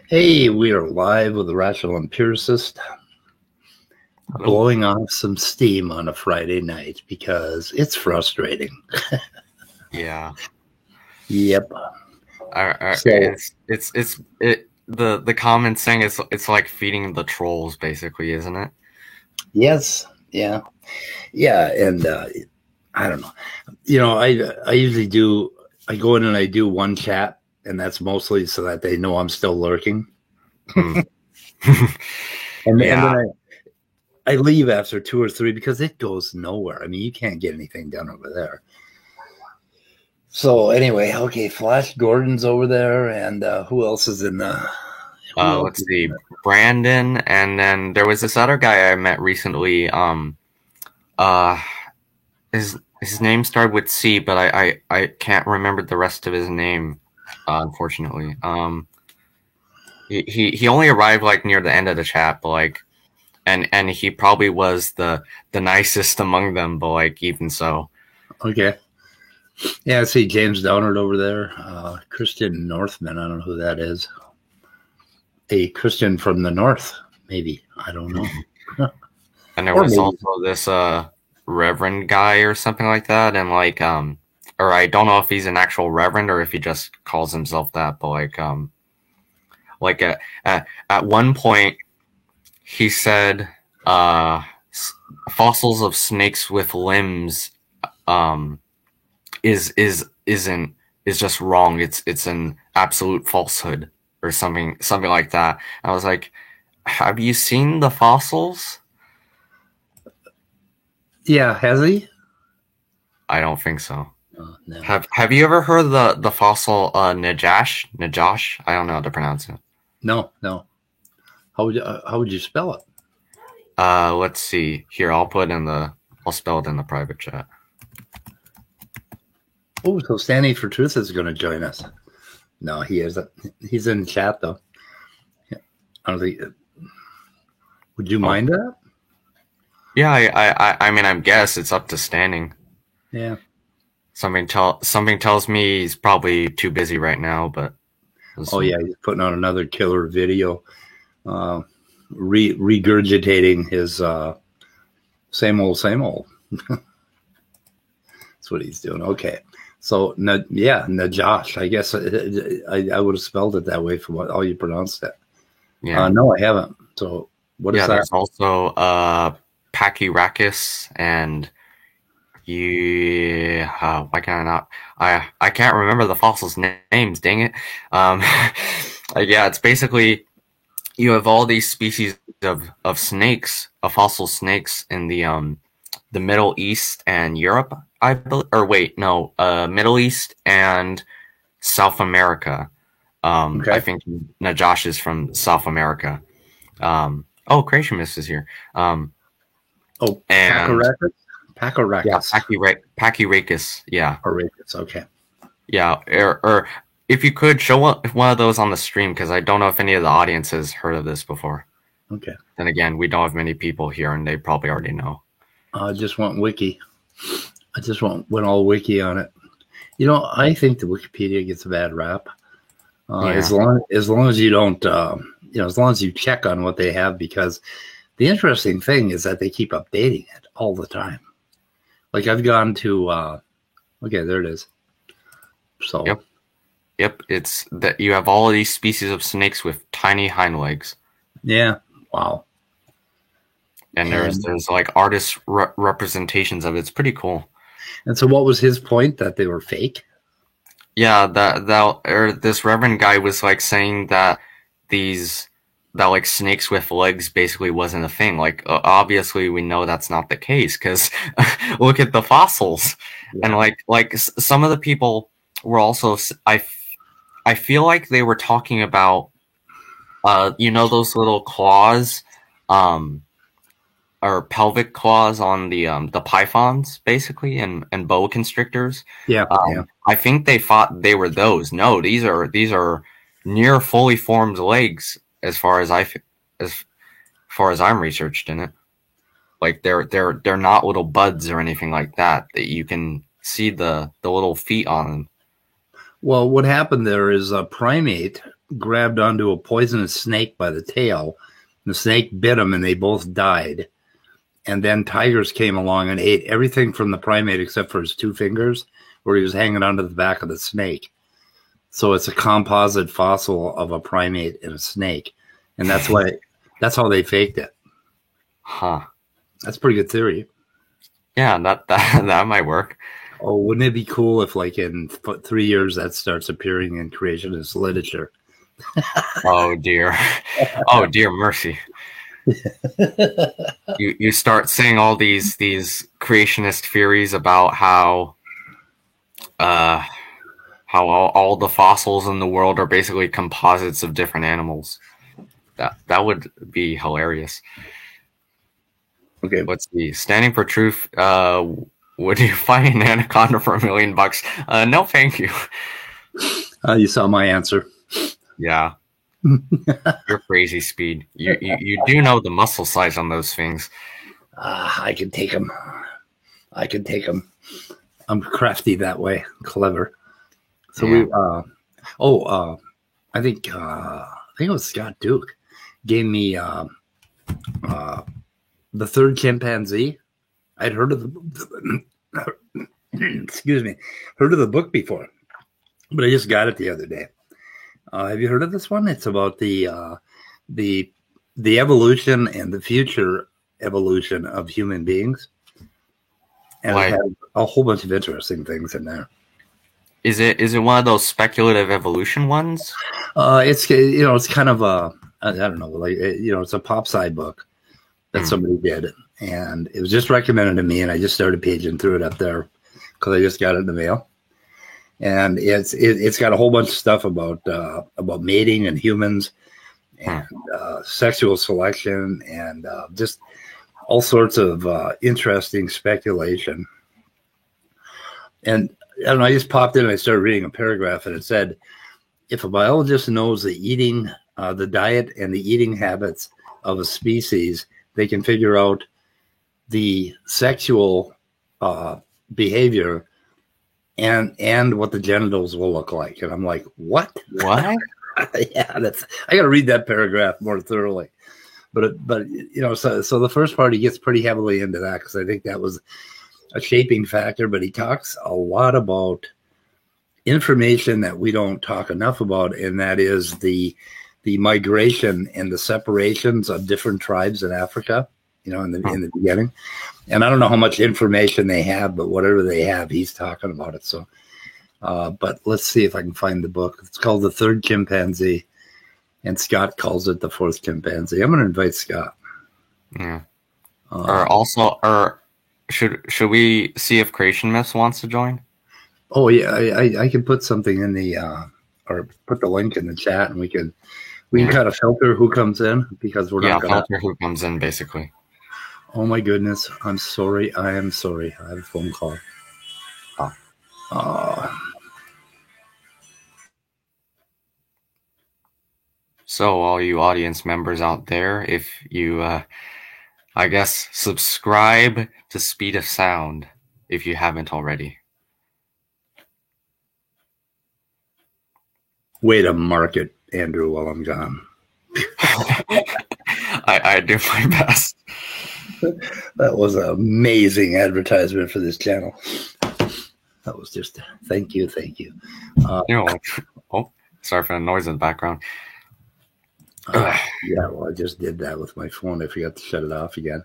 Hey, we are live with the Rational Empiricist, blowing off some steam on a Friday night because it's frustrating. Yeah. Yep. So, the common saying it's like feeding the trolls, basically, isn't it? Yes. Yeah. Yeah. And I don't know. I usually do. I go in and I do one chat, and that's mostly so that they know I'm still lurking. Mm. And Yeah. then I leave after 2 or 3 because it goes nowhere. I mean, you can't get anything done over there. So anyway, okay, Flash Gordon's over there, and who else is in the? Let's see, Brandon, and then there was this other guy I met recently. His name started with C, but I can't remember the rest of his name, unfortunately. He only arrived like near the end of the chat, but like, and he probably was the nicest among them, but like even so. Okay. Yeah, I see James Downard over there. Christian Northman, I don't know who that is. A Christian from the North, maybe. I don't know. And there was also this reverend guy or something like that, and like or I don't know if he's an actual reverend or if he just calls himself that, but like at one point he said fossils of snakes with limbs is just wrong. It's an absolute falsehood or something like that. I was like, have you seen the fossils? Yeah, has he? I don't think so. No. Have you ever heard of the fossil Najash? Najash? I don't know how to pronounce it. No. How would you spell it? Let's see. Here, I'll spell it in the private chat. Oh, so Standing for Truth is going to join us. No, he isn't. He's in chat though. I don't think. Would you mind that? Yeah, I mean, I guess it's up to Standing. Yeah. Something tells me he's probably too busy right now, but. Oh yeah, he's putting out another killer video, regurgitating his same old. That's what he's doing. Okay. So, Najash. I guess I would have spelled it that way from how you pronounced it. Yeah. No, I haven't. So, what is that? There's also Pachyrakis and why can I not? I can't remember the fossils' names. Dang it. Yeah, it's basically you have all these species of snakes, of fossil snakes in the Middle East and Europe. Middle East and South America. Okay. I think Najash is from South America. Creation Mist is here. Pachyrakis? Yeah, Pachyrakis. Yeah. Pachyrakis, okay. Yeah, or if you could show one of those on the stream, because I don't know if any of the audience has heard of this before. Okay. Then again, we don't have many people here, and they probably already know. I just want wiki. I just went all wiki on it. You know, I think the Wikipedia gets a bad rap. As long as you don't, as long as you check on what they have, because the interesting thing is that they keep updating it all the time. Like I've gone to, okay, there it is. So. Yep. It's that you have all of these species of snakes with tiny hind legs. Yeah. Wow. And there's like artist representations of it. It's pretty cool. And so, what was his point? That they were fake? Yeah, this reverend guy was like saying that like snakes with legs basically wasn't a thing. Like obviously we know that's not the case because look at the fossils. Yeah. And like some of the people were also I feel like they were talking about those little claws or pelvic claws on the pythons basically and boa constrictors. Yeah. I think they thought they were those. No, these are near fully formed legs as far as I'm researched in it. Like they're not little buds or anything like that. That you can see the little feet on them. Well, what happened there is a primate grabbed onto a poisonous snake by the tail. The snake bit him, and they both died. And then tigers came along and ate everything from the primate except for his 2 fingers, where he was hanging onto the back of the snake. So it's a composite fossil of a primate and a snake, and that's how they faked it. Huh. That's a pretty good theory. Yeah, that might work. Oh, wouldn't it be cool if, like, in 3 years that starts appearing in creationist literature? Oh dear. Oh dear mercy. You start saying all these creationist theories about how all the fossils in the world are basically composites of different animals. That would be hilarious. Okay, let's see. Standing for truth. Would you fight an anaconda for $1 million? No, thank you. You saw my answer. Yeah. You're crazy, Speed. You do know the muscle size on those things. I can take them. I'm crafty that way, clever. So yeah. I think it was Scott Duke gave me The Third Chimpanzee. I'd heard of the excuse me, heard of the book before, but I just got it the other day. Have you heard of this one? It's about the evolution and the future evolution of human beings, and it has a whole bunch of interesting things in there. Is it one of those speculative evolution ones? It's kind of I don't know, like it's a pop sci book that somebody did, and it was just recommended to me, and I just started paging through it up there because I just got it in the mail. And it's got a whole bunch of stuff about mating and humans and sexual selection and just all sorts of interesting speculation. And I don't know, I just popped in and I started reading a paragraph, and it said, if a biologist knows the diet and the eating habits of a species, they can figure out the sexual behavior and what the genitals will look like. And I'm like, what? Yeah, I got to read that paragraph more thoroughly. But so the first part, he gets pretty heavily into that because I think that was a shaping factor. But he talks a lot about information that we don't talk enough about, and that is the migration and the separations of different tribes in Africa, in the beginning. And I don't know how much information they have, but whatever they have, he's talking about it. So, but let's see if I can find the book. It's called The Third Chimpanzee, and Scott calls it The Fourth Chimpanzee. I'm going to invite Scott. Yeah. Or should we see if Creation Myths wants to join? Oh yeah, I can put something in the or put the link in the chat, and we can kind of filter who comes in, because we're not going to filter who comes in basically. Oh my goodness, I'm sorry. I am sorry. I have a phone call. So all you audience members out there, if you, I guess, subscribe to Speed of Sound if you haven't already. Way to market, Andrew, while I'm gone. I do my best. That was an amazing advertisement for this channel. That was just thank you. Oh, sorry for the noise in the background. Yeah, well, I just did that with my phone. I forgot to shut it off again.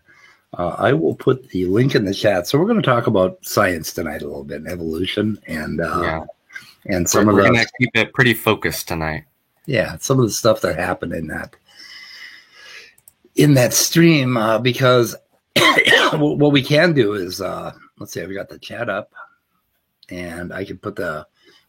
I will put the link in the chat. So we're going to talk about science tonight a little bit, and evolution, and some we're going to keep it pretty focused tonight. Yeah, some of the stuff that happened in that stream, because what we can do is, let's see, I've got the chat up, and I can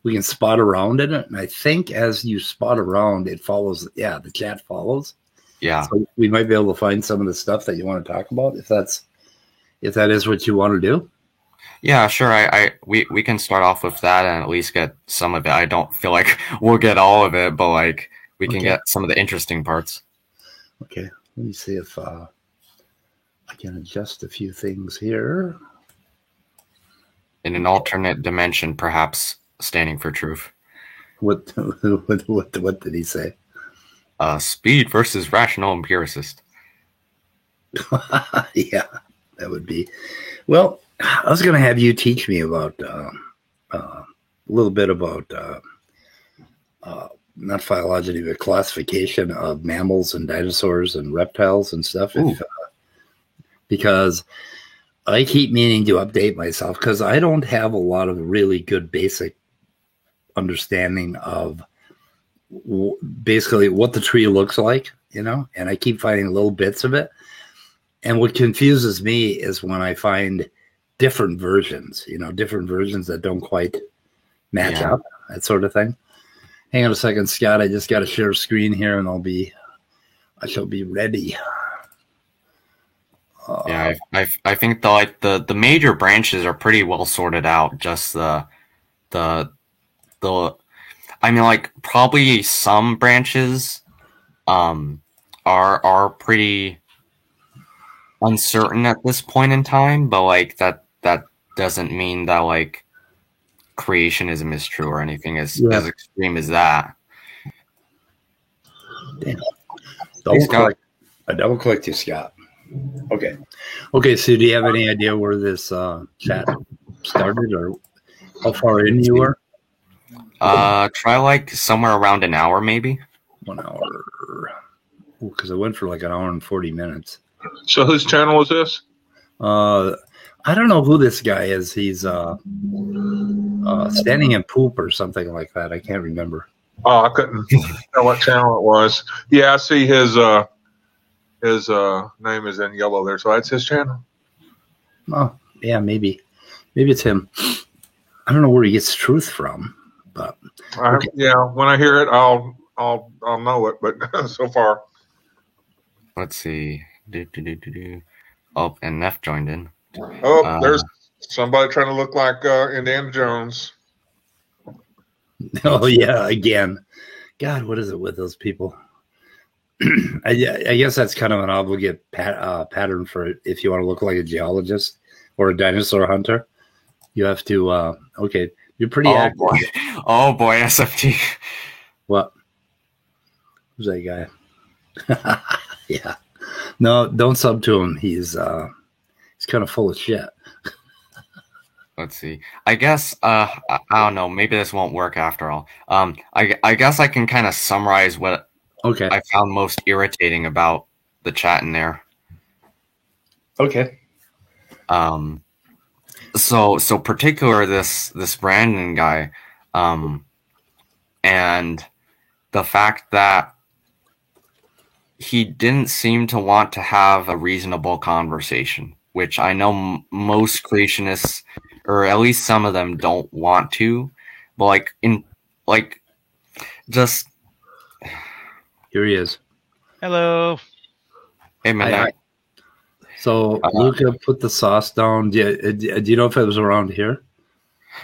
we can spot around in it. And I think as you spot around, it follows. Yeah, the chat follows. Yeah. So we might be able to find some of the stuff that you want to talk about, if that is what you want to do. Yeah, sure. We can start off with that and at least get some of it. I don't feel like we'll get all of it, but like we can get some of the interesting parts. Okay. Let me see if I can adjust a few things here. In an alternate dimension, perhaps standing for truth. What did he say? Speed versus rational empiricist. Yeah, that would be. Well, I was going to have you teach me about a little bit about not phylogeny, but classification of mammals and dinosaurs and reptiles and stuff. Because I keep meaning to update myself because I don't have a lot of really good basic understanding of basically what the tree looks like, and I keep finding little bits of it. And what confuses me is when I find different versions, different versions that don't quite match up, that sort of thing. Hang on a second, Scott. I just got to share screen here, and I shall be ready. I think the major branches are pretty well sorted out. Just the I mean, like, probably some branches are pretty uncertain at this point in time, but like that doesn't mean that like creationism is true or anything as extreme as that. Damn. I double clicked you, Scott. Okay. So do you have any idea where this chat started or how far in you were? Try like somewhere around an hour, maybe. 1 hour. Because I went for like an hour and 40 minutes. So whose channel is this? I don't know who this guy is. He's standing in poop or something like that. I can't remember. Oh, I couldn't know what channel it was. Yeah, I see his name is in yellow there, so that's his channel. Oh, yeah, maybe it's him. I don't know where he gets truth from, but okay. Yeah, when I hear it, I'll know it. But so far, let's see. Oh, and Neff joined in. Oh, there's somebody trying to look like Indiana Jones. Oh yeah, again. God, what is it with those people? I guess that's kind of an obligate pattern for if you want to look like a geologist or a dinosaur hunter. You have to. Okay, you're pretty active. Boy. Oh boy, SFT. What? Who's that guy? Yeah. No, don't sub to him. He's kind of full of shit. Let's see. I guess I don't know. Maybe this won't work after all. I guess I can kind of summarize what I found most irritating about the chat in there. Okay. So particular this Brandon guy, and the fact that he didn't seem to want to have a reasonable conversation, which I know most creationists, or at least some of them, don't want to. But just here he is. Hello. Hey man. Hi. So Luca put the sauce down. Do you know if it was around here?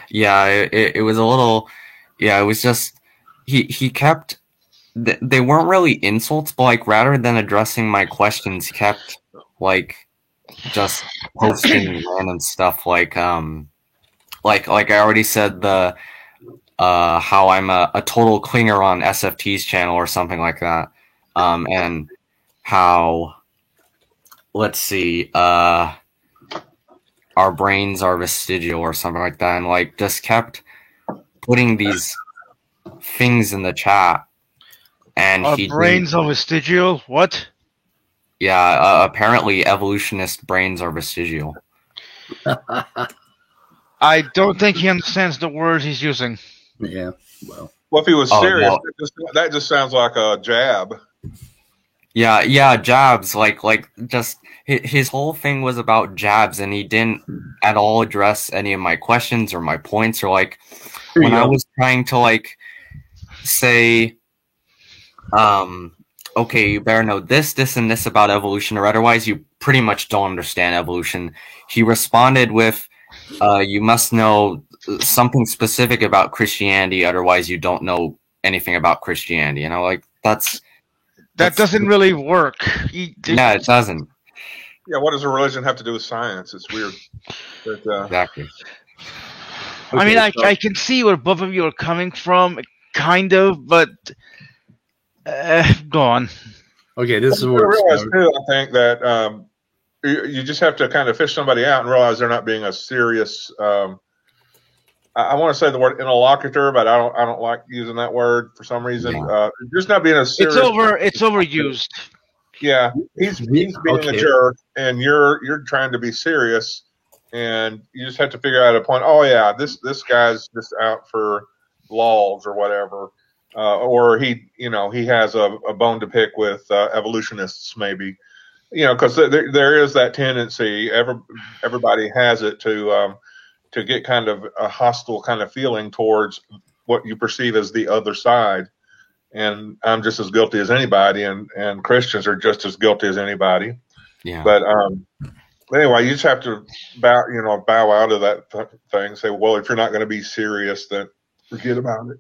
Yeah, it was a little. Yeah, it was just he kept. They weren't really insults, but like rather than addressing my questions, he kept like just posting random stuff like I already said the how I'm a total clinger on SFT's channel or something like that, and how let's see our brains are vestigial or something like that, and like just kept putting these things in the chat. And our brains are vestigial? What? Yeah, apparently evolutionist brains are vestigial. I don't think he understands the words he's using. Yeah, well if he was serious, no. that just sounds like a jab. Yeah, jabs. Like just his whole thing was about jabs, and he didn't at all address any of my questions or my points, or like when I was trying to like say, okay, you better know this, and this about evolution, or otherwise you pretty much don't understand evolution. He responded with, you must know something specific about Christianity, otherwise you don't know anything about Christianity. Like that doesn't really work. Yeah, it doesn't. Yeah, what does a religion have to do with science? It's weird. But, Exactly. I mean, so- I can see where both of you are coming from, kind of, but go on. Okay, this is you where realize too, I think that you just have to kind of fish somebody out and realize they're not being a serious. I want to say the word interlocutor, but I don't like using that word for some reason. Just not being a serious. It's overused. Yeah, he's being a jerk, and you're trying to be serious, and you just have to figure out a point. Oh yeah, this guy's just out for lols or whatever, or he has a bone to pick with evolutionists maybe, because there is that tendency. Everybody has it to get kind of a hostile kind of feeling towards what you perceive as the other side. And I'm just as guilty as anybody, and Christians are just as guilty as anybody. Yeah. But anyway, you just have to bow out of that thing. Say, well, if you're not going to be serious, then forget about it.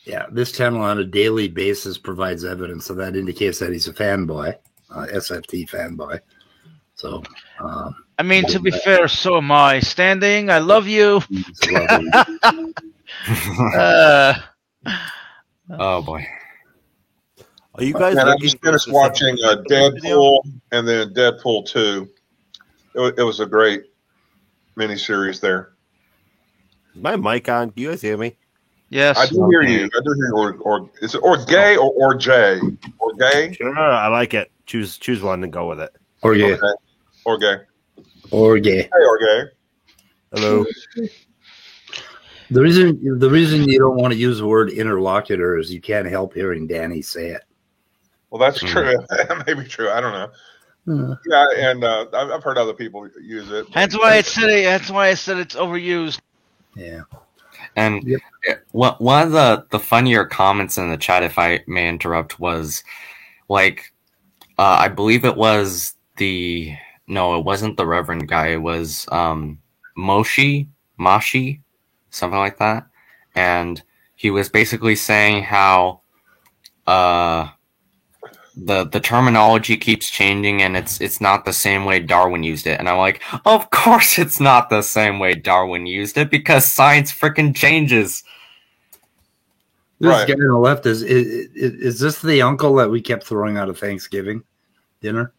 Yeah, this channel on a daily basis provides evidence, so that indicates that he's a fanboy, SFT fanboy. So, I mean, to be fair, so am I. Standing, I love you. Oh boy. Are you guys? I just finished watching Deadpool and then Deadpool 2. It was a great miniseries there. My mic on? Do you guys hear me? Yes. I do hear you. I do hear you. Or is it or gay or Jay? Or gay? Sure, I like it. Choose one and go with it. Or gay. Okay. Or gay. Or gay. Hey, or gay. Hello. The reason you don't want to use the word interlocutor is you can't help hearing Danny say it. Well, that's true. That may be true. I don't know. Yeah, and I've heard other people use it. That's why I said it's overused. Yeah. And one of the funnier comments in the chat, if I may interrupt, was like, I believe it was it wasn't the Reverend guy. It was Mashi, something like that. And he was basically saying how the terminology keeps changing and it's not the same way Darwin used it. And I'm like, of course it's not the same way Darwin used it, because science freaking changes. This Right. guy on the left is this the uncle that we kept throwing out of Thanksgiving dinner?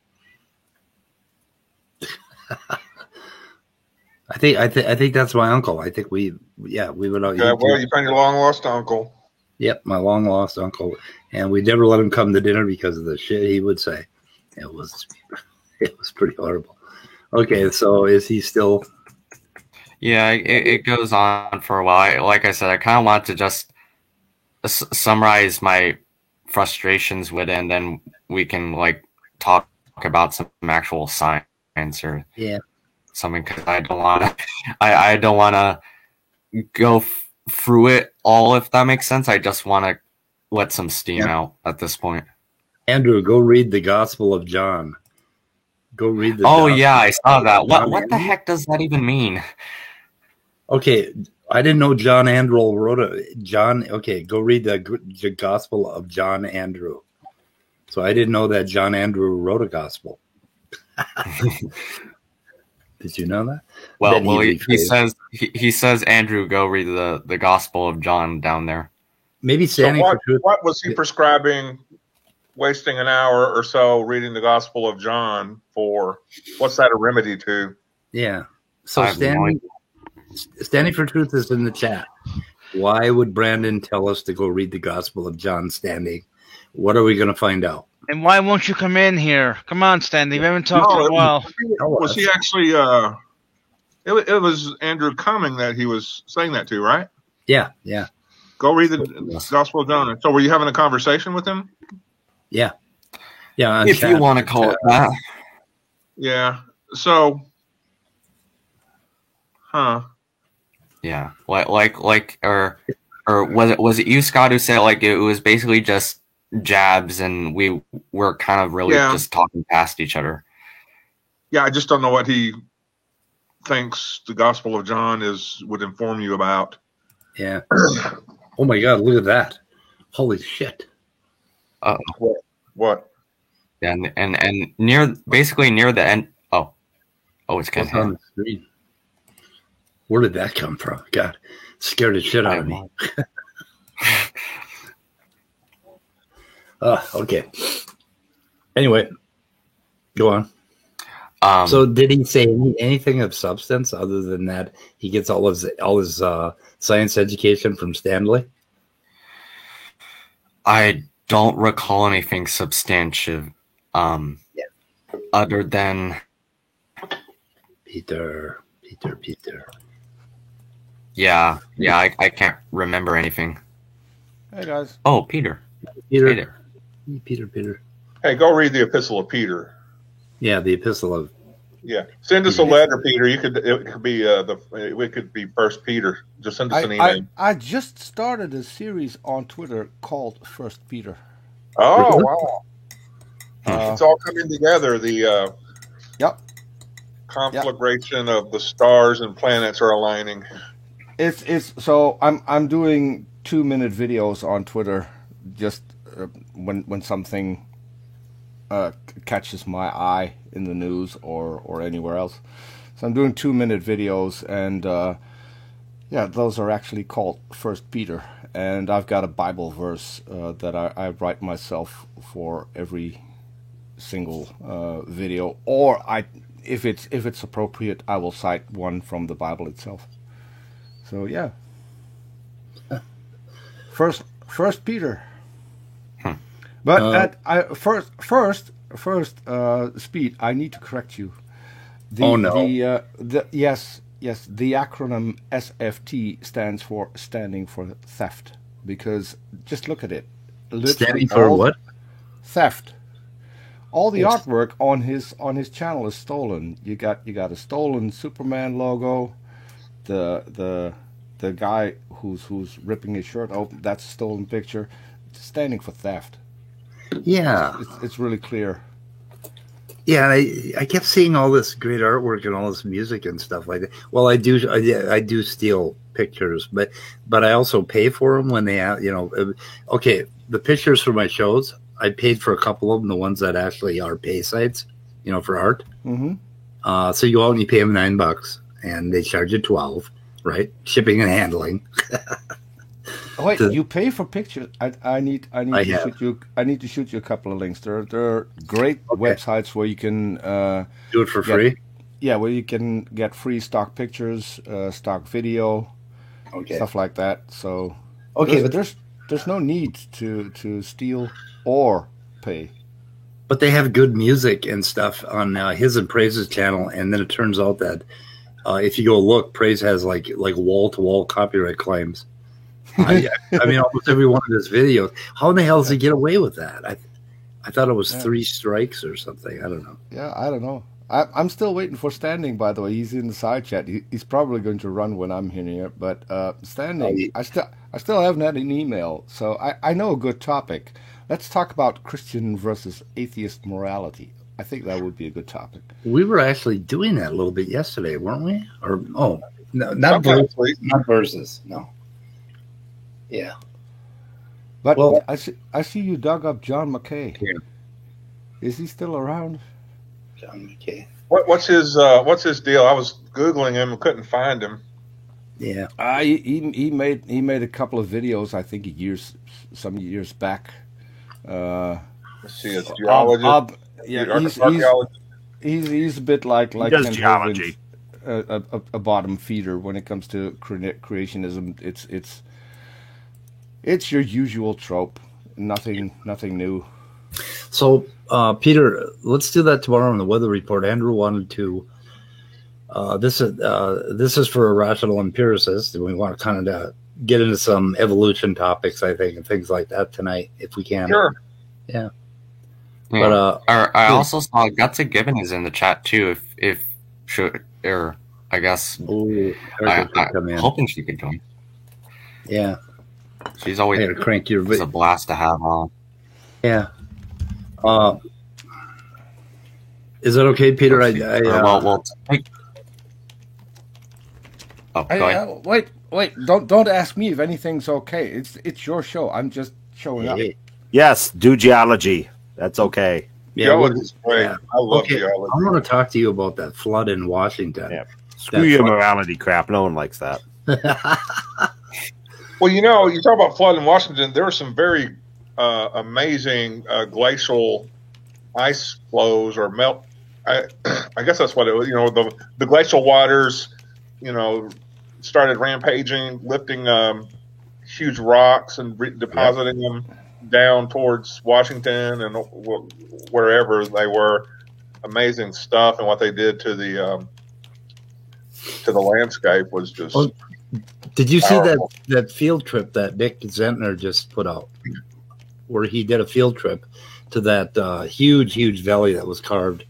I think that's my uncle. I think we would. Yeah, well, you found your long lost uncle. Yep, my long lost uncle, and we never let him come to dinner because of the shit he would say. It was pretty horrible. Okay, so is he still? Yeah, it goes on for a while. Like I said, I kind of want to just summarize my frustrations with it, and then we can like talk about some actual science or something, because I don't want to go through it all, if that makes sense. I just want to let some steam out at this point. Andrew, go read the Gospel of John. Go read the. Oh yeah, I saw that. What the heck does that even mean? Okay, I didn't know John Andrew wrote Okay, go read the Gospel of John Andrew. So I didn't know that John Andrew wrote a gospel. Did you know that? Well, he says, Andrew, go read the Gospel of John down there. Maybe standing So for truth. what was he prescribing? Wasting an hour or so reading the Gospel of John for? What's that a remedy to? Yeah. So standing for truth is in the chat. Why would Brandon tell us to go read the Gospel of John standing? What are we going to find out? And why won't you come in here? Come on, Stanley. We haven't talked in a while. Was he actually? It was Andrew Cumming that he was saying that to, right? Yeah. Go read the Gospel of John. So were you having a conversation with him? Yeah. If you want to call it that. Yeah. So, Yeah, or was it you, Scott, who said like it was basically just jabs and we were kind of really just talking past each other? Yeah, I just don't know what he thinks the Gospel of John would inform you about. Yeah. Oh my God! Look at that! Holy shit! What? and near basically near the end. Oh, it's Ken What's on Ham. the screen? Where did that come from? God, scared the shit out of me. Okay. Anyway, go on. So did he say anything of substance other than that he gets all his science education from Stanley? I don't recall anything substantive other than Peter. Yeah, I can't remember anything. Hey guys. Oh, Peter. Peter. Hey there. Peter. Hey, go read the Epistle of Peter. Yeah, the Epistle of. Yeah, send us a letter, Peter. It could be it could be First Peter. Just send us an email. I just started a series on Twitter called First Peter. Oh wow! It's all coming together. The conflagration of the stars and planets are aligning. It's so I'm doing 2-minute videos on Twitter just when something catches my eye in the news or anywhere else. So I'm doing 2-minute videos, and those are actually called First Peter, and I've got a Bible verse that I write myself for every single video, or if it's appropriate, I will cite one from the Bible itself. So yeah, First Peter. But first, Speed, I need to correct you. The acronym SFT stands for standing for theft, because just look at it. Standing for what? Theft. All the artwork on his channel is stolen. You got a stolen Superman logo. The guy who's ripping his shirt open, that's a stolen picture. It's standing for theft. Yeah, it's really clear. Yeah, I kept seeing all this great artwork and all this music and stuff like that. Well, I do steal pictures, but I also pay for them when they have, okay, the pictures for my shows, I paid for a couple of them, the ones that actually are pay sites, for art. Mm-hmm. So you go out and you pay them $9, and they charge you $12, right? Shipping and handling. Oh, wait, you pay for pictures? I need to shoot you a couple of links. There are great websites where you can do it for free. Yeah, where you can get free stock pictures, stock video, stuff like that. So there's no need to steal or pay. But they have good music and stuff on his and Praise's channel, and then it turns out that if you go look, Praise has like wall-to-wall copyright claims. I mean, almost every one of his videos. How in the hell does he get away with that? I thought it was 3 strikes or something. I don't know. Yeah, I don't know. I'm still waiting for Standing, by the way. He's in the side chat. He's probably going to run when I'm here. But Standing, I still haven't had an email. So I know a good topic. Let's talk about Christian versus atheist morality. I think that would be a good topic. We were actually doing that a little bit yesterday, weren't we? Or no, not versus. No. Yeah, but I see you dug up John McKay. Yeah. Is he still around? John McKay. What's his deal? I was googling him and couldn't find him. Yeah, he made a couple of videos. I think some years back. Let's see, a geologist. He's a bit like he does geology. A bottom feeder when it comes to creationism. It's your usual trope. Nothing new. So, Peter, let's do that tomorrow on the weather report. Andrew wanted to. This is for a rational empiricist, and we want to kind of get into some evolution topics, I think, and things like that tonight, if we can. Sure. Yeah. But I also saw Guts Gibbon is in the chat too. I guess I'm hoping she could join. Yeah. She's always a blast to have on. Yeah. Is that okay, Peter? Wait! Don't ask me if anything's okay. It's your show. I'm just showing up. Yes, do geology. That's okay. Geology is great. Yeah. I love Okay, geology. I want to talk to you about that flood in Washington. Yeah. Screw your morality crap. No one likes that. Well, you know, you talk about flood in Washington. There were some very amazing glacial ice flows or melt. I guess that's what it was. You know, the glacial waters, you know, started rampaging, lifting huge rocks and depositing them down towards Washington and wherever they were. Amazing stuff, and what they did to the landscape was just. Well, did you powerful. see that field trip that Nick Zentner just put out, where he did a field trip to that huge valley that was carved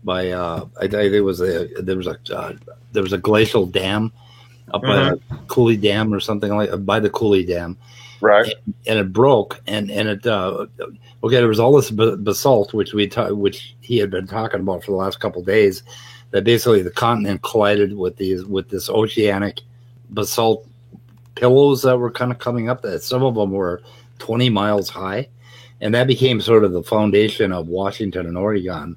by there was a glacial dam up by the Cooley Dam or something by the Cooley Dam, right? And it broke, and it there was all this basalt which he had been talking about for the last couple of days, that basically the continent collided with this oceanic basalt pillows that were kind of coming up. That some of them were 20 miles high, and that became sort of the foundation of Washington and Oregon.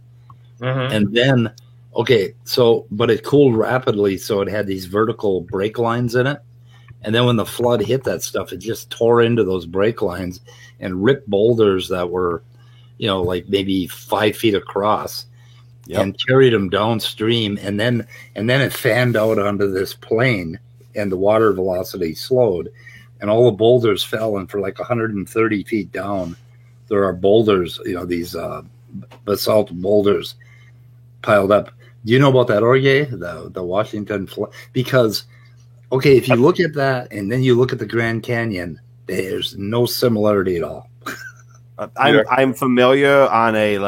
And then, but it cooled rapidly, so it had these vertical break lines in it. And then when the flood hit that stuff, it just tore into those break lines and ripped boulders that were, you know, like maybe 5 feet across, and carried them downstream. And then it fanned out onto this plain, and the water velocity slowed, and all the boulders fell. And for like 130 feet down, there are boulders, you know, these basalt boulders piled up. Do you know about that, Orge? The Washington flood? Because, if you look at that and then you look at the Grand Canyon, there's no similarity at all. I'm familiar on a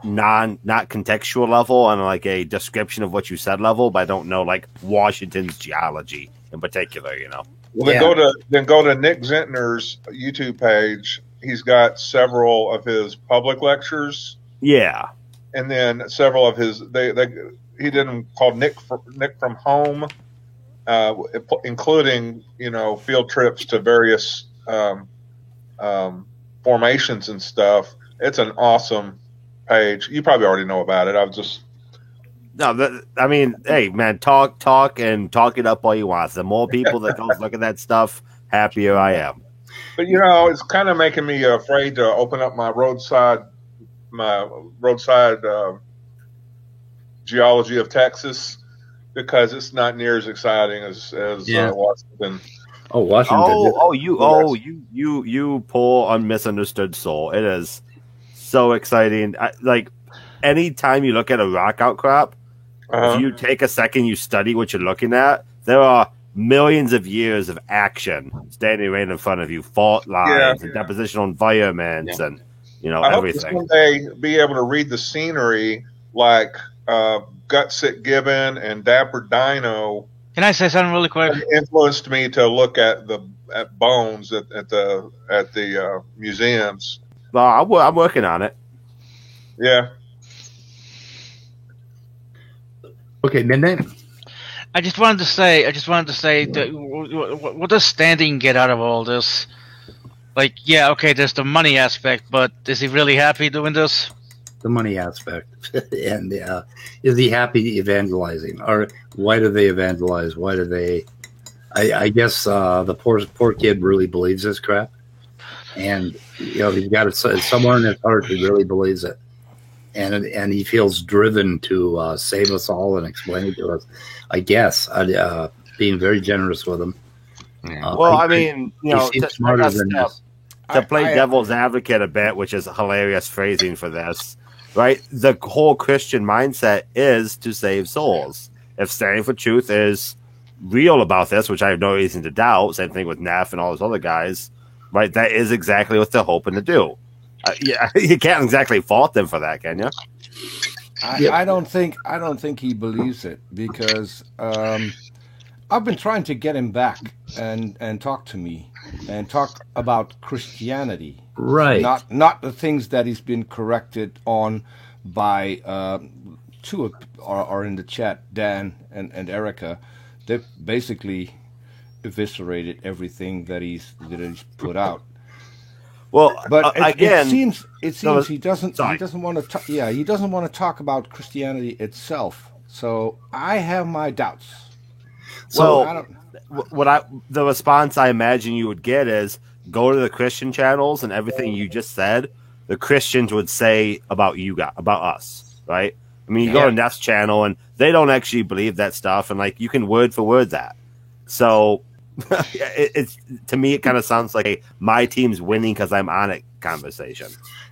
not contextual level, on like a description of what you said level, but I don't know like Washington's geology in particular. You know. Well, then go to Nick Zentner's YouTube page. He's got several of his public lectures. Yeah. And then several of his, he did them called Nick from Home, including, you know, field trips to various formations and stuff. It's an awesome page. You probably already know about it. Hey man, talk it up all you want. The more people that go look at that stuff, happier I am. But you know, it's kind of making me afraid to open up my roadside geology of Texas, because it's not near as exciting as Washington. Washington! You poor misunderstood soul. It is so exciting. Anytime you look at a rock outcrop, if you take a second, you study what you're looking at. There are millions of years of action standing right in front of you, fault lines and depositional environments, and everything. I hope someday be able to read the scenery like Gutsick Gibbon and Dapper Dino. Can I say something really quick? Influenced me to look at bones at the museums. Well, I'm working on it. Yeah. Okay, then. I just wanted to say that what does Standing get out of all this? There's the money aspect, but is he really happy doing this? The money aspect. And is he happy evangelizing? Or why do they evangelize? Why do they... I guess the poor kid really believes this crap. And, he's got it somewhere in his heart, he really believes it. And he feels driven to save us all and explain it to us. I guess, being very generous with him. He seems smarter than this. To play devil's advocate a bit, which is hilarious phrasing for this, right? The whole Christian mindset is to save souls. If Standing for Truth is real about this, which I have no reason to doubt, same thing with Neff and all those other guys, right? That is exactly what they're hoping to do. You can't exactly fault them for that, can you? I don't think he believes it, because I've been trying to get him back and talk to me and talk about Christianity, right? Not the things that he's been corrected on by two are in the chat, Dan and Erica. They basically eviscerated everything that he's put out. Well, but again, it seems he doesn't want to. He doesn't want to talk about Christianity itself. So I have my doubts. So the response I imagine you would get is go to the Christian channels and everything you just said. The Christians would say about us, right? I mean, you go to Neff's channel and they don't actually believe that stuff, and like you can word for word that. So it's to me, it kind of sounds like my team's winning because I'm on it conversation.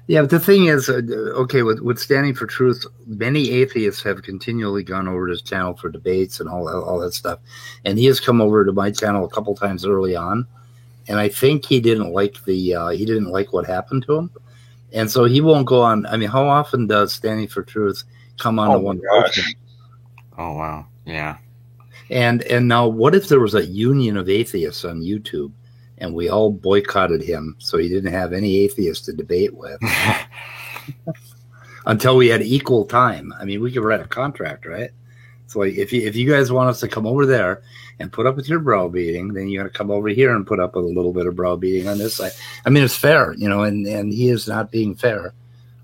Yeah, but the thing is, okay, with Standing for Truth, many atheists have continually gone over to his channel for debates and all that stuff, and he has come over to my channel a couple times early on, and I think he didn't like what happened to him, and so he won't go on. I mean, how often does Standing for Truth come on to one person? Oh wow, yeah. And now, what if there was a union of atheists on YouTube, and we all boycotted him, so he didn't have any atheists to debate with until we had equal time? I mean, we could write a contract, right? So, like, if you guys want us to come over there and put up with your browbeating, then you got to come over here and put up with a little bit of browbeating on this side. I mean, it's fair, and he is not being fair.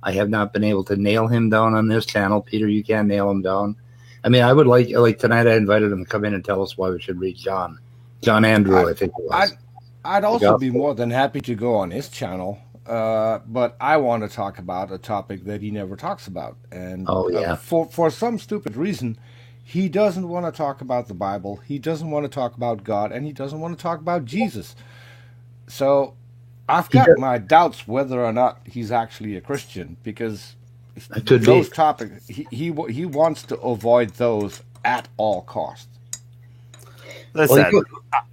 I have not been able to nail him down on this channel. Peter, you can't nail him down. I mean, I would like tonight. I invited him to come in and tell us why we should read John Andrew. I think it was. I'd also be more than happy to go on his channel, but I want to talk about a topic that he never talks about, and for some stupid reason, he doesn't want to talk about the Bible. He doesn't want to talk about God, and he doesn't want to talk about Jesus. So, I've got my doubts whether or not he's actually a Christian, because those topics he wants to avoid those at all costs. Listen,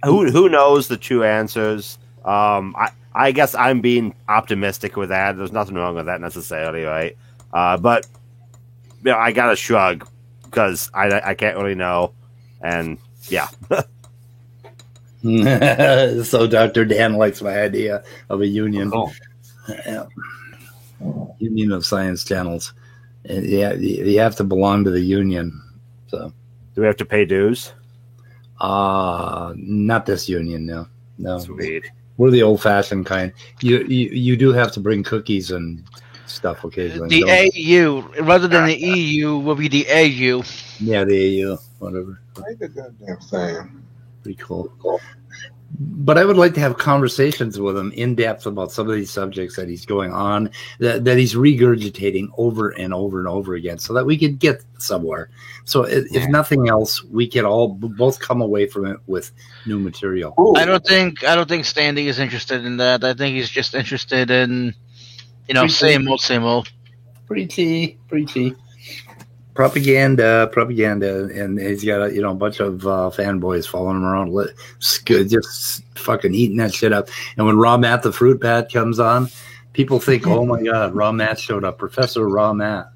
who knows the true answers? I guess I'm being optimistic with that. There's nothing wrong with that necessarily, right? But I gotta shrug because I can't really know, and yeah. So Dr. Dan likes my idea of a union. Oh. Yeah. Union of Science channels. And you have to belong to the union. So, do we have to pay dues? Not this union. No. Sweet. We're the old-fashioned kind. You do have to bring cookies and stuff occasionally. The AU, rather than the EU, will be the AU. Yeah, the AU, whatever. Make the goddamn thing. Pretty cool. But I would like to have conversations with him in depth about some of these subjects that he's going on, that he's regurgitating over and over and over again, so that we could get somewhere. So if nothing else, we can all both come away from it with new material. Ooh. I don't think Standing is interested in that. I think he's just interested in, same old. Preachy. Propaganda, and he's got a bunch of fanboys following him around, just fucking eating that shit up. And when Raw Matt the Fruit Bat comes on, people think, "Oh my God, Raw Matt showed up, Professor Raw Matt."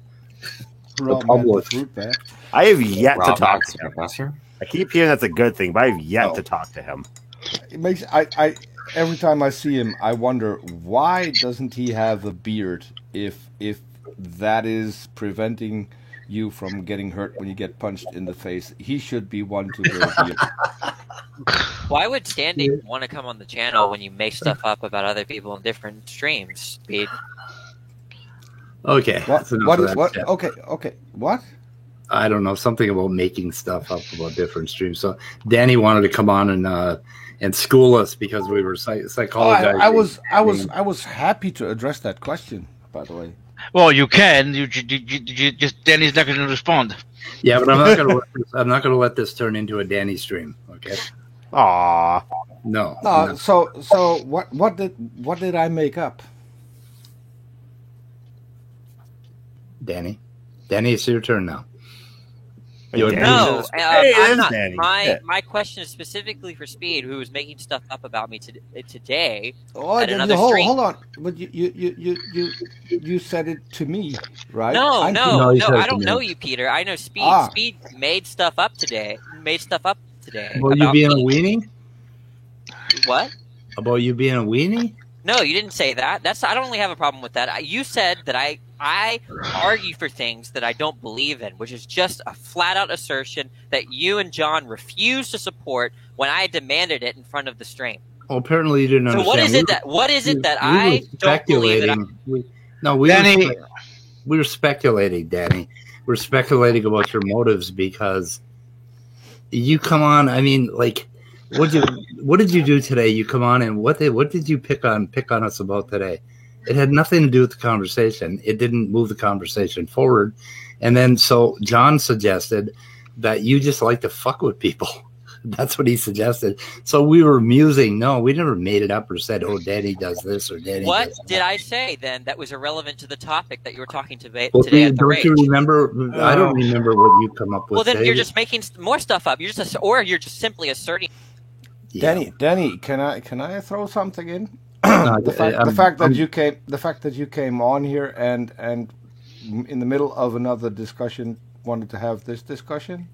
The public. Fruit Bat. I have yet to talk to him. Professor. I keep hearing that's a good thing, but I have yet to talk to him. It makes I every time I see him, I wonder why doesn't he have a beard? If that is preventing you from getting hurt when you get punched in the face, he should be one to wear a beard. Why would Standing want to come on the channel when you make stuff up about other people in different streams, Speed? Okay. What? Okay. What? I don't know, something about making stuff up about different streams. So Danny wanted to come on and school us because we were psychologizing. I was happy to address that question, by the way. Well, you can. You just Danny's not going to respond. Yeah, but I'm not going to let this turn into a Danny stream. Okay. Aww. No. So what did I make up? Danny, it's your turn now. No, I'm not. Danny. My question is specifically for Speed, who was making stuff up about me today. Hold on, but you said it to me, right? No, I don't know you, Peter. I know Speed. Speed made stuff up today. About you being a weenie? What? About you being a weenie? No, you didn't say that. I don't really have a problem with that. You said that I argue for things that I don't believe in, which is just a flat-out assertion that you and John refused to support when I demanded it in front of the stream. Well, apparently you didn't understand. What is it that I don't believe that we were speculating, Danny. We're speculating about your motives because you come on. I mean, like, what did you do today? You come on, and what did you pick on us about today? It had nothing to do with the conversation. It didn't move the conversation forward. And then so John suggested that you just like to fuck with people. That's what he suggested. So we were musing. No, we never made it up or said, "Oh, Danny does this" or "Danny." What does did I say then that was irrelevant to the topic that you were talking today? Well, Today at the don't you remember? I don't remember what you come up with. Well, then today. you're just making more stuff up. You're just simply asserting. Yeah. Danny, can I throw something in? The fact that you came on here and in the middle of another discussion wanted to have this discussion.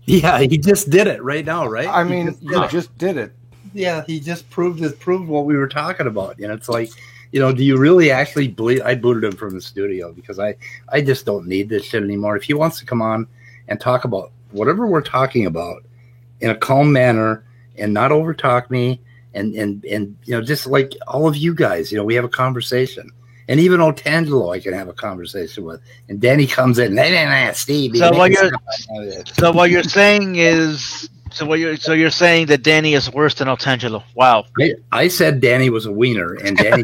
Yeah, he just did it right now, right? I mean, you just did it. Yeah, he just proved what we were talking about. And it's like, do you really actually believe? I booted him from the studio because I just don't need this shit anymore. If he wants to come on and talk about whatever we're talking about in a calm manner and not overtalk me and just like all of you guys, we have a conversation. And even Otangelo I can have a conversation with. And Danny comes in, Steve. So what you're saying is you're saying that Danny is worse than Otangelo. Wow. I said Danny was a wiener, and Danny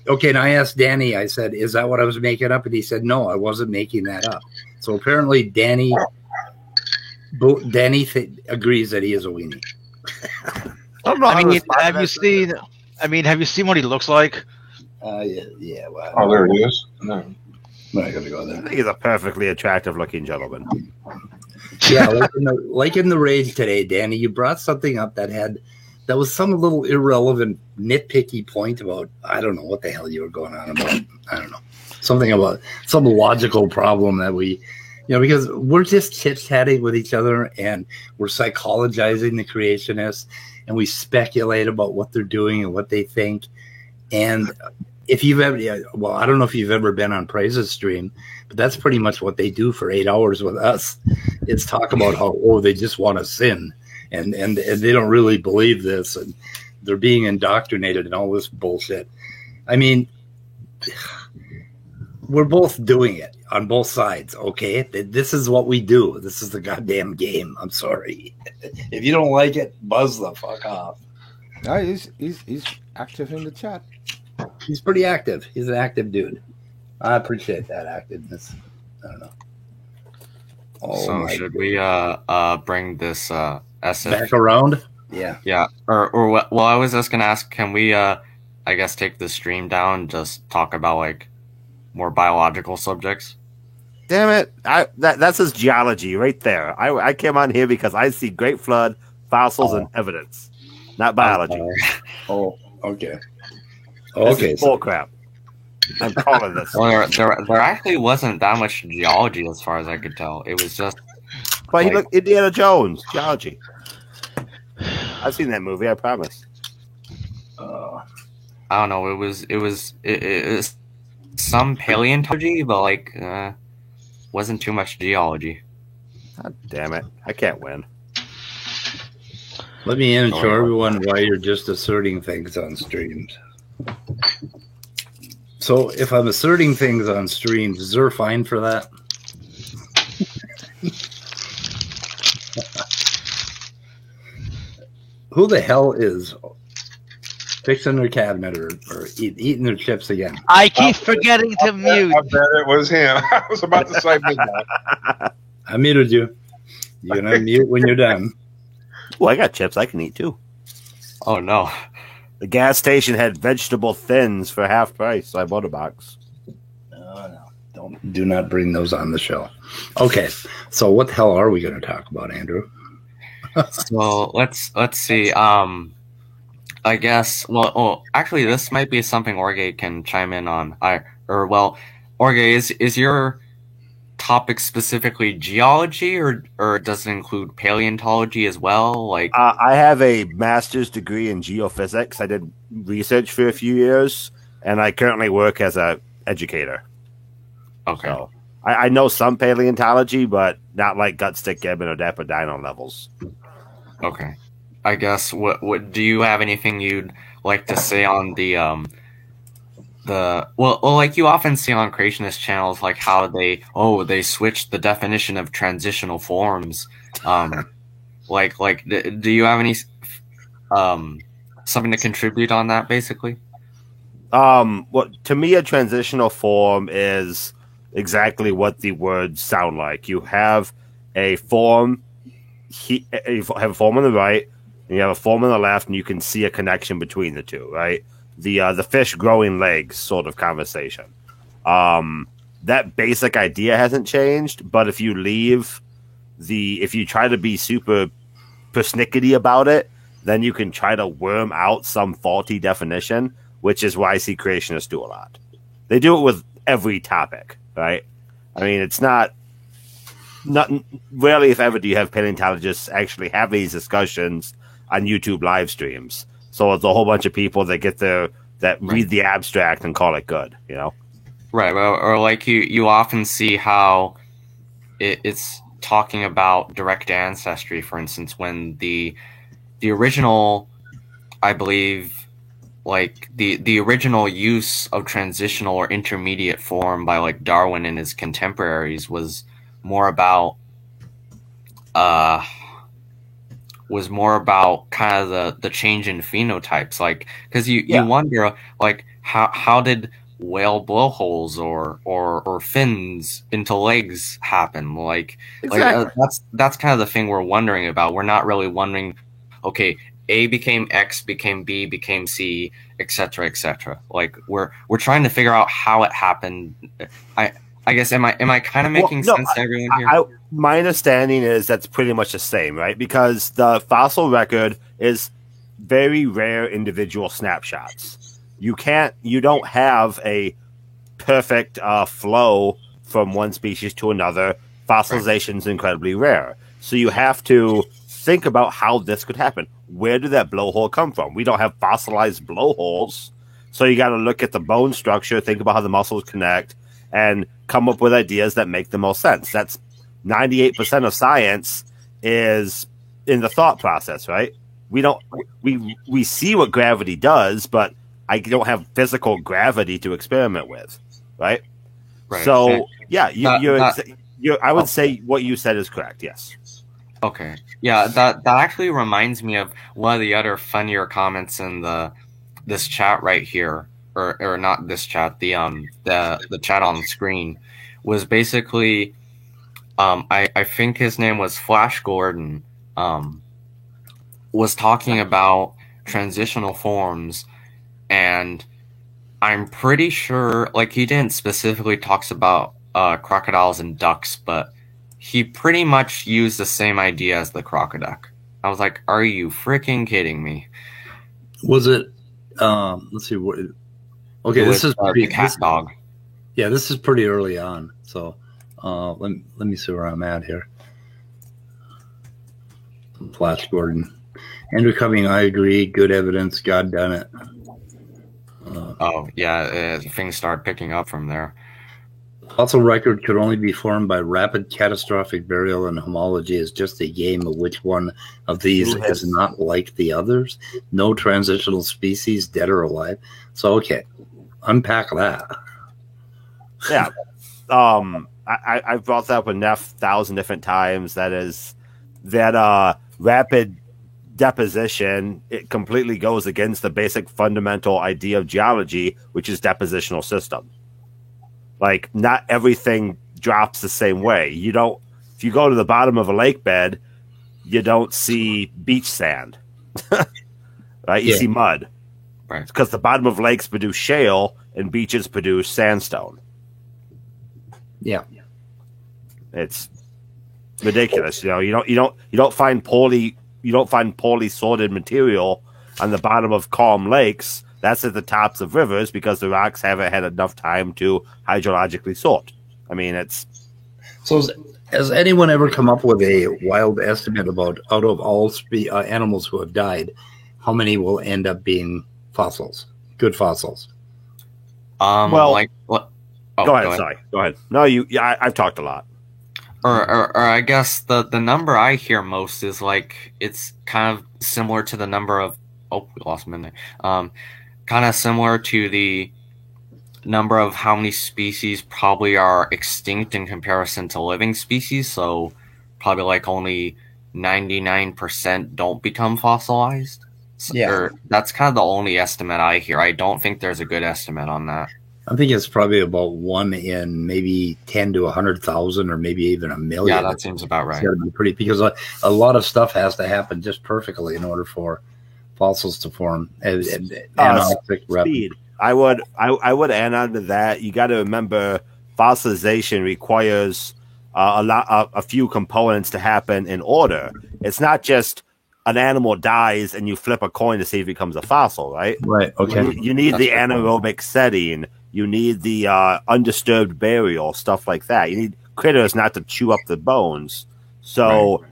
okay, and I asked Danny, I said, is that what I was making up? And he said, no, I wasn't making that up. So apparently Danny agrees that he is a weenie. Have you seen what he looks like? Yeah. Well, oh, there he is. No, I'm not gonna go there. He's a perfectly attractive-looking gentleman. Yeah, like in the rage today, Danny, you brought something up that was some little irrelevant, nitpicky point about I don't know what the hell you were going on about. I don't know, something about some logical problem that we, because we're just chit-chatting with each other and we're psychologizing the creationists and we speculate about what they're doing and what they think. And if you've ever, I don't know if you've ever been on Praise's stream, but that's pretty much what they do for 8 hours with us. It's talk about how, they just want to sin and they don't really believe this and they're being indoctrinated and all this bullshit. I mean, we're both doing it on both sides. Okay. This is what we do. This is the goddamn game. I'm sorry. If you don't like it, buzz the fuck off. No, he's active in the chat. He's pretty active. He's an active dude. I appreciate that activeness. I don't know. Should we bring this SF back around? Yeah. Yeah. Or I was just gonna ask, can we I guess take the stream down and just talk about like more biological subjects? Damn it. That's his geology right there. I came on here because I see Great Flood, fossils, and evidence. Not biology. Okay. Okay. Bull crap. I'm calling this. Well, there actually wasn't that much geology as far as I could tell. It was just. But he looked Indiana Jones geology. I've seen that movie. I promise. I don't know. It was some paleontology, but like wasn't too much geology. God damn it! I can't win. Let me show everyone why you're just asserting things on streams. So if I'm asserting things on streams, is there a fine for that? Who the hell is fixing their cabinet or eating their chips again? I keep forgetting to mute. I bet it was him. I was about to say midnight. I muted you. You're going to mute when you're done. Well, I got chips I can eat too. Oh no. The gas station had vegetable thins for half price, so I bought a box. No. Do not bring those on the show. Okay. So what the hell are we going to talk about, Andrew? So let's see. I guess actually this might be something Orge can chime in on. Orge, is your topic specifically geology or does it include paleontology as well? Like I have a master's degree in geophysics. I did research for a few years and I currently work as a educator. Okay. So I know some paleontology, but not like Gutstick, Gibbon, or Dapper Dino levels. Okay. I guess what do you have anything you'd like to say on the like you often see on creationist channels, like how they switched the definition of transitional forms. Do you have any something to contribute on that, basically? Well, to me, a transitional form is exactly what the words sound like. You have a form, you have a form on the right, and you have a form on the left, and you can see a connection between the two, right? The fish growing legs sort of conversation. That basic idea hasn't changed, but if you try to be super persnickety about it, then you can try to worm out some faulty definition, which is why I see creationists do a lot. They do it with every topic, right? I mean, it's not rarely, if ever, do you have paleontologists actually have these discussions on YouTube live streams. So it's a whole bunch of people that read the abstract and call it good, you know? Right. Or like you often see how it's talking about direct ancestry, for instance, when the original, I believe, like the original use of transitional or intermediate form by like Darwin and his contemporaries was more about kind of the change in phenotypes, like, because you wonder, like, how did whale blowholes or fins into legs happen? Like, exactly. That's kind of the thing we're wondering about. We're not really wondering, okay, A became X, became B, became C, etc., etc. Like, we're trying to figure out how it happened. I guess, am I kind of making sense to everyone here? My understanding is that's pretty much the same, right? Because the fossil record is very rare individual snapshots. You don't have a perfect flow from one species to another. Fossilization is incredibly rare. So you have to think about how this could happen. Where did that blowhole come from? We don't have fossilized blowholes. So you got to look at the bone structure, think about how the muscles connect, and come up with ideas that make the most sense. That's 98% of science is in the thought process, right? We see what gravity does, but I don't have physical gravity to experiment with, right? So yeah, I would say what you said is correct. Yes. Okay. Yeah, that actually reminds me of one of the other funnier comments in this chat right here, or not this chat, the chat on the screen, was basically, I think his name was Flash Gordon, was talking about transitional forms, and I'm pretty sure, like, he didn't specifically talks about crocodiles and ducks, but he pretty much used the same idea as the crocoduck. I was like, are you freaking kidding me? Was it, let's see, what, okay, this is the cat dog. Yeah, this is pretty early on, so let me see where I'm at here. Flash Gordon. Andrew Cumming, I agree, good evidence, God done it. Things start picking up from there. Fossil record could only be formed by rapid catastrophic burial, and homology is just a game of which one of these is not like the others. No transitional species, dead or alive. So, okay, unpack that. Yeah. I've brought that up with Neff 1,000 different times. That is that rapid deposition, it completely goes against the basic fundamental idea of geology, which is depositional system. Like, not everything drops the same way. If you go to the bottom of a lake bed, you don't see beach sand, right? You see mud, right? Because the bottom of lakes produce shale and beaches produce sandstone. Yeah, it's ridiculous. You don't find poorly sorted material on the bottom of calm lakes. That's at the tops of rivers because the rocks haven't had enough time to hydrologically sort. I mean, it's... So has anyone ever come up with a wild estimate about, out of all animals who have died, how many will end up being fossils, good fossils? Go ahead. Sorry. Go ahead. No, I've talked a lot. or I guess the number I hear most is like it's kind of similar to the number of we lost a minute. Kind of similar to the number of how many species probably are extinct in comparison to living species. So probably like only 99% don't become fossilized. Yeah, that's kind of the only estimate I hear. I don't think there's a good estimate on that. I think it's probably about 1 in maybe 10 to 100,000 or maybe even a million. Yeah, that seems about right. It's got to be pretty, because a lot of stuff has to happen just perfectly in order for fossils to form. Speed. I would add on to that. You got to remember, fossilization requires a few components to happen in order. It's not just an animal dies and you flip a coin to see if it becomes a fossil, right? Right. Okay. You need the anaerobic setting. You need the undisturbed burial, stuff like that. You need critters not to chew up the bones. So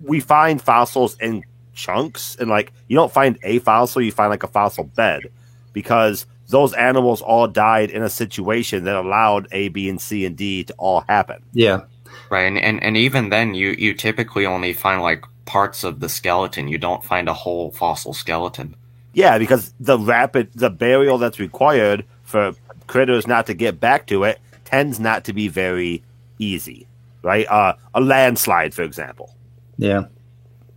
we find fossils in chunks, and like you don't find a fossil, you find like a fossil bed, because those animals all died in a situation that allowed A, B, and C and D to all happen. Yeah. Right. And even then you typically only find like parts of the skeleton. You don't find a whole fossil skeleton. Yeah, because the burial that's required for critters not to get back to it tends not to be very easy, right? A landslide, for example. Yeah.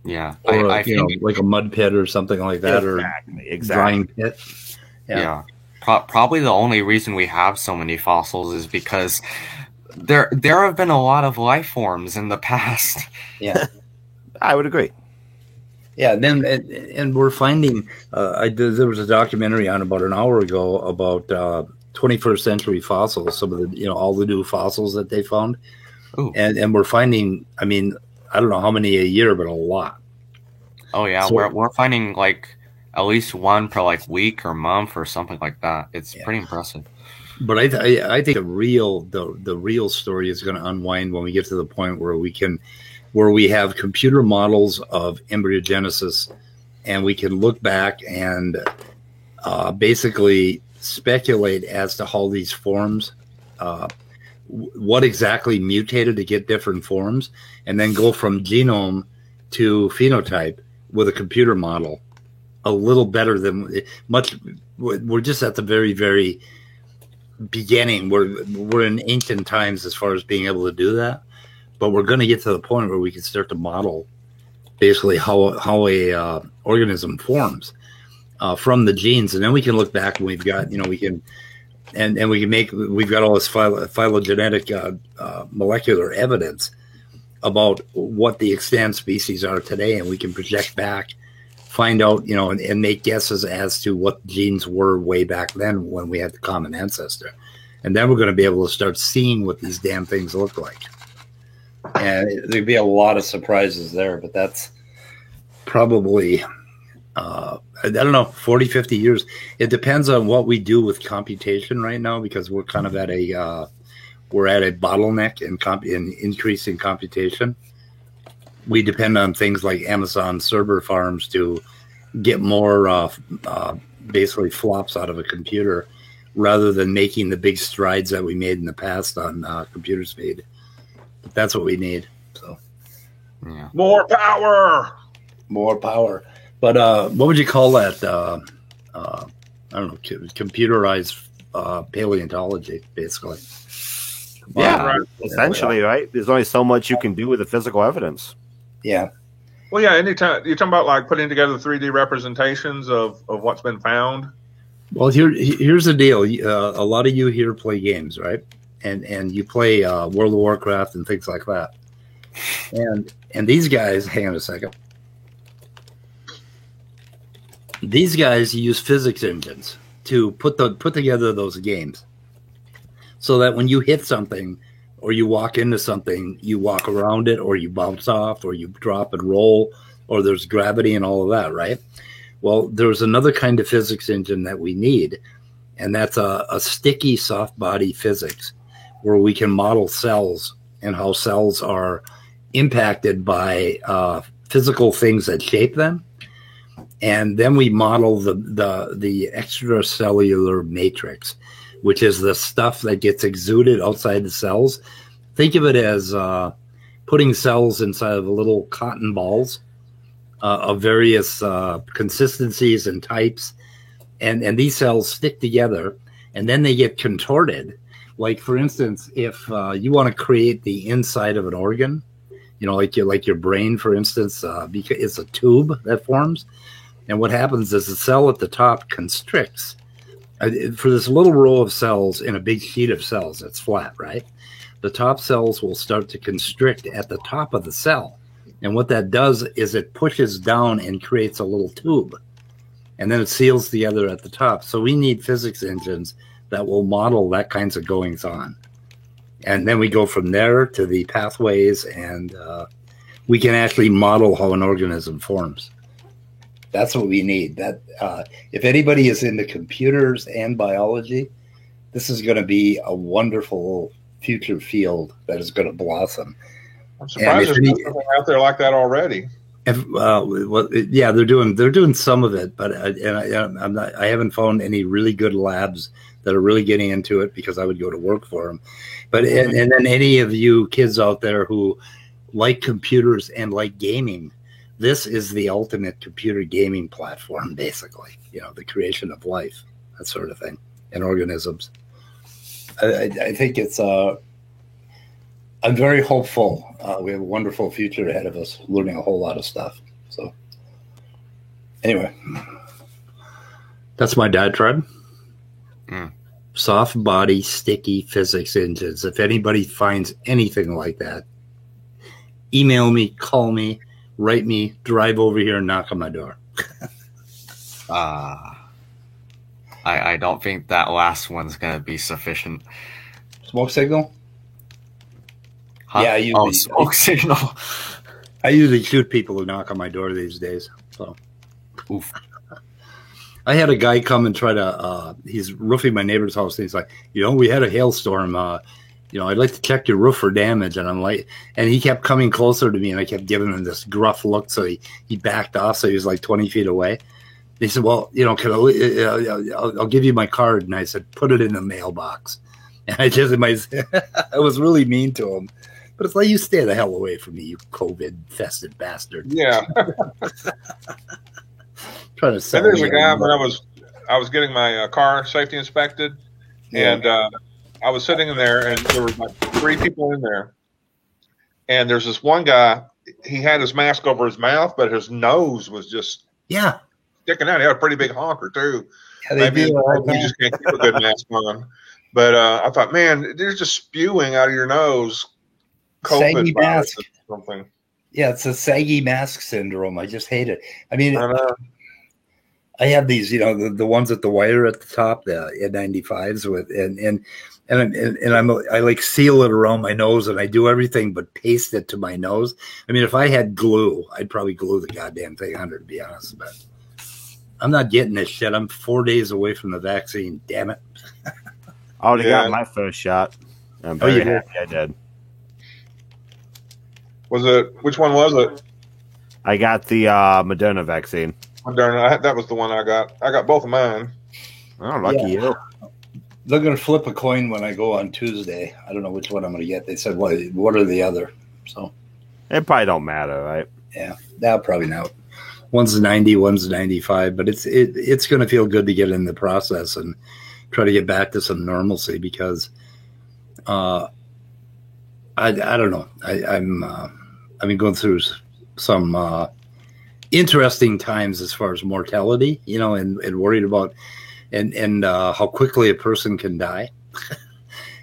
Yeah. Or I think like a mud pit or something like that, exactly. Drying pit. Yeah. Probably the only reason we have so many fossils is because there have been a lot of life forms in the past. Yeah. I would agree. Yeah, and we're finding. There was a documentary on about an hour ago about 21st century fossils. Some of the all the new fossils that they found, and we're finding. I mean, I don't know how many a year, but a lot. Oh yeah, so, we're finding like at least one per like week or month or something like that. It's pretty impressive. But I think the real story is going to unwind when we get to the point where we have computer models of embryogenesis, and we can look back and basically speculate as to how these forms, what exactly mutated to get different forms, and then go from genome to phenotype with a computer model a little better than much. We're just at the very, very beginning. We're in ancient times as far as being able to do that. But we're going to get to the point where we can start to model basically how a organism forms from the genes, and then we can look back and we've got we've got all this phylogenetic molecular evidence about what the extant species are today, and we can project back, find out and make guesses as to what genes were way back then when we had the common ancestor, and then we're going to be able to start seeing what these damn things look like. And there'd be a lot of surprises there, but that's probably, I don't know, 40, 50 years. It depends on what we do with computation right now, because we're kind of at a bottleneck in increasing computation. We depend on things like Amazon server farms to get more basically flops out of a computer, rather than making the big strides that we made in the past on computer speed. But that's what we need. So, yeah. More power. But what would you call that? I don't know. Computerized paleontology, basically. Essentially, right? There's only so much you can do with the physical evidence. Yeah. Well, yeah. Anytime you're talking about like putting together 3D representations of what's been found. Well, here's the deal. A lot of you here play games, right? And you play World of Warcraft and things like that. And these guys, hang on a second. These guys use physics engines to put together those games, so that when you hit something or you walk into something, you walk around it, or you bounce off, or you drop and roll, or there's gravity and all of that, right? Well, there's another kind of physics engine that we need, and that's a sticky soft body physics, where we can model cells and how cells are impacted by physical things that shape them. And then we model the extracellular matrix, which is the stuff that gets exuded outside the cells think of it as putting cells inside of little cotton balls of various consistencies and types, and these cells stick together, and then they get contorted. Like, for instance, if you want to create the inside of an organ, like your brain, for instance, because it's a tube that forms, and what happens is the cell at the top constricts. For this little row of cells in a big sheet of cells that's flat, right? The top cells will start to constrict at the top of the cell. And what that does is it pushes down and creates a little tube. And then it seals together at the top. So we need physics engines that will model that kinds of goings on. And then we go from there to the pathways, and we can actually model how an organism forms. That's what we need. That if anybody is into computers and biology, this is going to be a wonderful future field that is going to blossom. I'm surprised there's nothing out there like that already. Yeah, they're doing some of it, but I haven't found any really good labs that are really getting into it, because I would go to work for them. But and then any of you kids out there who like computers and like gaming, this is the ultimate computer gaming platform, basically. The creation of life, that sort of thing, and organisms. I think it's. I'm very hopeful. We have a wonderful future ahead of us, learning a whole lot of stuff. So, anyway, that's my diatribe. Soft body, sticky physics engines. If anybody finds anything like that, email me, call me, write me, drive over here and knock on my door. I don't think that last one's going to be sufficient. Smoke signal? Huh? Yeah, smoke signal. I usually shoot people who knock on my door these days. So, oof. I had a guy come and try to, he's roofing my neighbor's house, and he's like, we had a hailstorm, I'd like to check your roof for damage. And I'm like, and he kept coming closer to me, and I kept giving him this gruff look. So he backed off. So he was like 20 feet away. He said, well, I'll give you my card. And I said, put it in the mailbox. And I was really mean to him. But it's like, you stay the hell away from me, you COVID-infested bastard. Yeah. Trying to sell. And there's a guy when I was getting my car safety inspected, and I was sitting in there, and there were like 3 people in there, and there's this one guy. He had his mask over his mouth, but his nose was just sticking out. He had a pretty big honker too. Yeah, maybe you just can't keep a good mask on. But I thought, man, they're just spewing out of your nose. COVID mask. Or something. Yeah, it's a saggy mask syndrome. I just hate it. I mean, I have these, the ones at the wire at the top, the N95s with, and I like seal it around my nose, and I do everything but paste it to my nose. I mean, if I had glue, I'd probably glue the goddamn thing under, to be honest. But I'm not getting this shit. I'm 4 days away from the vaccine. Damn it. I already got my first shot. I'm very happy I did. Which one was it? I got the Moderna vaccine. Moderna, that was the one I got. I got both of mine. Oh, lucky you. They're going to flip a coin when I go on Tuesday. I don't know which one I'm going to get. They said, what are the other? So it probably don't matter, right? Yeah, probably not. One's 90, one's 95, but it's going to feel good to get in the process and try to get back to some normalcy, because I don't know. I've been going through some interesting times as far as mortality, and worried about and how quickly a person can die.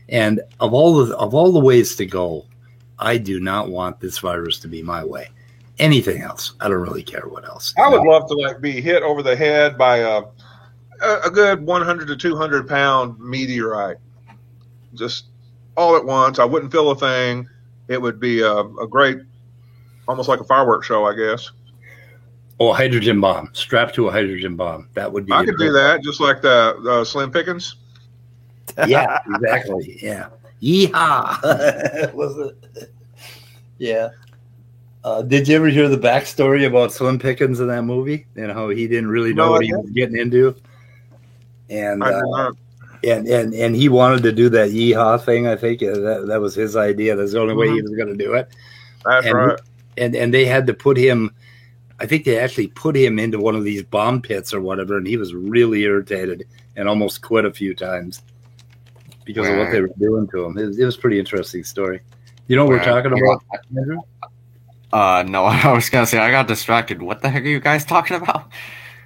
And of all the ways to go, I do not want this virus to be my way. Anything else, I don't really care what else. I would love to be hit over the head by a good 100 to 200 pound meteorite, just all at once. I wouldn't feel a thing. It would be a great, almost like a fireworks show, I guess. Oh, a hydrogen bomb, strapped to a hydrogen bomb. That would be. I could do that, just like the Slim Pickens. Yeah, exactly. Yeah. Yeehaw! Was it? Yeah. Did you ever hear the backstory about Slim Pickens in that movie, and how he didn't really know what he was getting into? And And he wanted to do that yeehaw thing. I think that was his idea. That's the only way he was going to do it. That's right. And they had to put him. I think they actually put him into one of these bomb pits or whatever, and he was really irritated and almost quit a few times because of what they were doing to him. It was a pretty interesting story. You know what we're talking about, Andrew? No, I was gonna say I got distracted. What the heck are you guys talking about?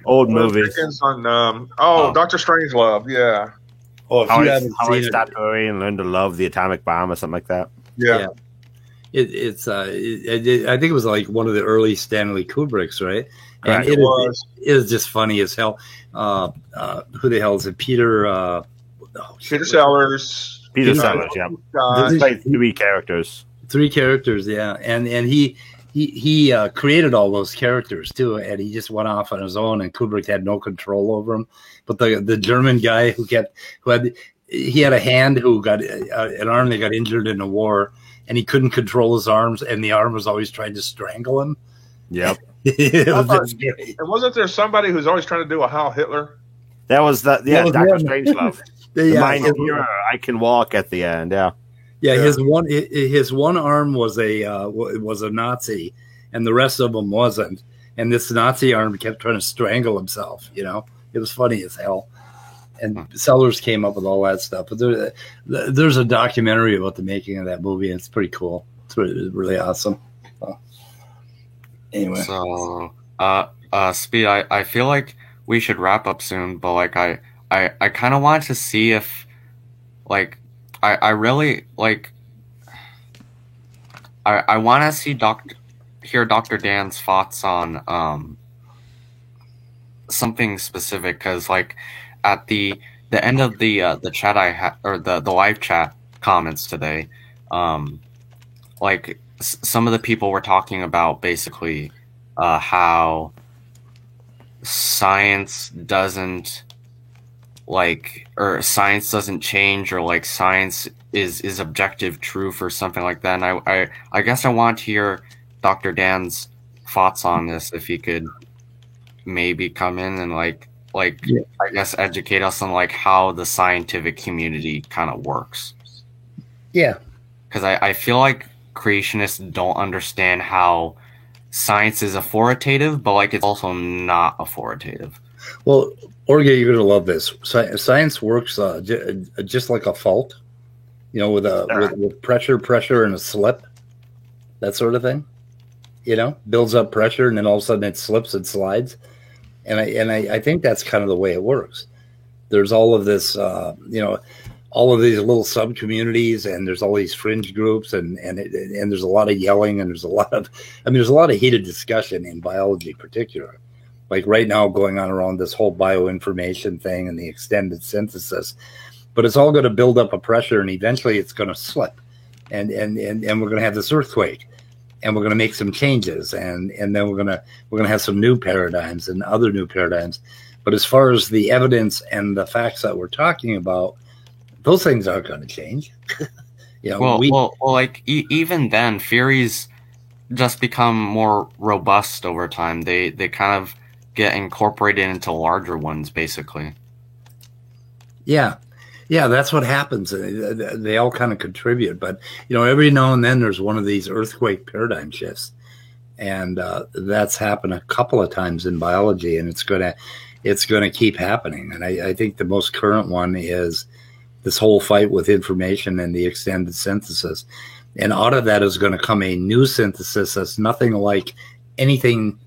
Old movies. On, Dr. Strangelove, yeah. Oh, if you haven't how seen he stopped worrying and learned to love the atomic bomb or something like that. Yeah. It's I think it was like one of the early Stanley Kubricks, right? Correct. And it is just funny as hell. Who the hell is it? Peter Sellers. Peter Sellers, yeah. This played three characters. Three characters, yeah. And he created all those characters too, and he just went off on his own, and Kubrick had no control over him. But the German guy who had a hand who got an arm that got injured in a war, and he couldn't control his arms, and the arm was always trying to strangle him. Yep. And wasn't there somebody who's always trying to do a Heil Hitler? That was Dr. Strangelove. The mind hero, I can walk at the end. Yeah. Yeah, his one arm was a Nazi, and the rest of him wasn't. And this Nazi arm kept trying to strangle himself. You know, it was funny as hell. And Sellers came up with all that stuff. But there's a documentary about the making of that movie, and it's pretty cool. It's really awesome. Anyway, so Speed, I feel like we should wrap up soon, but like I kind of want to see if like. I really like. I want to see hear Dr. Dan's thoughts on something specific, because like at the end of the chat I had, or the live chat comments today, like some of the people were talking about basically how science doesn't change, or like science is objective truth or something like that. And I guess I want to hear Dr. Dan's thoughts on this, if he could maybe come in and I guess educate us on like how the scientific community kind of works. Yeah. Because I feel like creationists don't understand how science is authoritative, but like it's also not authoritative. Well, Orga, you're going to love this. Science works just like a fault, you know, with pressure and a slip, that sort of thing. You know, builds up pressure and then all of a sudden it slips and slides. And I think that's kind of the way it works. There's all of this, all of these little sub communities, and there's all these fringe groups, and there's a lot of yelling, and there's a lot of heated discussion in biology, particularly. Like right now going on around this whole bioinformation thing and the extended synthesis, but it's all going to build up a pressure, and eventually it's going to slip, and we're going to have this earthquake, and we're going to make some changes, and then we're going to have some new paradigms and other new paradigms. But as far as the evidence and the facts that we're talking about, those things aren't going to change. Even then, theories just become more robust over time. They kind of get incorporated into larger ones, basically. Yeah, that's what happens. They all kind of contribute, but every now and then there's one of these earthquake paradigm shifts, and that's happened a couple of times in biology, and it's gonna keep happening. And I think the most current one is this whole fight with information and the extended synthesis, and out of that is going to come a new synthesis that's nothing like anything,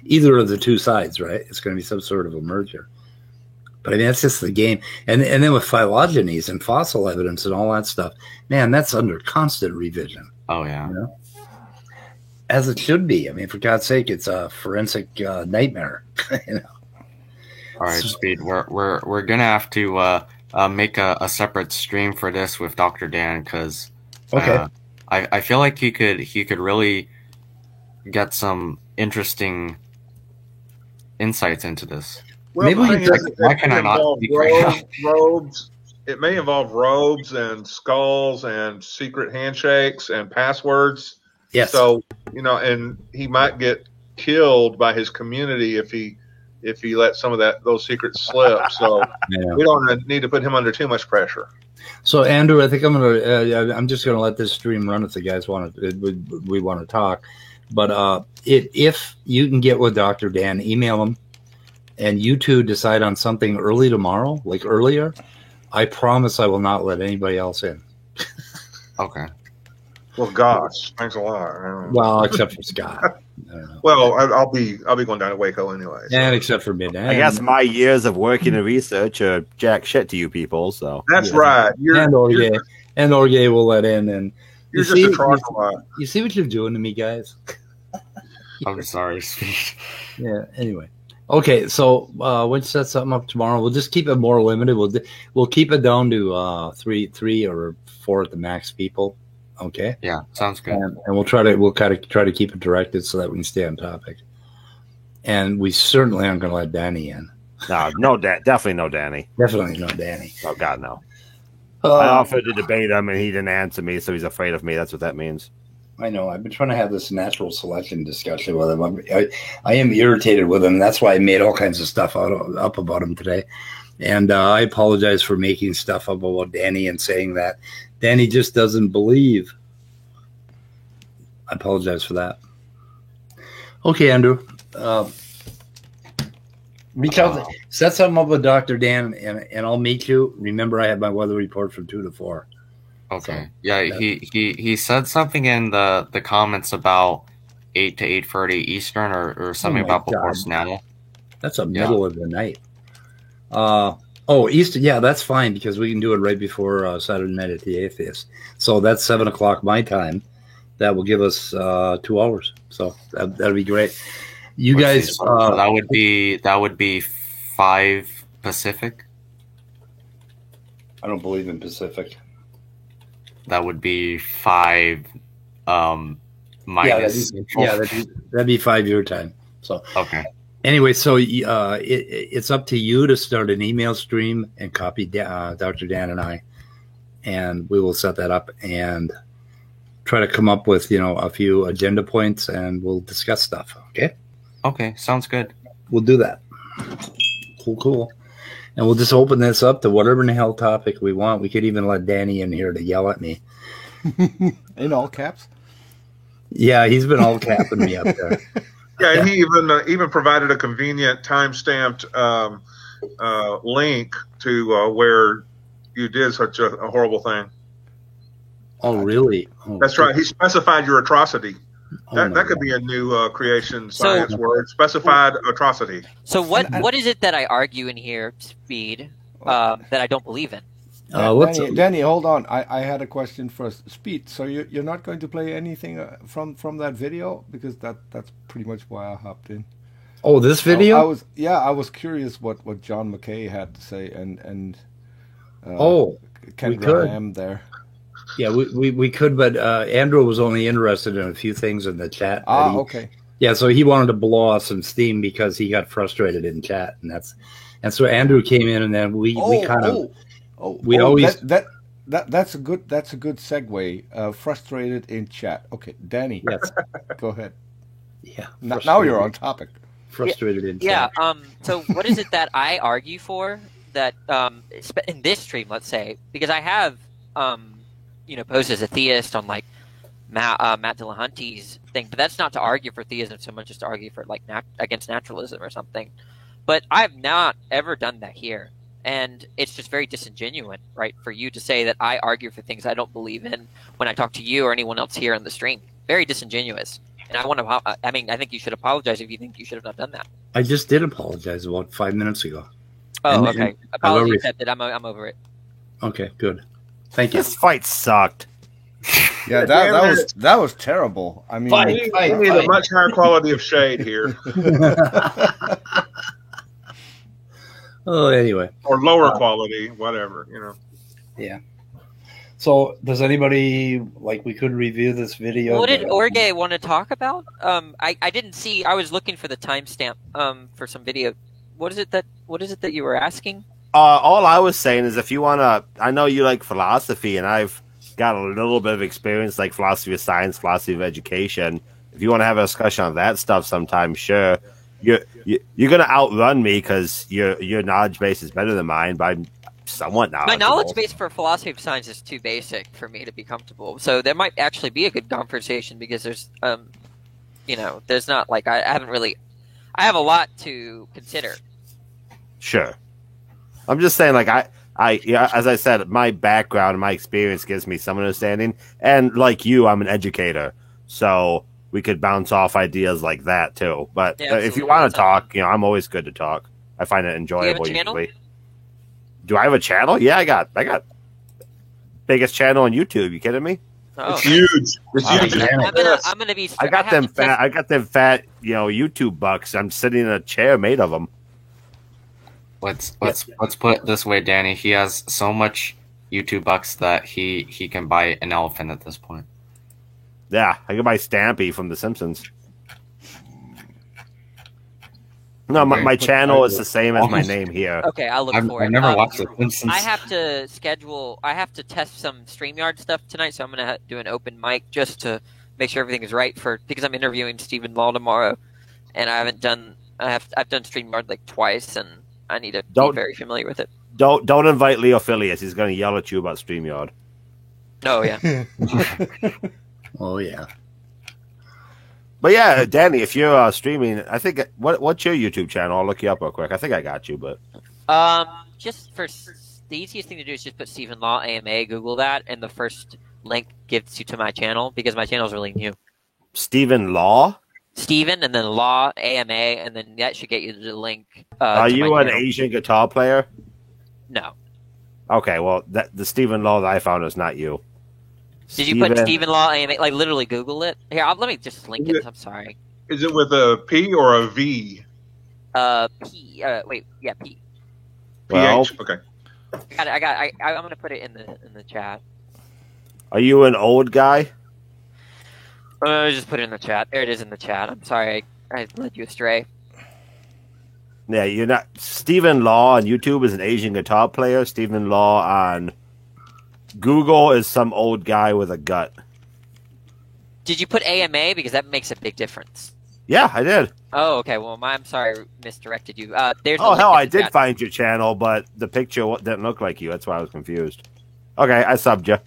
either of the two sides, right? It's going to be some sort of a merger. But I mean, that's just the game. And then with phylogenies and fossil evidence and all that stuff, man, that's under constant revision. Oh yeah. As it should be. I mean, for God's sake, it's a forensic nightmare. All right, Speed. We're gonna have to make a separate stream for this with Dr. Dan, because I feel like he could really get some interesting insights into this. Well, robes. It may involve robes and skulls and secret handshakes and passwords. Yes. So and he might get killed by his community if he if he let some of those secrets slip. So we don't need to put him under too much pressure. So Andrew, I think I'm just gonna let this stream run if the guys want to. We want to talk, but if you can get with Dr. Dan, email him, and you two decide on something early tomorrow, like earlier. I promise I will not let anybody else in. Okay. Well, gosh, thanks a lot. Well, except for Scott. Well, I'll be going down to Waco anyway. So. And except for midnight. I guess my years of working in research are jack shit to you people. So that's right. And Orge will let in, and you're just a troglodyte. You see what you're doing to me, guys? I'm sorry. Yeah. Anyway. Okay, so we'll set something up tomorrow. We'll just keep it more limited. We'll keep it down to three or four at the max people. Okay. Yeah, sounds good. And we'll kind of try to keep it directed so that we can stay on topic. And we certainly aren't going to let Danny in. No, definitely no Danny. Definitely no Danny. Oh God, no. I offered to debate him, and he didn't answer me, so he's afraid of me. That's what that means. I know. I've been trying to have this natural selection discussion with him. I am irritated with him. That's why I made all kinds of stuff up about him today. And I apologize for making stuff up about Danny and saying that Danny just doesn't believe. I apologize for that. Okay, Andrew. Reach out. Set something up with Dr. Dan, and I'll meet you. Remember, I have my weather report from 2 to 4. Okay. So, yeah, he said something in the comments about 8 to 8:30 Eastern or something about before Snattle. That's the middle of the night. Eastern. Yeah, that's fine because we can do it right before Saturday Night at the Atheist. So that's 7 o'clock my time. That will give us 2 hours. So that'll be great. You guys. That would be 5 Pacific. I don't believe in Pacific. That would be 5 minus. That'd be 5 your time. So okay. Anyway, so it's up to you to start an email stream and copy Dr. Dan and I, and we will set that up and try to come up with a few agenda points, and we'll discuss stuff. Okay. Okay, sounds good. We'll do that. Cool. And we'll just open this up to whatever in the hell topic we want. We could even let Danny in here to yell at me. In all caps? Yeah, he's been all capping me up there. Yeah, and he even provided a convenient time-stamped link to where you did such a horrible thing. Oh, really? Oh, that's right. He specified your atrocity. That could be a new creation science word. Specified atrocity. So what is it that I argue in here, Speed, that I don't believe in? Danny, hold on. I had a question first. Speed, so you're not going to play anything from that video? Because that's pretty much why I hopped in. Oh, this video? I was curious what John McKay had to say and Ken Graham there. Yeah, we could, but Andrew was only interested in a few things in the chat. Okay. Yeah, so he wanted to blow off some steam because he got frustrated in chat, and so Andrew came in, and then we always that's a good segue. Frustrated in chat. Okay, Danny. Yes. Go ahead. Yeah. Now you're on topic. Frustrated in chat. Yeah. So what is it that I argue for that in this stream? Let's say because I have posed as a theist on like Matt Dillahunty's thing, but that's not to argue for theism so much as to argue for like against naturalism or something. But I've not ever done that here, and it's just very disingenuous, right, for you to say that I argue for things I don't believe in when I talk to you or anyone else here in the stream. Very disingenuous, and I think you should apologize if you think you should have not done that. I just did apologize about 5 minutes ago. Oh, okay. Apology accepted. I'm over it. Okay, good. Thank you. This fight sucked. Yeah, that was terrible. I mean, we need a much higher quality of shade here. Oh, anyway, or lower quality, whatever, Yeah. So, does anybody we could review this video? What did Orge want to talk about? I didn't see. I was looking for the timestamp for some video. What is it that you were asking? All I was saying is if you want to, I know you like philosophy, and I've got a little bit of experience like philosophy of science, philosophy of education. If you want to have a discussion on that stuff sometime, sure. you're gonna outrun me because your knowledge base is better than mine, but I'm somewhat knowledgeable. My knowledge base for philosophy of science is too basic for me to be comfortable. So there might actually be a good conversation because there's, there's not like I have a lot to consider. Sure, I'm just saying, like as I said, my background and my experience gives me some understanding, and like you, I'm an educator, so we could bounce off ideas like that too. But if you want to talk, I'm always good to talk. I find it enjoyable usually. Do I have a channel? Yeah, I got biggest channel on YouTube. You kidding me? Oh, it's huge. It's huge. I'm gonna be. I got them fat, YouTube bucks. I'm sitting in a chair made of them. Let's put it this way, Danny. He has so much YouTube bucks that he can buy an elephant at this point. Yeah, I can buy Stampy from The Simpsons. No, my channel is the same as my name here. Okay, I'll look for it. I never watched The Simpsons. I have to test some StreamYard stuff tonight, so I'm going to do an open mic just to make sure everything is right because I'm interviewing Stephen Law tomorrow, and I've done StreamYard like twice, and I need to be very familiar with it. Don't invite Leo Phileas. He's going to yell at you about StreamYard. Oh, yeah. Oh, yeah. But yeah, Danny, if you're streaming, I think what's your YouTube channel? I'll look you up real quick. I think I got you, but just for the easiest thing to do is just put Stephen Law AMA, Google that, and the first link gets you to my channel because my channel is really new. Stephen Law, Stephen, and then Law AMA, and then that should get you the link. Are you an Asian guitar player? No. Okay, well, the Stephen Law that I found is not you. Did you put Stephen Law AMA? Like literally Google it. Here, let me just link it. I'm sorry. Is it with a P or a V? P. Wait, yeah, P. Well, PH. Okay. I'm gonna put it in the chat. Are you an old guy? Just put it in the chat. There it is in the chat. I'm sorry, I led you astray. Yeah, you're not. Stephen Law on YouTube is an Asian guitar player. Stephen Law on Google is some old guy with a gut. Did you put AMA? Because that makes a big difference. Yeah, I did. Oh, okay. Well, I'm sorry, misdirected you. There's I did find your channel, but the picture didn't look like you. That's why I was confused. Okay, I subbed you.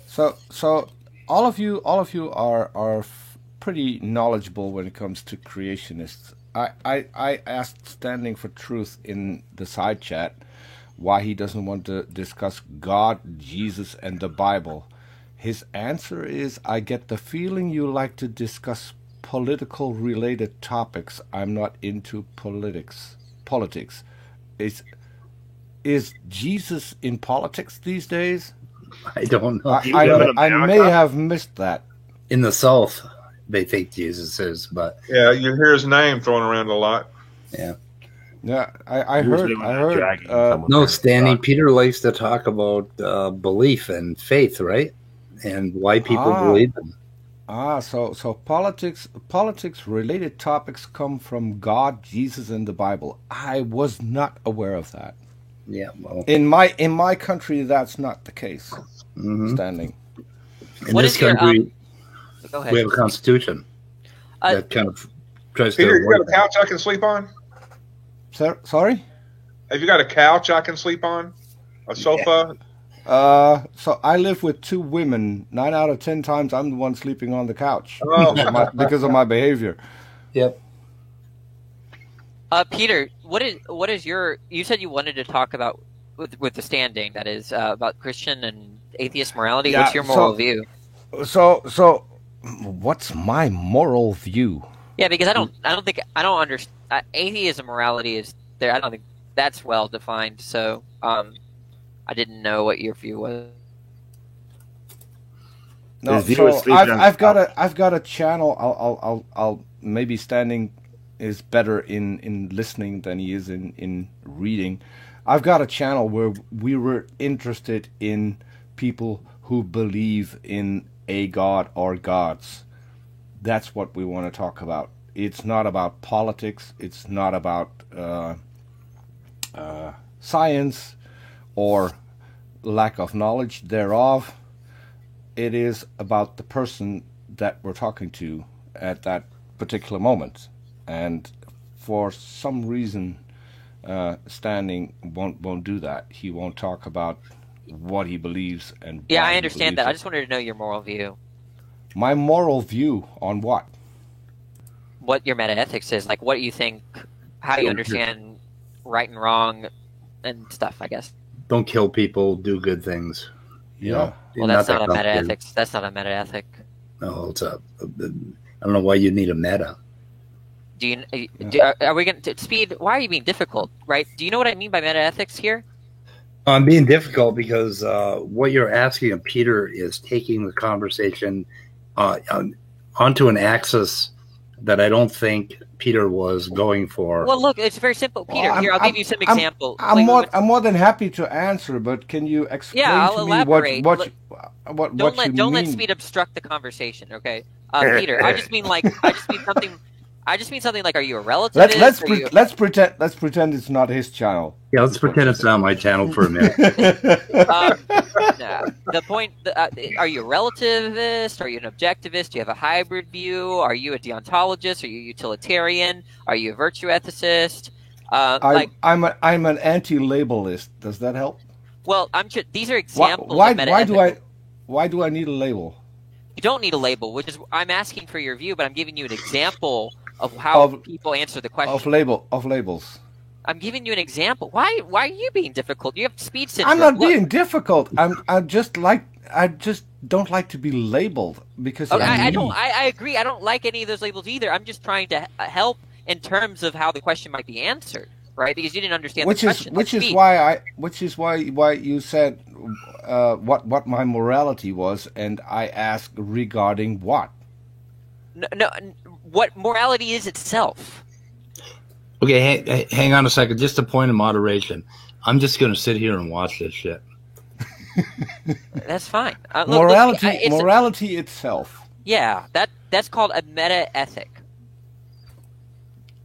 So all of you are pretty knowledgeable when it comes to creationists. I asked Standing for Truth in the side chat why he doesn't want to discuss God, Jesus, and the Bible. His answer is, I get the feeling you like to discuss political related topics. I'm not into politics. Is Jesus in politics these days? I don't know. I may have missed that. In the South, they think Jesus is, but yeah, you hear his name thrown around a lot. Yeah. Yeah, I heard. No, Stanley. Peter likes to talk about belief and faith, right? And why people believe them. So politics related topics come from God, Jesus, and the Bible. I was not aware of that. Yeah, well, in my country, that's not the case. Standing. In this country, we have a constitution that kind of tries to. Peter, you got a couch I can sleep on? Sorry? Have you got a couch I can sleep on? A sofa? Yeah. So I live with two women. 9 out of 10 times, I'm the one sleeping on the couch because of my behavior. Yep. Peter, what is your? You said you wanted to talk about with the Standing, that is about Christian and atheist morality. Yeah, what's your moral view? So, what's my moral view? Yeah, because I don't understand. Atheism morality is there. I don't think that's well defined. So, I didn't know what your view was. No, so I've got a channel. I'll maybe Standing is better in listening than he is in reading. I've got a channel where we were interested in people who believe in a god or gods. That's what we want to talk about. It's not about politics. It's not about science or lack of knowledge thereof. It is about the person that we're talking to at that particular moment. And for some reason, Standing won't do that. He won't talk about what he believes and yeah, I understand that. I just wanted to know your moral view. My moral view on what? What your metaethics is, like what you think, how you understand right and wrong, and stuff. I guess. Don't kill people. Do good things. Yeah. Well, that's not a metaethics. That's not a metaethic. No, it's a. I don't know why you need a meta. Are we going to Speed? Why are you being difficult? Right? Do you know what I mean by metaethics here? I'm being difficult because what you're asking of Peter is taking the conversation onto an axis that I don't think Peter was going for. Well, look, it's very simple, Peter. Here, I'll give you some example. I'm more than happy to answer, but can you explain I'll to elaborate. me what you mean? Don't let Speed obstruct the conversation, okay? Peter, I just mean something like, are you a relativist? Let's pretend it's not his channel. Yeah, let's pretend it's not my channel for a minute. The point: are you a relativist? Are you an objectivist? Do you have a hybrid view? Are you a deontologist? Are you a utilitarian? Are you a virtue ethicist? I'm an anti-labelist. Does that help? Well, these are examples. Why do I need a label? You don't need a label, which is I'm asking for your view, but I'm giving you an example of how people answer the question. Of labels. I'm giving you an example. Why are you being difficult? You have speed syndrome. I'm not being difficult. I just don't like to be labeled because I agree. I don't like any of those labels either. I'm just trying to help in terms of how the question might be answered, right? Because you didn't understand the question. Which is why you said what my morality was, and I asked regarding what. No, what morality is itself. Okay, hang on a second. Just a point of moderation. I'm just going to sit here and watch this shit. That's fine. Morality itself. Yeah, that's called a meta-ethic.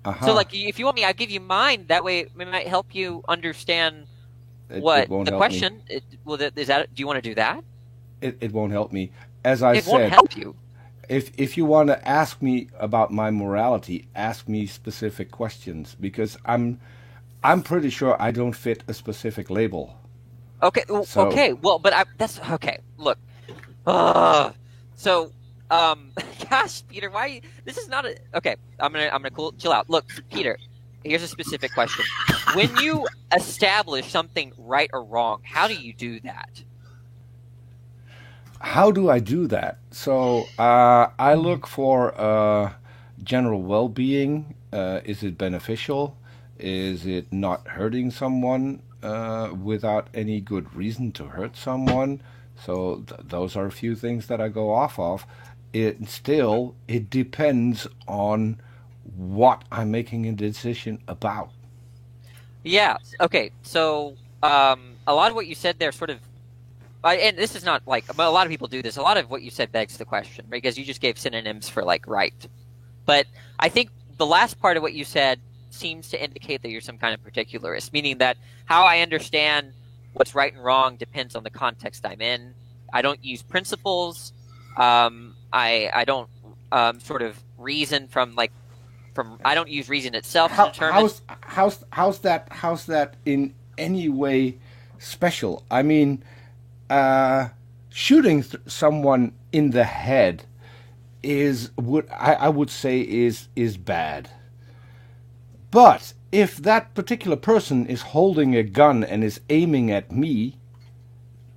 Uh-huh. So, like, if you want me, I'll give you mine. That way, it might help you understand the question. Do you want to do that? It won't help me. As I said, it won't help you. If you want to ask me about my morality, ask me specific questions because I'm pretty sure I don't fit a specific label. Okay. Okay. Well, but that's okay. Look. Gosh, Peter, why? This is not a. Okay, I'm gonna chill out. Look, Peter, here's a specific question. When you establish something right or wrong, how do you do that? How do I do that? So I look for general well-being. Is it beneficial? Is it not hurting someone without any good reason to hurt someone? So those are a few things that I go off of. It depends on what I'm making a decision about. Yeah. Okay. So a lot of what you said there sort of, and this is not like, but a lot of people do this. A lot of what you said begs the question because you just gave synonyms for like right. But I think the last part of what you said seems to indicate that you're some kind of particularist, meaning that how I understand what's right and wrong depends on the context I'm in. I don't use principles. I don't sort of reason from. I don't use reason itself to determine. How's that in any way special? I mean, shooting someone in the head I would say is bad. But if that particular person is holding a gun and is aiming at me,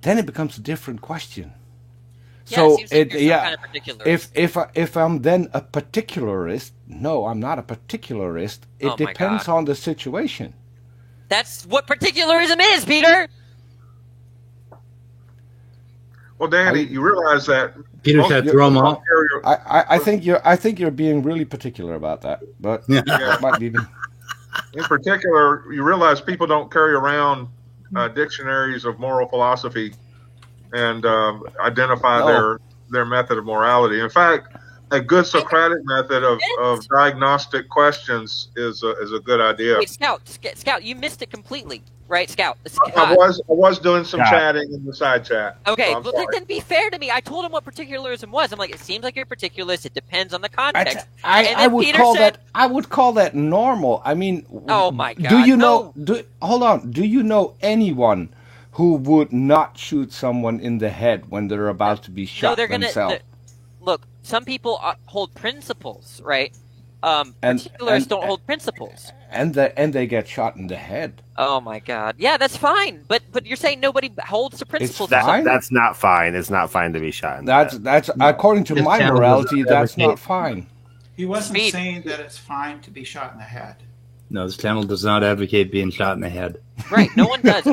then it becomes a different question. Yeah, so kind of if I'm then a particularist, no, I'm not a particularist. It depends on the situation. That's what particularism is, Peter. Well, Danny, you realize that Peter said throw them out. I think you're being really particular about that, but that might be. In particular, you realize people don't carry around dictionaries of moral philosophy and identify their method of morality. In fact, a good Socratic method of diagnostic questions is a good idea. Wait, Scout, you missed it completely, right, Scout? I was doing some chatting in the side chat. Okay, so but then be fair to me. I told him what particularism was. I'm like, it seems like you're particularist. It depends on the context. I would call that normal. I mean, oh my God! Do you know? Hold on. Do you know anyone who would not shoot someone in the head when they're about to be shot themselves? Look, some people hold principles, right? Particularists don't hold principles, and they get shot in the head. Oh my God! Yeah, that's fine, but you're saying nobody holds the principles. That's not fine. It's not fine to be shot in the head. That's according to my morality. That's not fine. He wasn't saying that it's fine to be shot in the head. No, this channel does not advocate being shot in the head. Right? No one does.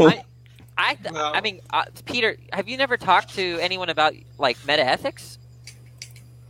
I mean, Peter, have you never talked to anyone about like metaethics?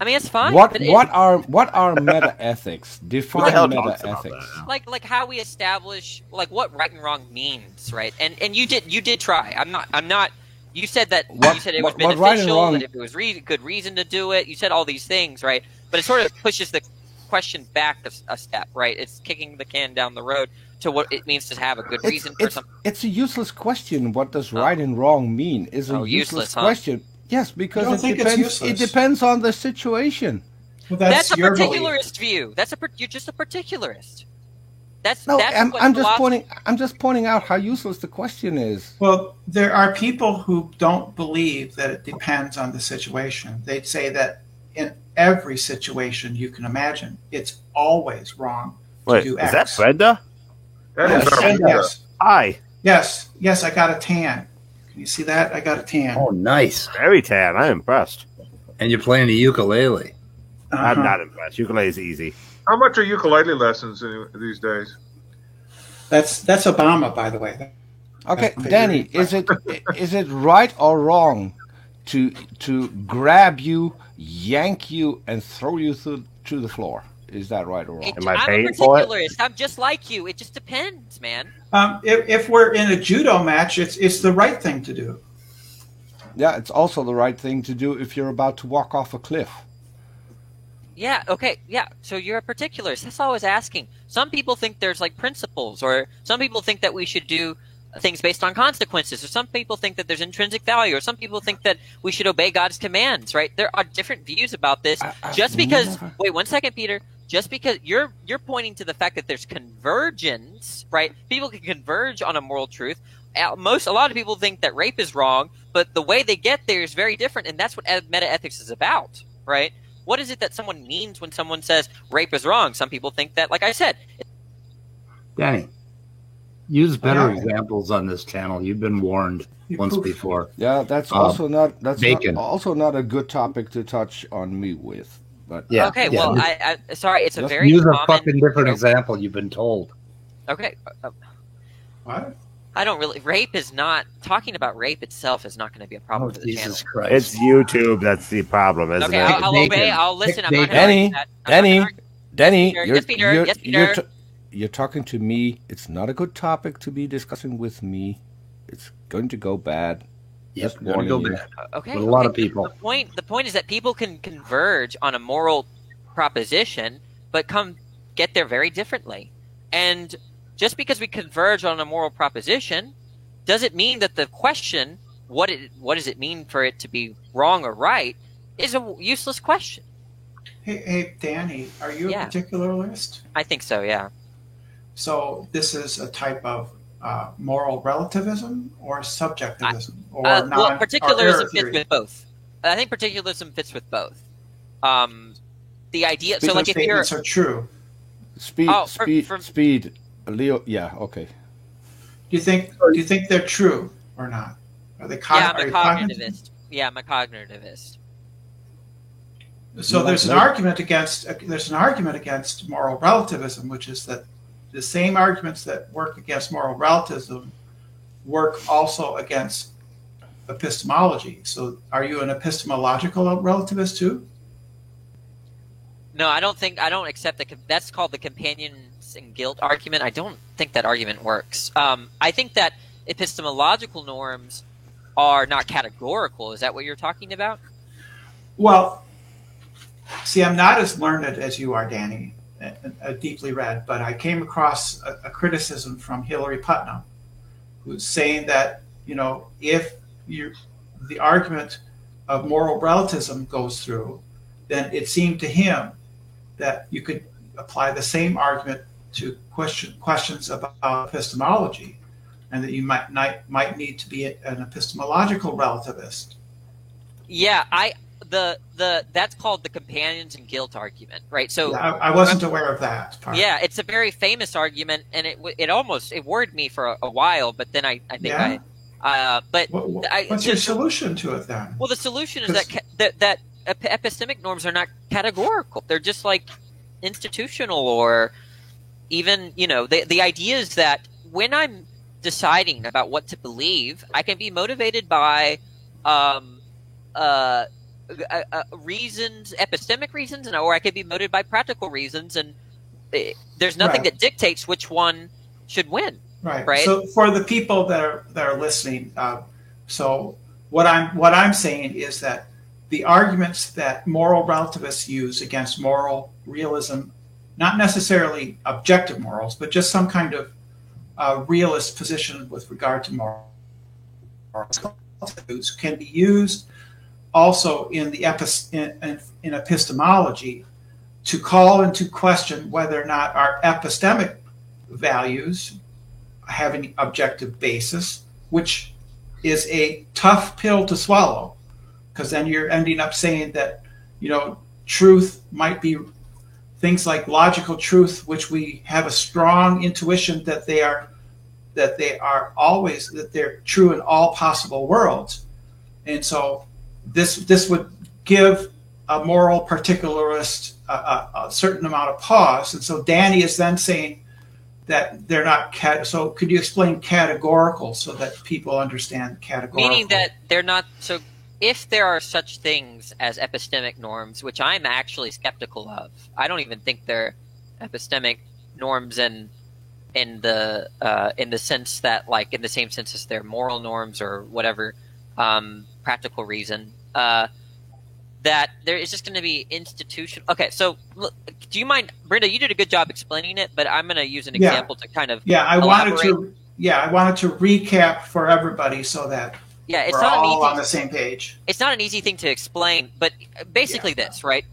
I mean, it's fine. What are meta ethics? Define meta ethics. Like how we establish like what right and wrong means, right? And you did try. I'm not. You said that you said it was beneficial, that if it was good reason to do it. You said all these things, right? But it sort of pushes the question back a step, right? It's kicking the can down the road to what it means to have a good reason for something. It's a useless question. What does right and wrong mean? Is a useless question. Yes, because it depends on the situation. Well, that's a particularist view. You're just a particularist. I'm just pointing out how useless the question is. Well, there are people who don't believe that it depends on the situation. They'd say that in every situation you can imagine, it's always wrong to do X. Is that Brenda? Yes. Hi. Yes, I got a tan. Can you see that? I got a tan. Oh, nice. Very tan. I'm impressed. And you're playing the ukulele. I'm not impressed. Ukulele is easy. How much are ukulele lessons these days? That's Obama, by the way. Okay, Danny, is it right or wrong to grab you, yank you, and throw you to the floor? Is that right or wrong? Am I paying for it? I'm just like you. It just depends, man. If we're in a judo match, it's the right thing to do. Yeah, it's also the right thing to do if you're about to walk off a cliff. Yeah, okay, yeah. So you're a particularist. That's all I was asking. Some people think there's like principles, or some people think that we should do things based on consequences, or some people think that there's intrinsic value, or some people think that we should obey God's commands, right? There are different views about this. Wait 1 second, Peter. Just because you're pointing to the fact that there's convergence, right? People can converge on a moral truth. A lot of people think that rape is wrong, but the way they get there is very different, and that's what metaethics is about, right? What is it that someone means when someone says rape is wrong? Some people think that, like I said. Danny, use better examples on this channel. You've been warned once before. Yeah, that's also not a good topic to touch on me with. But yeah. Okay, well, I sorry, it's a very use a fucking different example. You've been told. Okay. What? I don't really. Rape is not talking about rape itself is not going to be a problem for the channel. Jesus Christ! It's YouTube that's the problem, isn't it? I'll obey. I'll listen. I'm not Danny, Peter. You're talking to me. It's not a good topic to be discussing with me. It's going to go bad. Yes, going to go bad. Okay, with a lot of people. The point is that people can converge on a moral proposition, but get there very differently. And just because we converge on a moral proposition, does it mean that the question, what does it mean for it to be wrong or right, is a useless question. Hey, Danny, are you a particularist? I think so, yeah. So this is a type of moral relativism or subjectivism? Well, particularism fits with both. I think particularism fits with both. The idea, so like if you're are true. Speed, Leo. Yeah, okay. Do you think they're true or not? Are they? I'm a cognitivist. Yeah, I'm a cognitivist. So there's an argument against moral relativism, which is that the same arguments that work against moral relativism work also against epistemology. So are you an epistemological relativist too? No, I don't accept that's called the companions and guilt argument. I don't think that argument works. I think that epistemological norms are not categorical. Is that what you're talking about? Well, see, I'm not as learned as you are, Danny, deeply read, but I came across a criticism from Hilary Putnam, who's saying that, if the argument of moral relativism goes through, then it seemed to him that you could apply the same argument to questions about epistemology, and that you might need to be an epistemological relativist. Yeah, that's called the companions and guilt argument, right? So yeah, I wasn't aware of that part. Yeah, it's a very famous argument, and it worried me for a while, but then I think but what's your solution to it then? Well, the solution is that epistemic norms are not categorical; they're just like institutional, or even the idea is that when I'm deciding about what to believe, I can be motivated by reasons, epistemic reasons, or I could be motivated by practical reasons, and there's nothing that dictates which one should win. Right. So for the people that are listening, so what I'm saying is that the arguments that moral relativists use against moral realism, not necessarily objective morals, but just some kind of realist position with regard to morals, can be used also in the in epistemology to call into question whether or not our epistemic values have any objective basis, which is a tough pill to swallow, because then you're ending up saying that truth might be things like logical truth, which we have a strong intuition that they're true in all possible worlds, and so this would give a moral particularist a certain amount of pause. And so Danny is then saying that they're not so could you explain categorical so that people understand categorical? Meaning that they're not. So if there are such things as epistemic norms, which I'm actually skeptical of, I don't even think they're epistemic norms in the sense that, like, in the same sense as they're moral norms or whatever practical reason, that there is just going to be institution. Okay, so do you mind, Brenda? You did a good job explaining it, but I'm going to use an example to kind of I wanted to recap for everybody so that it's we're not all on the same page. It's not an easy thing to explain, but basically this, right?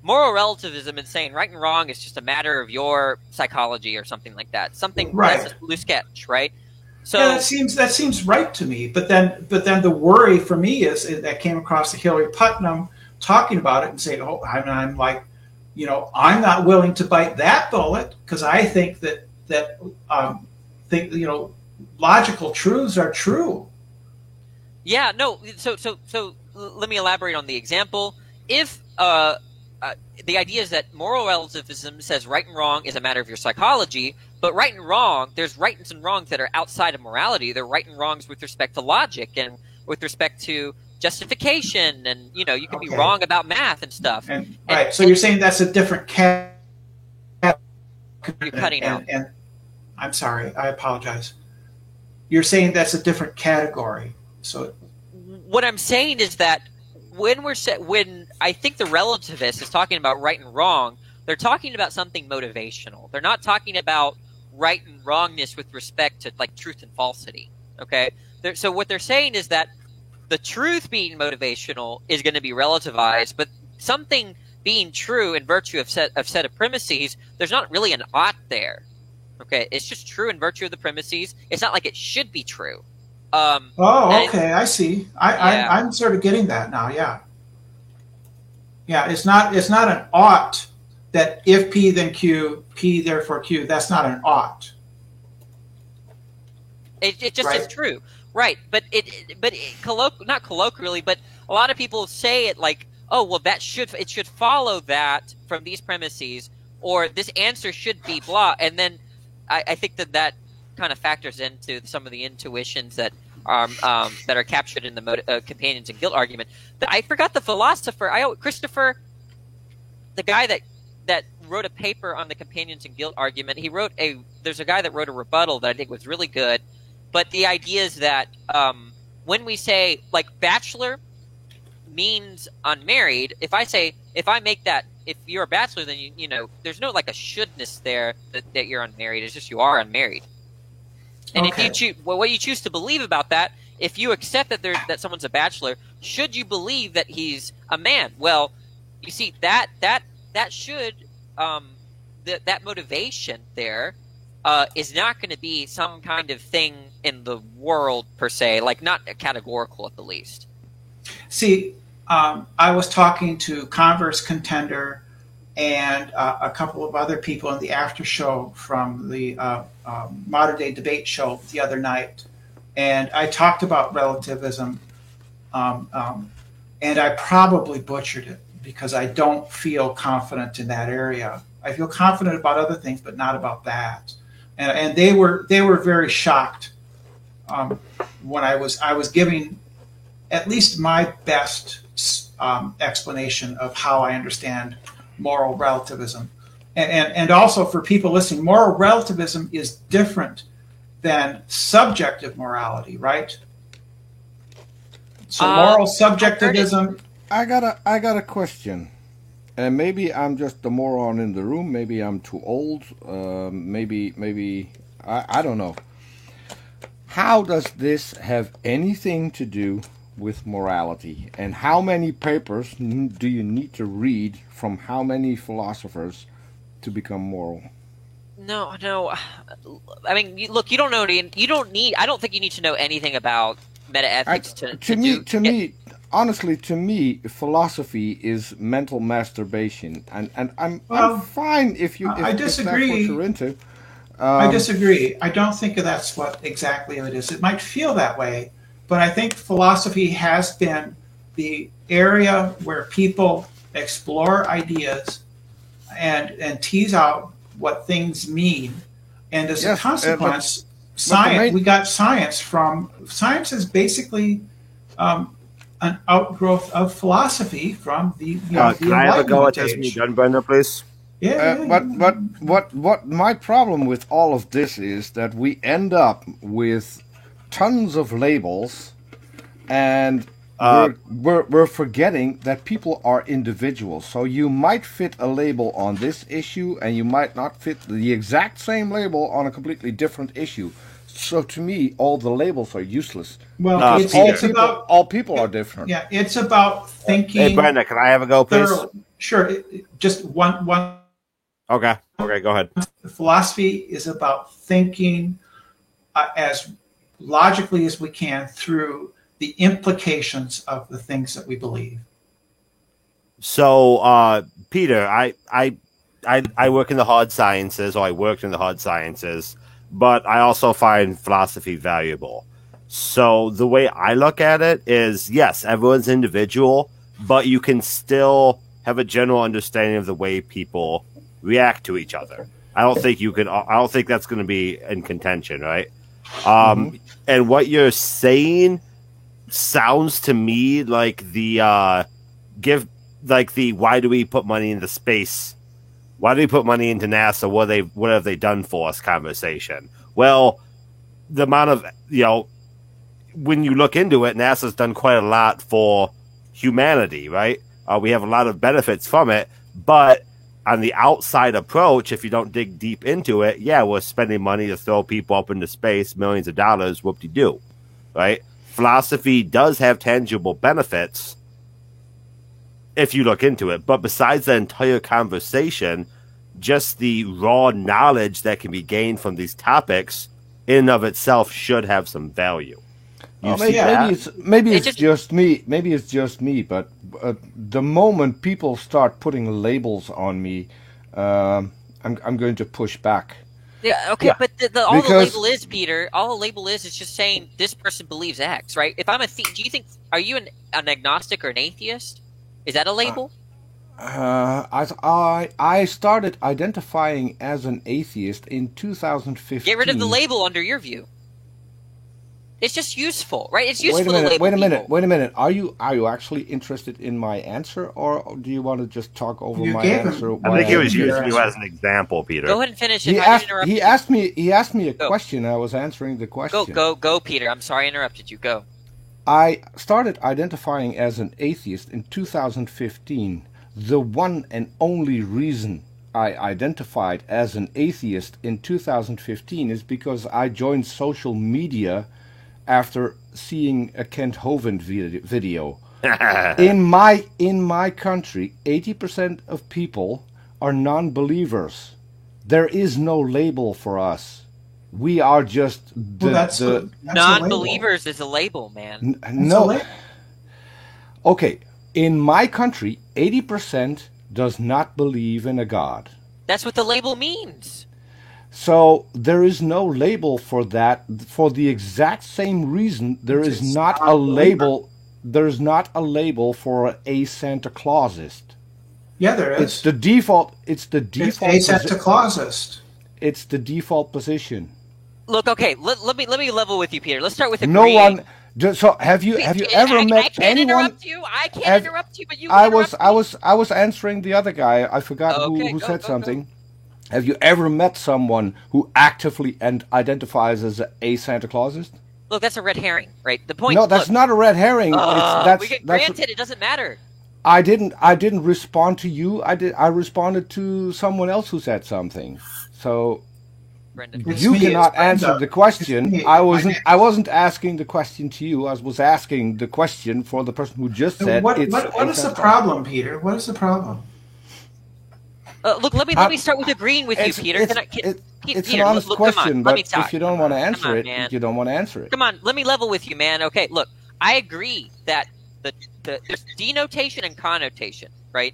Moral relativism is saying right and wrong is just a matter of your psychology or something like that. Something that's a loose sketch, right? So that seems right to me. But then the worry for me is that came across the Hilary Putnam talking about it and saying, I'm like, I'm not willing to bite that bullet because I think that logical truths are true. Yeah, no. So let me elaborate on the example. If the idea is that moral relativism says right and wrong is a matter of your psychology, but right and wrong, there's rights and wrongs that are outside of morality. They're right and wrongs with respect to logic and with respect to justification, and you can be wrong about math and stuff. So you're saying that's a different category. You're cutting out. And I'm sorry, I apologize. You're saying that's a different category. So what I'm saying is that when I think the relativist is talking about right and wrong, they're talking about something motivational. They're not talking about right and wrongness with respect to like truth and falsity. Okay, so what they're saying is that the truth being motivational is going to be relativized, but something being true in virtue of set of premises, there's not really an ought there. Okay, it's just true in virtue of the premises. It's not like it should be true. Okay, I see. I'm sort of getting that now. Yeah. It's not an ought that if P then Q, P therefore Q. That's not an ought. It just is true, right? But not colloquially, but a lot of people say it like, oh well, it should follow that from these premises, or this answer should be blah, and then I think that kind of factors into some of the intuitions that are captured in the companions and guilt argument. I forgot the philosopher. Christopher, the guy that wrote a paper on the companions and guilt argument. There's a guy that wrote a rebuttal that I think was really good. But the idea is that when we say like bachelor means unmarried, if I make that if you're a bachelor, then you know there's no like a shouldness there that you're unmarried. It's just you are unmarried. And if you choose what you choose to believe about that, if you accept that someone's a bachelor, should you believe that he's a man? Well, you see that should that motivation there is not going to be some kind of thing in the world per se, like not categorical at the least. See, I was talking to Converse Contender and a couple of other people in the after show from the Modern Day Debate show the other night, and I talked about relativism, and I probably butchered it because I don't feel confident in that area. I feel confident about other things, but not about that. And they were very shocked when I was giving at least my best explanation of how I understand moral relativism. And also for people listening, moral relativism is different than subjective morality, right? So moral subjectivism. I got a question. And maybe I'm just the moron in the room. Maybe I'm too old. Maybe I don't know. How does this have anything to do with morality? And how many papers do you need to read from how many philosophers to become moral? No. I mean, look, you don't know. You don't need. I don't think you need to know anything about metaethics to me. Honestly, to me, philosophy is mental masturbation, and I'm fine if you. I disagree. If that's what you're into. I disagree. I don't think that's what exactly it is. It might feel that way, but I think philosophy has been the area where people explore ideas and tease out what things mean, and as a consequence, science. We got science from science is basically. An outgrowth of philosophy from the can I have a go at this when you're done, Brenda, please? What my problem with all of this is that we end up with tons of labels, and we're forgetting that people are individuals. So you might fit a label on this issue, and you might not fit the exact same label on a completely different issue. So to me, all the labels are useless. Well, all people are different. Yeah, it's about thinking. Hey, Brenda, can I have a go, please? Sure. Just one. Okay, go ahead. Philosophy is about thinking as logically as we can through the implications of the things that we believe. So, Peter, I work in the hard sciences, or I worked in the hard sciences. But I also find philosophy valuable. So the way I look at it is, yes, everyone's individual, but you can still have a general understanding of the way people react to each other. I don't think that's going to be in contention, right? And what you're saying sounds to me like why do we put money into space? Why do we put money into NASA? What have they done for us conversation? Well, the amount of, when you look into it, NASA's done quite a lot for humanity, right? We have a lot of benefits from it, but on the outside approach, if you don't dig deep into it, we're spending money to throw people up into space, millions of dollars, whoop-de-doo, right? Philosophy does have tangible benefits if you look into it. But besides the entire conversation, just the raw knowledge that can be gained from these topics in and of itself should have some value. Maybe it's just me. Maybe it's just me. But the moment people start putting labels on me, I'm going to push back. Yeah. Okay. Yeah. But all the label is, Peter. All the label is just saying this person believes X, right? If I'm a do you think are you an agnostic or an atheist? Is that a label? I started identifying as an atheist in 2015. Get rid of the label under your view. It's just useful, right? It's useful to label Wait a minute. Are you actually interested in my answer, or do you want to just talk over my answer? I think he was using you as an example, Peter. Go ahead and finish it. He asked me a question. I was answering the question. Go, Peter. I'm sorry I interrupted you. Go. I started identifying as an atheist in 2015 The one and only reason I identified as an atheist in 2015 is because I joined social media after seeing a Kent Hovind video. In my country, 80% of people are non-believers. There is no label for us. We are just that's non-believers is a label, man. No. Okay, in my country, 80% does not believe in a God. That's what the label means. So there is no label for that. For the exact same reason, there is not a label. There's not a label for a Santa Clausist. Yeah, there is. It's the default. It's the default. It's a Santa Clausist. It's the default position. Look, okay. Let me level with you, Peter. Let's start with agreeing. No one. So have you ever met I can't anyone? Interrupt you. I can't interrupt you, but you. I was answering the other guy. I forgot who said something. Have you ever met someone who actively and identifies as a Santa Clausist? Look, that's a red herring, right? The point. No, that's not a red herring. Granted, it doesn't matter. I didn't respond to you. I responded to someone else who said something. So you cannot answer the question. I wasn't asking the question to you. I was asking the question for the person who just said. What is the problem, Peter? What is the problem? Look, let me start with agreeing with you, Peter. It's Peter, an honest question, but if you don't want to answer it, man. you don't want to answer it. Come on, let me level with you, man. Okay, look, I agree that there's denotation and connotation, right?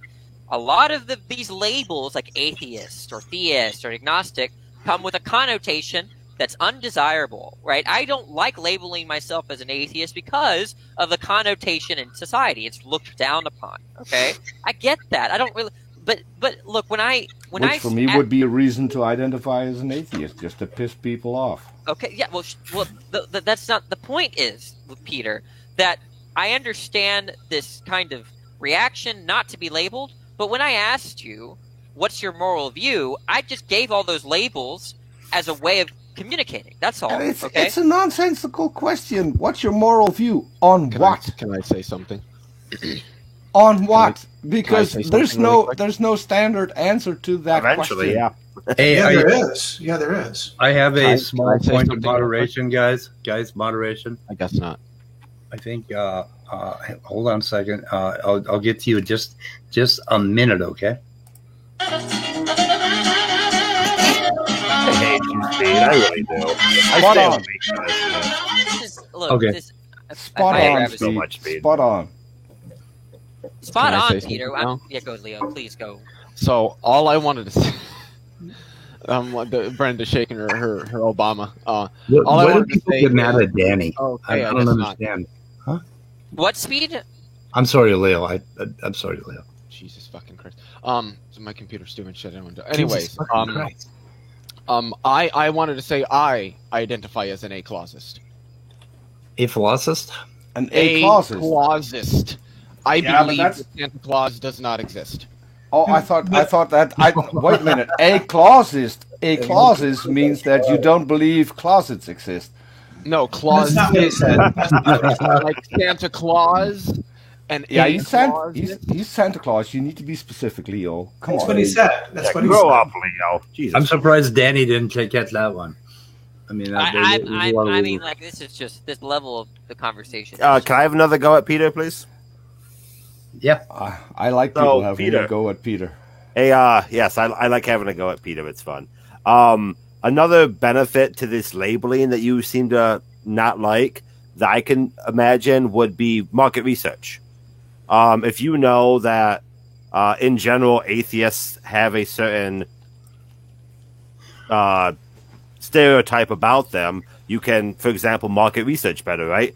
A lot of these labels, like atheist or theist or agnostic, come with a connotation that's undesirable, right? I don't like labeling myself as an atheist because of the connotation in society. It's looked down upon, okay? I get that. I don't really... But look, which for me would be a reason to identify as an atheist, just to piss people off. Okay, yeah, well, that's not the point. Is Peter that I understand this kind of reaction not to be labeled, but when I asked you what's your moral view, I just gave all those labels as a way of communicating. That's all. It's a nonsensical question. What's your moral view on what? Can I say something? On what? Because there's no standard answer to that Eventually, question. Yeah. Hey, there is. I have a small point of moderation, guys. Moderation. I guess not. I think. Hold on a second. I'll get to you in just a minute, okay? I hate you, Speed. I really do. Okay. Spot on, so much, Speed. Spot on. Spot on, Peter. Yeah, go, Leo. Please go. So all I wanted to say, Brenda shaking her Obama. All I wanted to say. Get mad at Danny. Okay, I don't understand. Huh? What Speed? I'm sorry, Leo. I'm sorry, Leo. Jesus fucking Christ. So my computer's doing shit. Anyways, I wanted to say I identify as an A-clausist. A philosopher? An A-clausist. A-clausist. I believe that Santa Claus does not exist. Oh, I thought that. Wait a minute. A clausis means that you don't believe closets exist. No, Claus. Like Santa Claus. And he's Santa Claus. You need to be specific, Leo. Come on. That's what he said. That's what he grow said. up, Leo. Jesus. I'm surprised Danny didn't get that one. I mean, like this is just this level of the conversation. Can I have another go at Peter, please? Yeah, I like people having a go at Peter. Hey, yes, I like having a go at Peter. It's fun. Another benefit to this labeling that you seem to not like that I can imagine would be market research. If you know that in general atheists have a certain stereotype about them, you can, for example, market research better, right?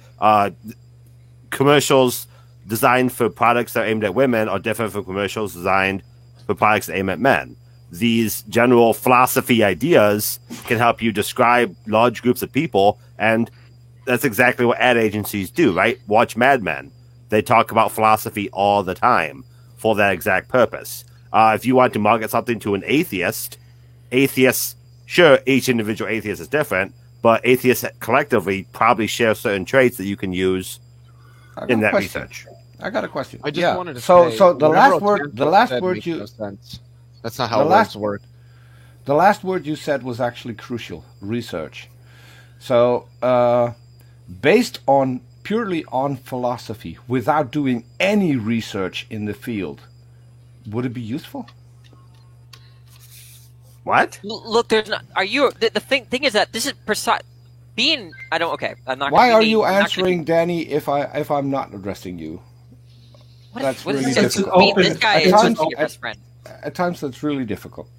Commercials designed for products that are aimed at women are different from commercials designed for products that aim at men. These general philosophy ideas can help you describe large groups of people, and that's exactly what ad agencies do, right? Watch Mad Men. They talk about philosophy all the time for that exact purpose. If you want to market something to an atheists, sure, each individual atheist is different, but atheists collectively probably share certain traits that you can use in that research. I got a question. I just wanted to so say, so the last whatever word makes you no sense. That's not how words work. The last word you said was actually crucial. Research. So based on purely on philosophy, without doing any research in the field, would it be useful? What? Look, there's not. Are you the thing is that this is precise. Being, I don't. Okay, I'm not. Why are you answering, Danny? If I'm not addressing you, that's really difficult. This guy is your best friend. At times, that's really difficult.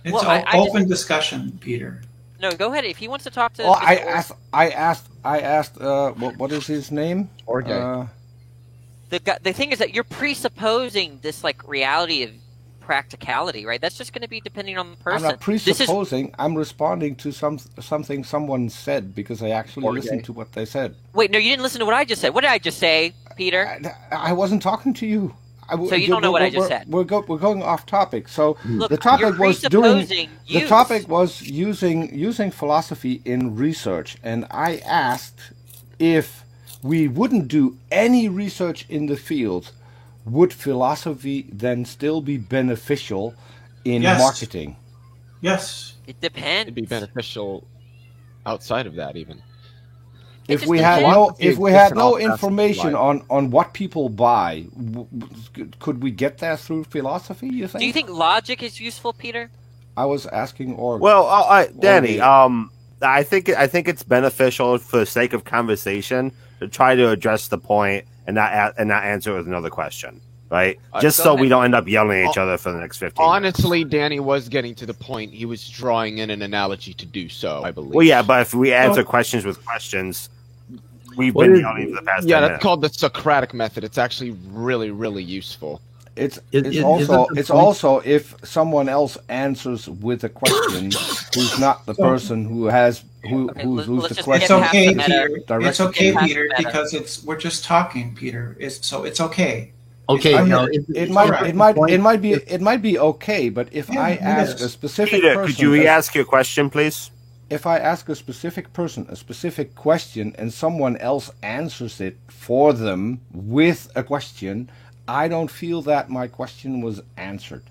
It's open discussion, Peter. No, go ahead. If he wants to talk to. Well, I asked. What is his name? The thing is that you're presupposing this like reality of practicality, right? That's just going to be depending on the person. I'm not presupposing. I'm responding to something someone said because I actually listened to what they said. Wait, no, you didn't listen to what I just said. What did I just say, Peter? I wasn't talking to you. So you don't know what I just said. We're going off topic. So look, the topic was using philosophy in research, and I asked if we wouldn't do any research in the field, would philosophy then still be beneficial in marketing? Yes. It depends. It'd be beneficial outside of that, even. If we had no information on what people buy, could we get there through philosophy, you think? Do you think logic is useful, Peter? I was asking Org. Well, Danny, I think it's beneficial for the sake of conversation to try to address the point and not answer with another question, right? Just so we don't end up yelling at each other for the next 15 Honestly, minutes. Danny was getting to the point. He was drawing in an analogy to do so, I believe. Well, yeah, but if we answer questions with questions, we've been yelling for the past 10 minutes. That's called the Socratic method. It's actually really, really useful. It's also if someone else answers with a question who's not the person who's the question. It's okay, Peter. It's okay, Peter, because we're just talking, Peter. It's okay. Okay, it might be okay, but if I ask a specific Peter, person, could you re-ask your question, please? If I ask a specific person a specific question and someone else answers it for them with a question, I don't feel that my question was answered.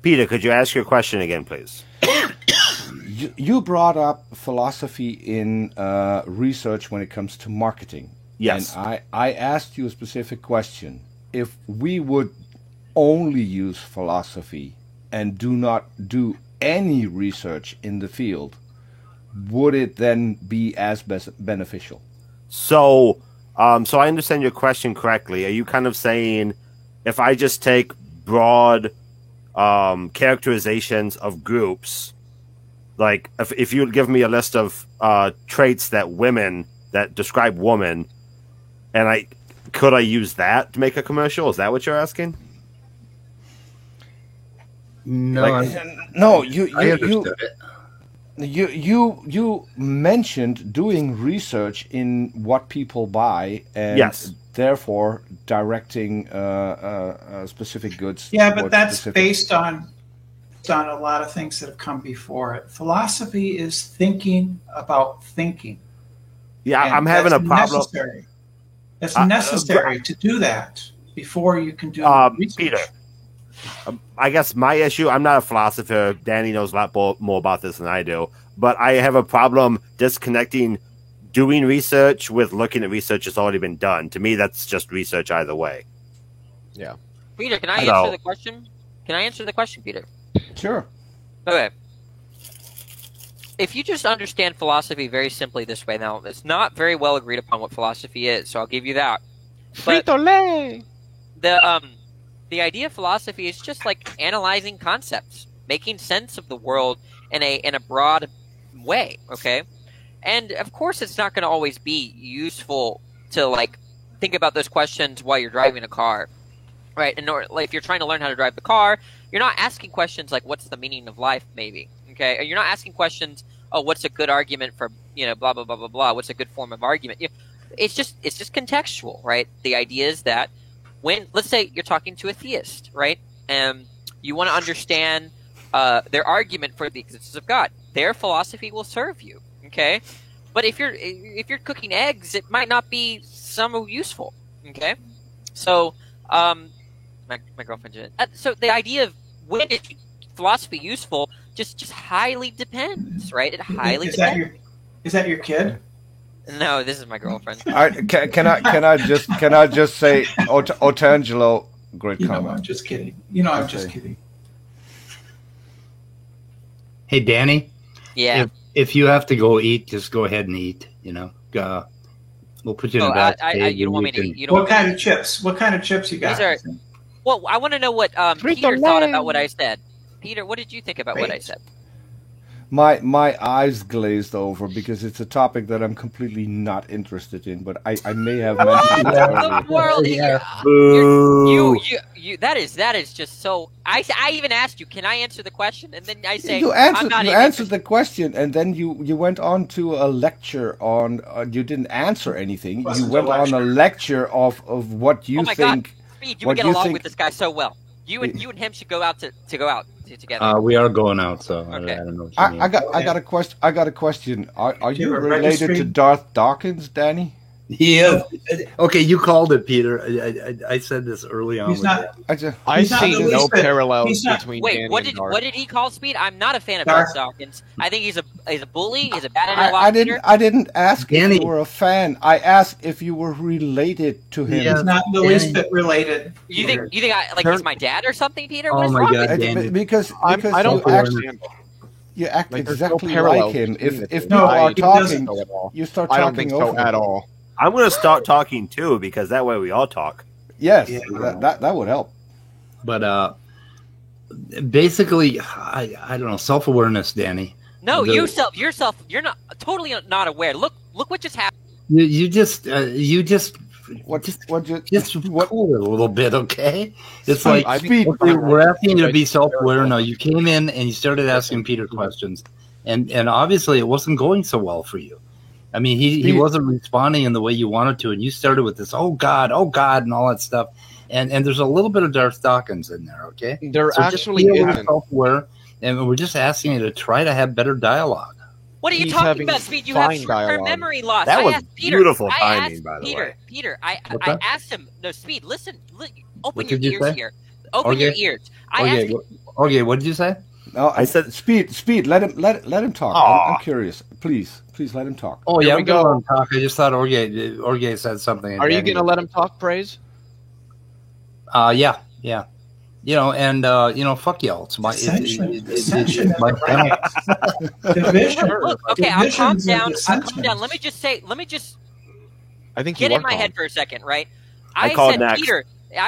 Peter, could you ask your question again, please? You brought up philosophy in research when it comes to marketing. Yes. And I asked you a specific question. If we would only use philosophy and do not do any research in the field, would it then be as beneficial? So I understand your question correctly. Are you kind of saying if I just take broad characterizations of groups, like if you would give me a list of traits that describe women, and could I use that to make a commercial? Is that what you're asking? No, I understood it. You mentioned doing research in what people buy and therefore directing specific goods. Yeah, but that's based on a lot of things that have come before it. Philosophy is thinking about thinking. Yeah, I'm having a problem. Necessary. It's necessary to do that before you can do research. Peter, I guess my issue, I'm not a philosopher. Danny knows a lot more about this than I do. But I have a problem disconnecting doing research with looking at research that's already been done. To me, that's just research either way. Yeah. Peter, can I answer the question? Can I answer the question, Peter? Sure. Okay. If you just understand philosophy very simply this way, now, it's not very well agreed upon what philosophy is, so I'll give you that. But the idea of philosophy is just like analyzing concepts, making sense of the world in a broad way, okay? And of course it's not going to always be useful to like think about those questions while you're driving a car, right? And like if you're trying to learn how to drive the car, you're not asking questions like what's the meaning of life, maybe, okay? Or you're not asking questions, oh, what's a good argument for, blah blah blah blah blah, what's a good form of argument? It's just contextual, right? The idea is that when, let's say you're talking to a theist, right? And you want to understand their argument for the existence of God. Their philosophy will serve you, okay? But if you're cooking eggs, it might not be some useful, okay? So, my girlfriend did. So the idea of when is philosophy useful just highly depends, right? It highly depends. Is that your kid? No, this is my girlfriend. Can I just say, Otangelo, great comment. I'm just kidding. I'm just kidding. Hey, Danny. Yeah. If you have to go eat, just go ahead and eat. We'll put you in the back. You don't want me to eat. What kind of chips? What kind of chips you got? Well, I want to know what Peter thought about what I said. Peter, what did you think about what I said? My eyes glazed over because it's a topic that I'm completely not interested in, but I may have mentioned it earlier. The world, you that is just so. I even asked you, can I answer the question? And then I say, you answered the question, and then you went on to a lecture on. You didn't answer anything. You went on a lecture of what you think. God. Speed, you would get along with this guy so well. You and him should go out together. We are going out, so okay. I don't know what you mean. I got a question. Are you related to Darth Dawkins, Danny? Yeah. Okay, you called it, Peter. I said this early on. I see no parallels between. Wait, Danny what did he call Speed? I'm not a fan of Darth Dawkins. I think he's a bully. He's a bad interlocutor. I didn't ask if you were a fan. I asked if you were related to him. He's not the least bit related. You think he's my dad or something, Peter? What is my wrong God, with you? Because I don't understand. You act exactly no like him. If people are talking, you start talking over. I don't think so at all. I'm going to start talking too, because that way we all talk. Yes, that would help. But basically, I don't know, self-awareness, Danny. No, yourself. You're not totally not aware. Look what just happened. You just cool it a little bit, okay? It's like we're asking you to be self-aware. No, you came in and you started asking Peter questions, and obviously it wasn't going so well for you. I mean, he wasn't responding in the way you wanted to, and you started with this, oh God, and all that stuff. And there's a little bit of Darth Dawkins in there, okay? There actually isn't. Self-aware, and we're just asking you to try to have better dialogue. What are you talking about, Speed? You have short-term memory loss. That was beautiful timing, by the way. Peter, I asked him, no, Speed, listen open your ears here. Open your ears. Okay, what did you say? No, I said Speed. Let him talk. I'm curious. Please let him talk. Oh yeah, I'm gonna let him talk. I just thought Orge said something. Are you gonna let him talk, Praise? Yeah. Fuck y'all. It's my division. Okay, I'll calm down. Let me just I think get in my head for a second, right? I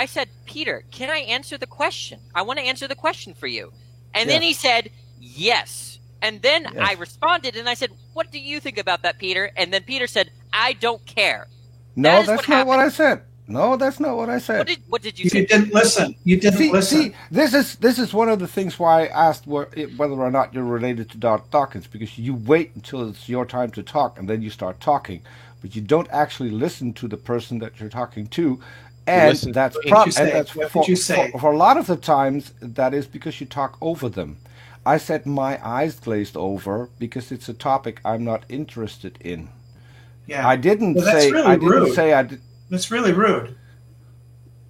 said, Peter, can I answer the question? I want to answer the question for you. And then he said, yes. And then I responded and I said, what do you think about that, Peter? And then Peter said, I don't care. No, that's not what I said. No, that's not what I said. What did you say? You didn't listen. Listen. See, this is one of the things why I asked whether or not you're related to Darth Dawkins, because you wait until it's your time to talk and then you start talking, but you don't actually listen to the person that you're talking to. And that's for a lot of the times that is because you talk over them. I said my eyes glazed over because it's a topic I'm not interested in. Yeah, I didn't say. Really I didn't say I did. That's really rude.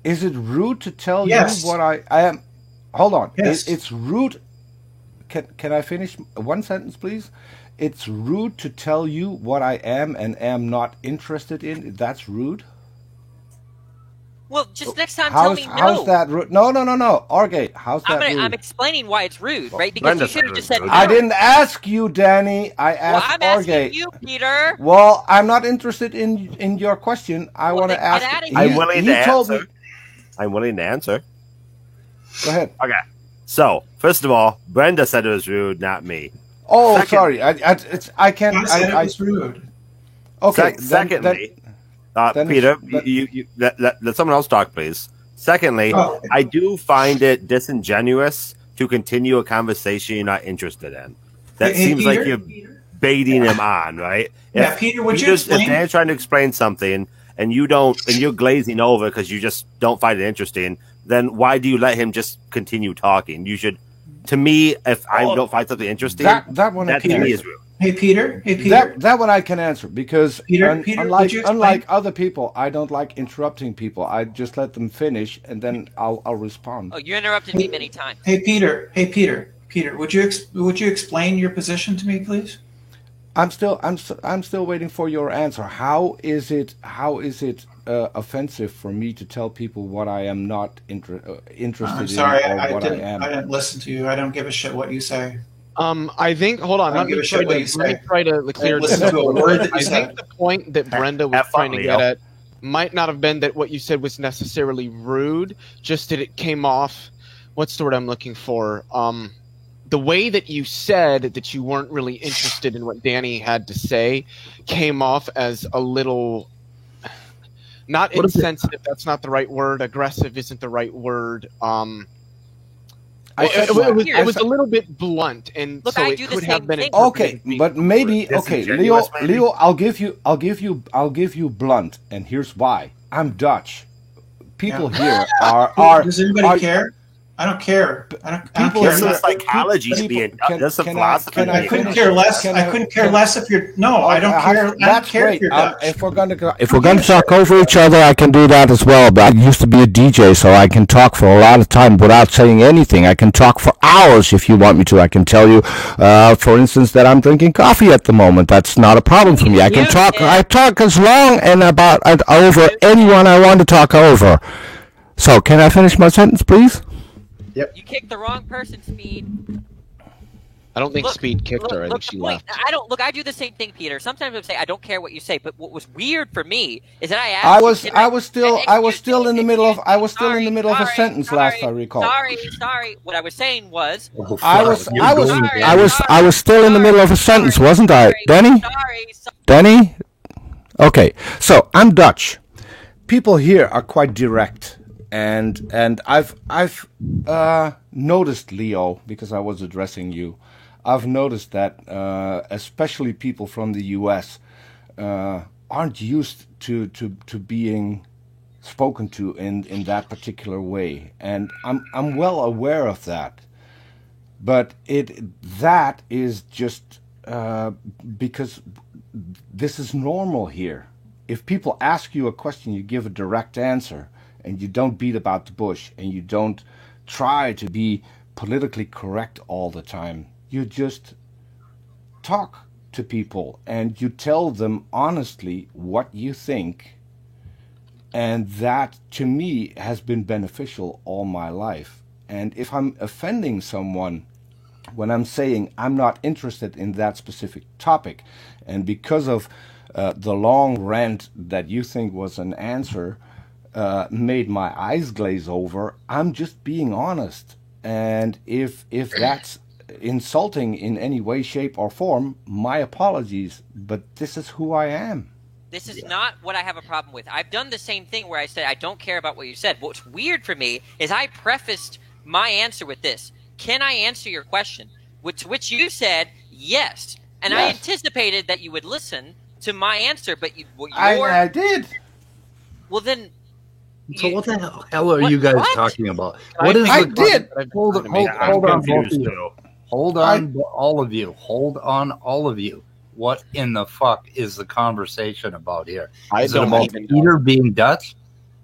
Is it rude to tell you what I am? Hold on. Yes. It's rude. Can I finish one sentence, please? It's rude to tell you what I am and am not interested in. That's rude. Well, just next time tell me no. How's that rude? No. Orge, how's that rude? I'm explaining why it's rude, right? Because you should have just said no. I didn't ask you, Danny. I asked I'm Orge. asking you, Peter. Well, I'm not interested in your question. I want to ask. I'm willing to answer. I'm willing to answer. Go ahead. Okay. So, first of all, Brenda said it was rude, not me. Oh, sorry. I can't. I said it was rude. Okay. Secondly. Peter, you let someone else talk, please. Secondly, I do find it disingenuous to continue a conversation you're not interested in. That seems Peter? Like you're baiting him on, right? Yeah, Peter, would you explain? If Dan's trying to explain something and you're glazing over because you just don't find it interesting, then why do you let him just continue talking? You should, to me, if I don't find something interesting, that one to me is rude. Hey, Peter. Hey, Peter. That one I can answer because Peter, unlike other people, I don't like interrupting people. I just let them finish and then I'll respond. Oh, you interrupted me many times. Hey, Peter. Peter, would you explain your position to me, please? I'm still waiting for your answer. How is it offensive for me to tell people what I am not interested I'm sorry, in or what I am? I didn't listen to you. I don't give a shit what you say. I think. Hold on. Let me try to clear this up. I think the point that Brenda was trying to get at might not have been that what you said was necessarily rude, just that it came off. What's the word I'm looking for? The way that you said that you weren't really interested in what Danny had to say came off as a little not insensitive. That's not the right word. Aggressive isn't the right word. It was a little bit blunt, and look, so I it do could the have same been. thing. Okay, but maybe Leo, I'll give you blunt, and here's why. I'm Dutch. People here are. Does anybody care? I don't care. I don't care. This is psychology being done. This is philosophy. I couldn't care less. I couldn't care less if you're. No, I don't care. That's great. If you're Dutch. If we're going to talk over each other, I can do that as well. But I used to be a DJ, so I can talk for a lot of time without saying anything. I can talk for hours if you want me to. I can tell you, for instance, that I'm drinking coffee at the moment. That's not a problem for me. I can talk. I talk as long and over anyone I want to talk over. So, can I finish my sentence, please? Yep. You kicked the wrong person, Speed. I don't think Speed kicked her. I think she left. I do the same thing, Peter. Sometimes I say I don't care what you say, but what was weird for me is that I asked. I was still in the middle of a sentence last I recall. Sorry. What I was saying was. I was still in the middle of a sentence, wasn't I, Danny? Danny. Okay, so I'm Dutch. People here are quite direct. And I've noticed, Leo, because I was addressing you, I've noticed that especially people from the U.S. Aren't used to being spoken to in that particular way, and I'm well aware of that. But that is just because this is normal here. If people ask you a question, you give a direct answer. And you don't beat about the bush, and you don't try to be politically correct all the time. You just talk to people, and you tell them honestly what you think. And that, to me, has been beneficial all my life. And if I'm offending someone when I'm saying I'm not interested in that specific topic, and because of the long rant that you think was an answer, made my eyes glaze over, I'm just being honest. And if that's insulting in any way, shape, or form, my apologies, but this is who I am. This is not what I have a problem with. I've done the same thing where I said I don't care about what you said. What's weird for me is I prefaced my answer with this. Can I answer your question? To which you said yes. And I anticipated that you would listen to my answer, but I did. Well, then... So what the hell are you guys talking about? What is I did. Hold on, both of you. Hold on, all of you. Hold on, all of you. What in the fuck is the conversation about here? Is it about Peter being Dutch?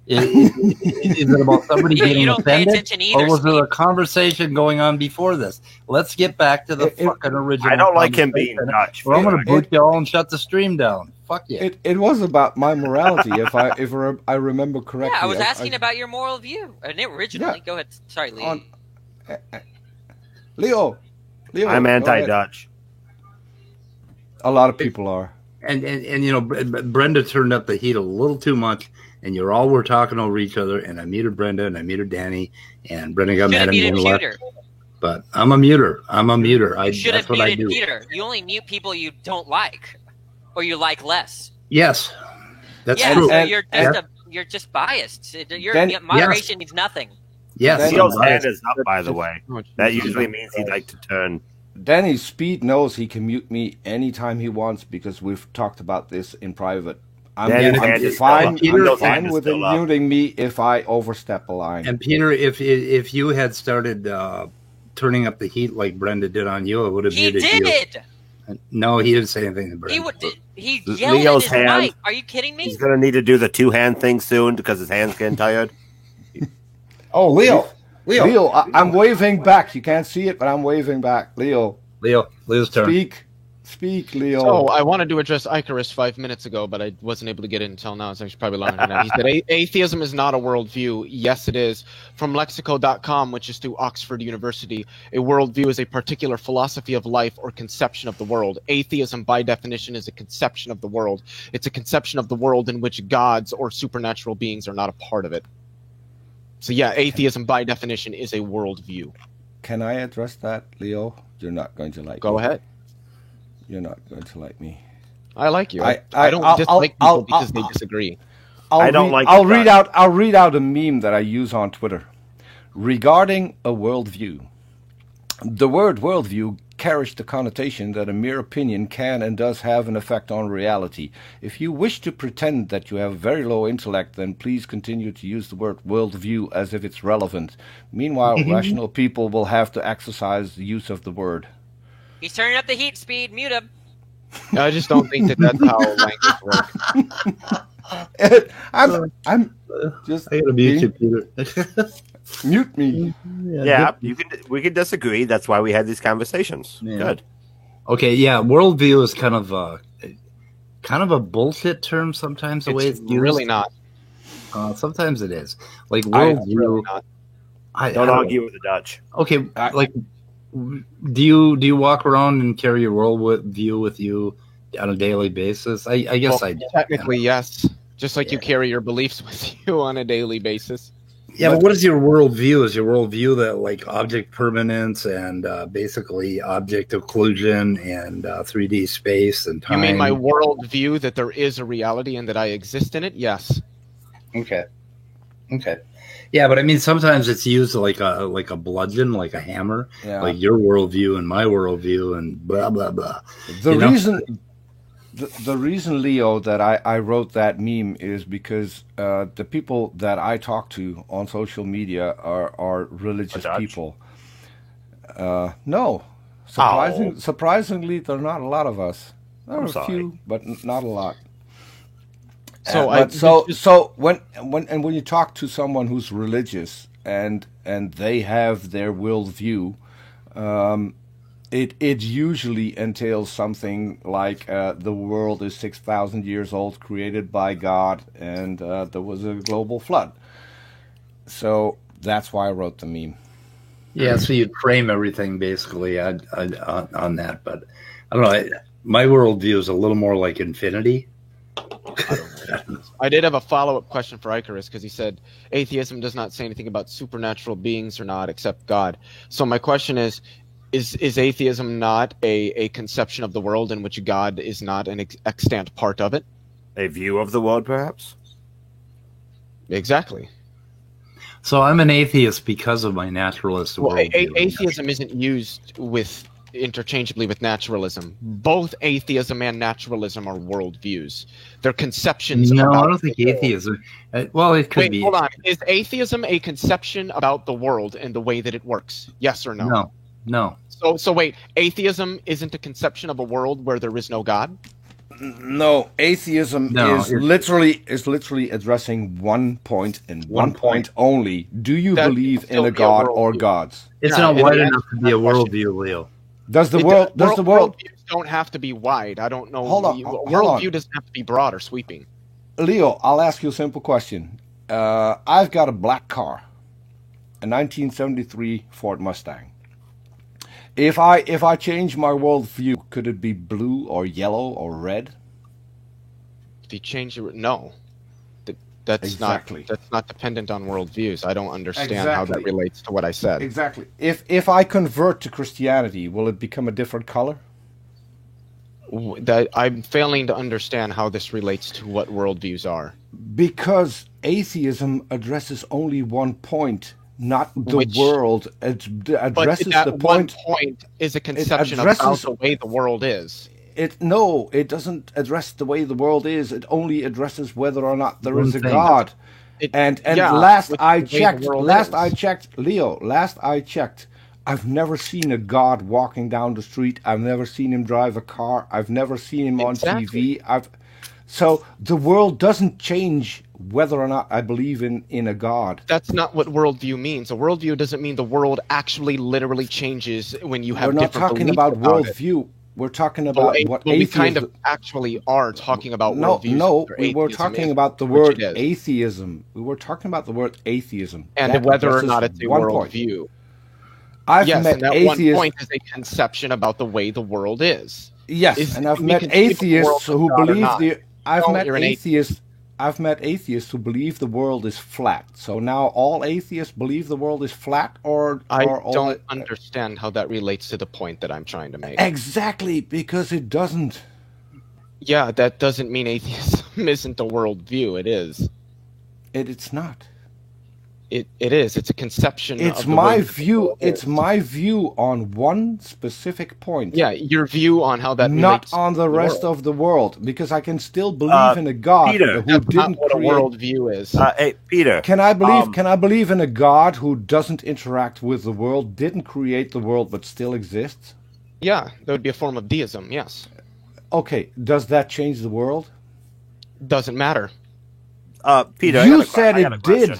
Is it about somebody getting offended? Or was there a conversation going on before this? Let's get back to the fucking original. I don't like him being Dutch. Or I'm going to boot you all and shut the stream down. Fuck you. It was about my morality, if I remember correctly. Yeah, I was asking about your moral view. Originally, go ahead. Sorry, Leo. Leo, I'm anti-Dutch. A lot of people are. And you know, Brenda turned up the heat a little too much, and you all were talking over each other, and I muted Brenda, and I muted Danny, and Brenda got mad at me and left. But I'm a muter. You should have muted Peter. You only mute people you don't like. Or you like less. Yes, that's true. So you're just biased. Moderation means nothing. Yes, Leo's hand is up, by the way. That usually means he'd like to turn. Danny Speed knows he can mute me anytime he wants because we've talked about this in private. I'm fine with him muting me if I overstep a line. And Peter, if you had started turning up the heat like Brenda did on you, I would have muted you. He did. No, he didn't say anything to Brenda. He yelled Leo's at his hand. Mic. Are you kidding me? He's going to need to do the two-hand thing soon because his hand's getting tired. Oh, Leo, I'm waving back. You can't see it, but I'm waving back. Leo's turn. Speak, Leo. Oh, I wanted to address Icarus 5 minutes ago, but I wasn't able to get in until now. It's actually probably longer than that. He said, atheism is not a worldview. Yes, it is. From Lexico.com, which is through Oxford University, a worldview is a particular philosophy of life or conception of the world. Atheism, by definition, is a conception of the world. It's a conception of the world in which gods or supernatural beings are not a part of it. So yeah, atheism, by definition, is a worldview. Can I address that, Leo? You're not going to like Go ahead. You're not going to like me. I like you. I don't dislike people because they disagree. I'll read out a meme that I use on Twitter regarding a worldview. The word worldview carries the connotation that a mere opinion can and does have an effect on reality. If you wish to pretend that you have very low intellect, then please continue to use the word worldview as if it's relevant. Meanwhile, rational people will have to exercise the use of the word. He's turning up the heat speed. Mute him. I just don't think that's how language works. I'm just. I gotta mute you, Peter. Mute me. Yeah, we can disagree. That's why we had these conversations. Yeah. Good. Okay, yeah, worldview is kind of a bullshit term sometimes. The way it's used. Really not. Sometimes it is. Like worldview. Really don't argue with the Dutch. Okay, like. Do you walk around and carry your worldview with you on a daily basis? I guess I do. Technically, yes. Just like you carry your beliefs with you on a daily basis. Yeah, but what is your worldview? Is your worldview that like object permanence and basically object occlusion and 3D space and time? You mean my worldview that there is a reality and that I exist in it? Yes. Okay. Yeah, but I mean, sometimes it's used like a bludgeon, like a hammer, like your worldview and my worldview and blah blah blah. The reason, Leo, that I wrote that meme is because the people that I talk to on social media are religious people. No, surprisingly, there are not a lot of us. There are a few, but not a lot. So when you talk to someone who's religious and they have their worldview, it usually entails something like the world is 6,000 years old, created by God, and there was a global flood. So that's why I wrote the meme. Yeah, so you'd frame everything basically on that, but I don't know. My worldview is a little more like infinity. I did have a follow-up question for Icarus because he said atheism does not say anything about supernatural beings or not except God. So my question is atheism not a conception of the world in which God is not an extant part of it? A view of the world, perhaps? Exactly. So I'm an atheist because of my naturalist worldview. Atheism isn't used interchangeably with naturalism. Both atheism and naturalism are worldviews. They're conceptions. No, I don't think atheism. Well, it could be. Hold on. Is atheism a conception about the world and the way that it works? Yes or no? No. So wait. Atheism isn't a conception of a world where there is no God? No, atheism is literally addressing one point and one point only. Do you believe in a God or gods? It's not wide enough to be a worldview, Leo. Worldviews don't have to be wide. I don't know. Worldview doesn't have to be broad or sweeping. Leo, I'll ask you a simple question. I've got a black car, a 1973 Ford Mustang. If I change my worldview, could it be blue or yellow or red? If you change it, no. That's not dependent on worldviews. I don't understand how that relates to what I said. Exactly. If I convert to Christianity, will it become a different color? I'm failing to understand how this relates to what worldviews are. Because atheism addresses only one point, not the world. It addresses the point. One point is a conception about the way the world is. It doesn't address the way the world is. It only addresses whether or not there is a God. Last I checked, Leo, I've never seen a god walking down the street. I've never seen him drive a car. I've never seen him on TV. So the world doesn't change whether or not I believe in a god. That's not what worldview means. A worldview doesn't mean the world actually literally changes when you have We're not different talking beliefs about worldview. We're talking about what we kind of actually are talking about worldviews. No, we were talking about the word atheism. We were talking about the word atheism. And whether or not it's a worldview. Yes, and that one point is a conception about the way the world is. Yes, and I've met atheists who believe I've met atheists who believe the world is flat. So now all atheists believe the world is flat, or I don't understand how that relates to the point that I'm trying to make. Exactly, because it doesn't. Yeah, that doesn't mean atheism isn't a worldview. It is. It's not. It is. It's a conception. It's my view. It's my view on one specific point. Yeah, your view on how that not on the rest of the world, because I can still believe in a God Peter, who didn't what create. A worldview is. Hey, Peter, can I believe? Can I believe in a God who doesn't interact with the world, didn't create the world, but still exists? Yeah, that would be a form of deism. Yes. Okay. Does that change the world? Doesn't matter. Peter, you said it did.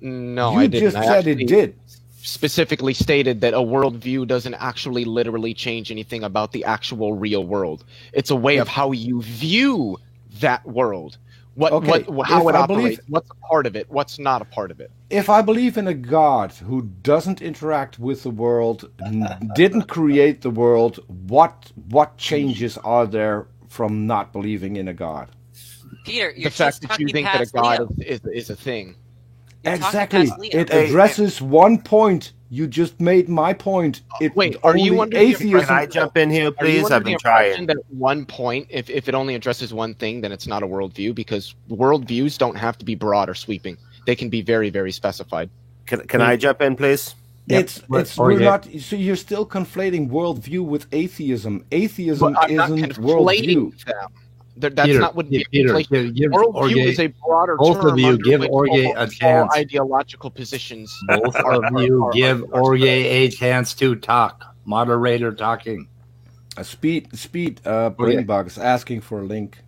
No, you I didn't. Just said it did. Specifically stated that a worldview doesn't actually literally change anything about the actual real world. It's a way of how you view that world. How it operates. What's a part of it? What's not a part of it? If I believe in a God who doesn't interact with the world, didn't create the world, what changes are there from not believing in a God? Peter, you're the fact that you think that a God is a thing. Exactly. It addresses one point. You just made my point. Wait, are you under atheism? Can I jump in here, please? I've been trying. That one point, if it only addresses one thing, then it's not a worldview, because worldviews don't have to be broad or sweeping. They can be very, very specified. Can I jump in, please? We're not. So you're still conflating worldview with atheism. Atheism isn't worldview. That's Peter, not what worldview is. A broader both term. Both of you give Orge a chance. Ideological positions. Both of you give Orge a chance to talk. Moderator talking. Brainbugs asking for a link.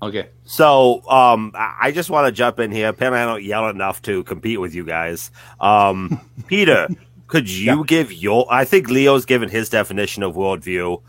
Okay. So I just want to jump in here. Apparently I don't yell enough to compete with you guys. Peter, could you give your... I think Leo's given his definition of worldview.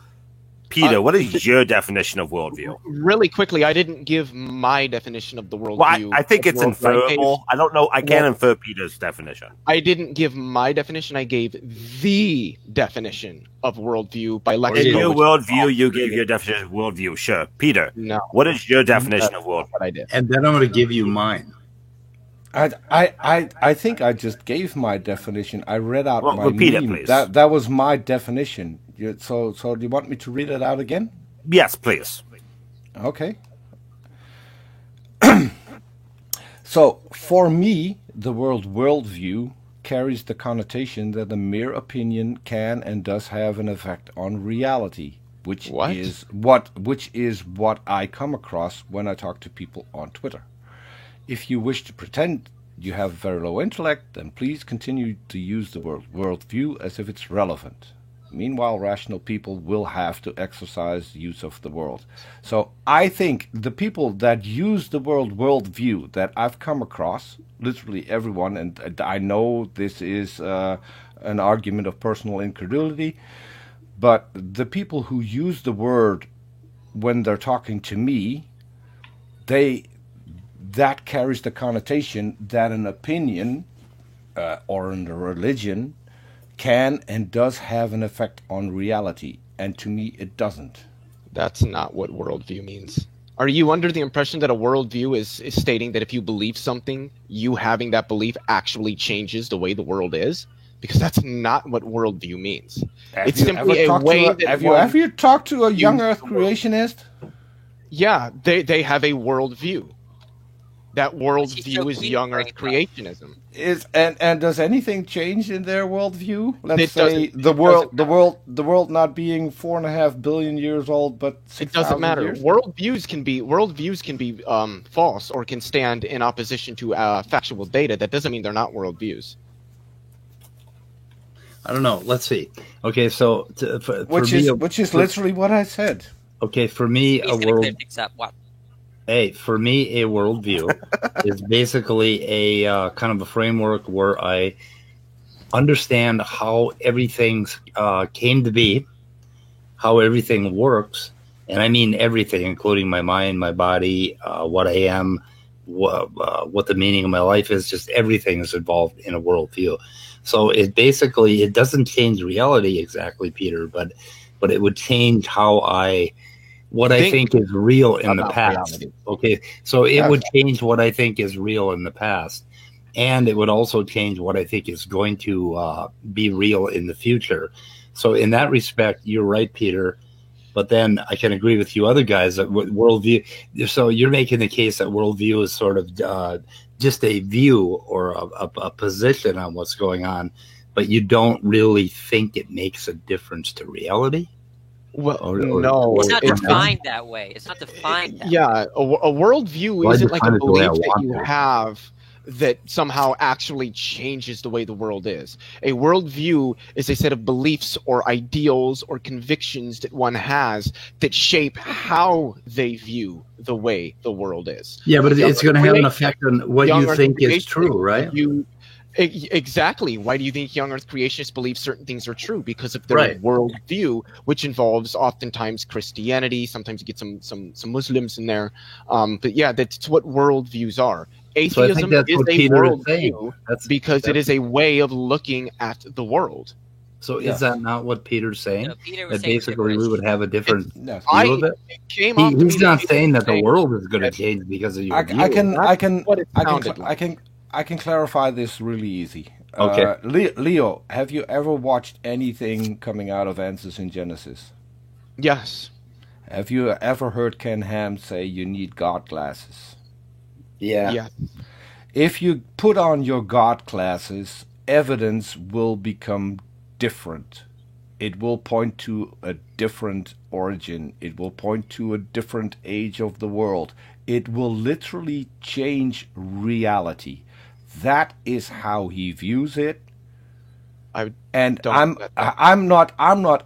Peter, what is your definition of worldview? Really quickly, I didn't give my definition of the worldview. Well, I think it's inferable. I don't know. I can't infer Peter's definition. I didn't give my definition. I gave the definition of worldview by Lexico. In your worldview, you gave your definition of worldview. Sure. Peter, what is your definition of worldview? What I did. And then I'm going to give you mine. I think I just gave my definition. I read out my repeat meme. It, please. That was my definition. So do you want me to read it out again? Yes, please. Okay. So, for me, the word worldview carries the connotation that a mere opinion can and does have an effect on reality, which is what I come across when I talk to people on Twitter. If you wish to pretend you have very low intellect, then please continue to use the word worldview as if it's relevant. Meanwhile, rational people will have to exercise use of the world. So I think the people that use the word worldview that I've come across, literally everyone, and I know this is an argument of personal incredulity, but the people who use the word when they're talking to me, that carries the connotation that an opinion or a religion can and does have an effect on reality, and to me it doesn't. That's not what worldview means. Are you under the impression that a worldview is stating that if you believe something, you having that belief actually changes the way the world is? Because that's not what worldview means. It's simply a way that... Have you ever talked to a young Earth creationist? Yeah, they have a worldview. That worldview is young Earth creationism. And does anything change in their worldview? Let's say the world not being 4.5 billion years old, but 6,000 it doesn't matter. Years? Worldviews can be false or can stand in opposition to factual data. That doesn't mean they're not worldviews. I don't know. Let's see. Okay, so which is literally what I said. Okay, for me, a worldview is basically a kind of a framework where I understand how everything came to be, how everything works, and I mean everything, including my mind, my body, what I am, what the meaning of my life is. Just everything is involved in a worldview. So it doesn't change reality exactly, Peter, but it would change how what I think is real in the past. Reality. Okay, so it would change what I think is real in the past, and it would also change what I think is going to be real in the future. So in that respect, you're right, Peter. But then I can agree with you other guys that worldview. So you're making the case that worldview is sort of just a view or a position on what's going on, but you don't really think it makes a difference to reality? Well, no. It's not defined that way. It's not defined that way. Yeah, a worldview isn't like a belief that you have that somehow actually changes the way the world is. A worldview is a set of beliefs or ideals or convictions that one has that shape how they view the way the world is. Yeah, but it's going to have an effect on what you think is true, right? Exactly. Why do you think young Earth creationists believe certain things are true? Because of their worldview, which involves oftentimes Christianity. Sometimes you get some Muslims in there. But yeah, that's what worldviews are. Atheism is a worldview because it is a way of looking at the world. So is that not what Peter's saying? No, Peter was that basically we would have a different view of it? He's not saying that the world is going to change because of your view. I can clarify this really easy. Okay. Leo, have you ever watched anything coming out of Answers in Genesis? Yes. Have you ever heard Ken Ham say you need God glasses? Yeah. If you put on your God glasses, evidence will become different. It will point to a different origin. It will point to a different age of the world. It will literally change reality. That is how he views it. I'm not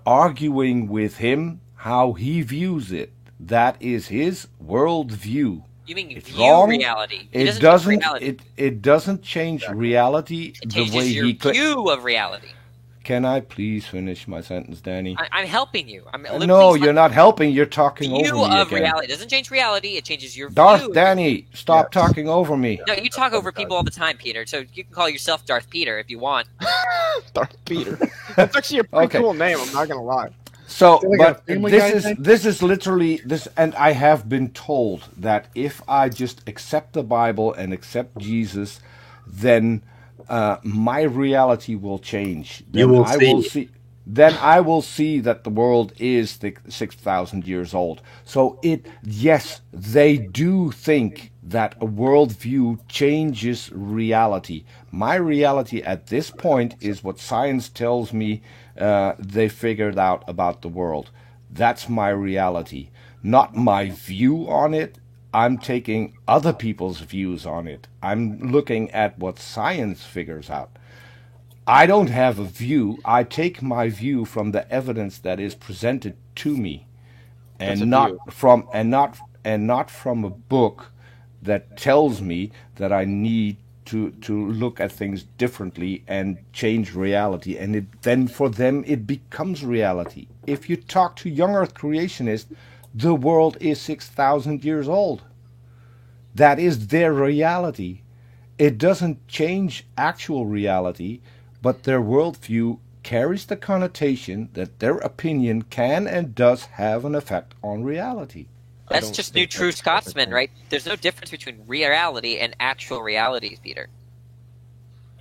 arguing with him how he views it. That is his worldview. You mean it's wrong. Reality? It doesn't. It doesn't change reality the way your view of reality. Can I please finish my sentence, Danny? I'm helping you. No, you're not helping. You're talking over me again. View of reality doesn't change reality. It changes your view. Danny, stop talking over me. No, you talk over people all the time, Peter. So you can call yourself Darth Peter if you want. Darth Peter. That's actually a pretty cool name. I'm not gonna lie. So, but this is literally this, and I have been told that if I just accept the Bible and accept Jesus, then my reality will change. Then I will see that the world is 6,000 years old. So yes, they do think that a worldview changes reality. My reality at this point is what science tells me they figured out about the world. That's my reality, not my view on it. I'm taking other people's views on it. I'm looking at what science figures out. I don't have a view. I take my view from the evidence that is presented to me, and not from a book that tells me that I need to look at things differently and change reality. And then for them it becomes reality. If you talk to young Earth creationists, the world is 6,000 years old. That is their reality. It doesn't change actual reality, but their worldview carries the connotation that their opinion can and does have an effect on reality. That's just new true Scotsman, right? There's no difference between reality and actual realities, Peter.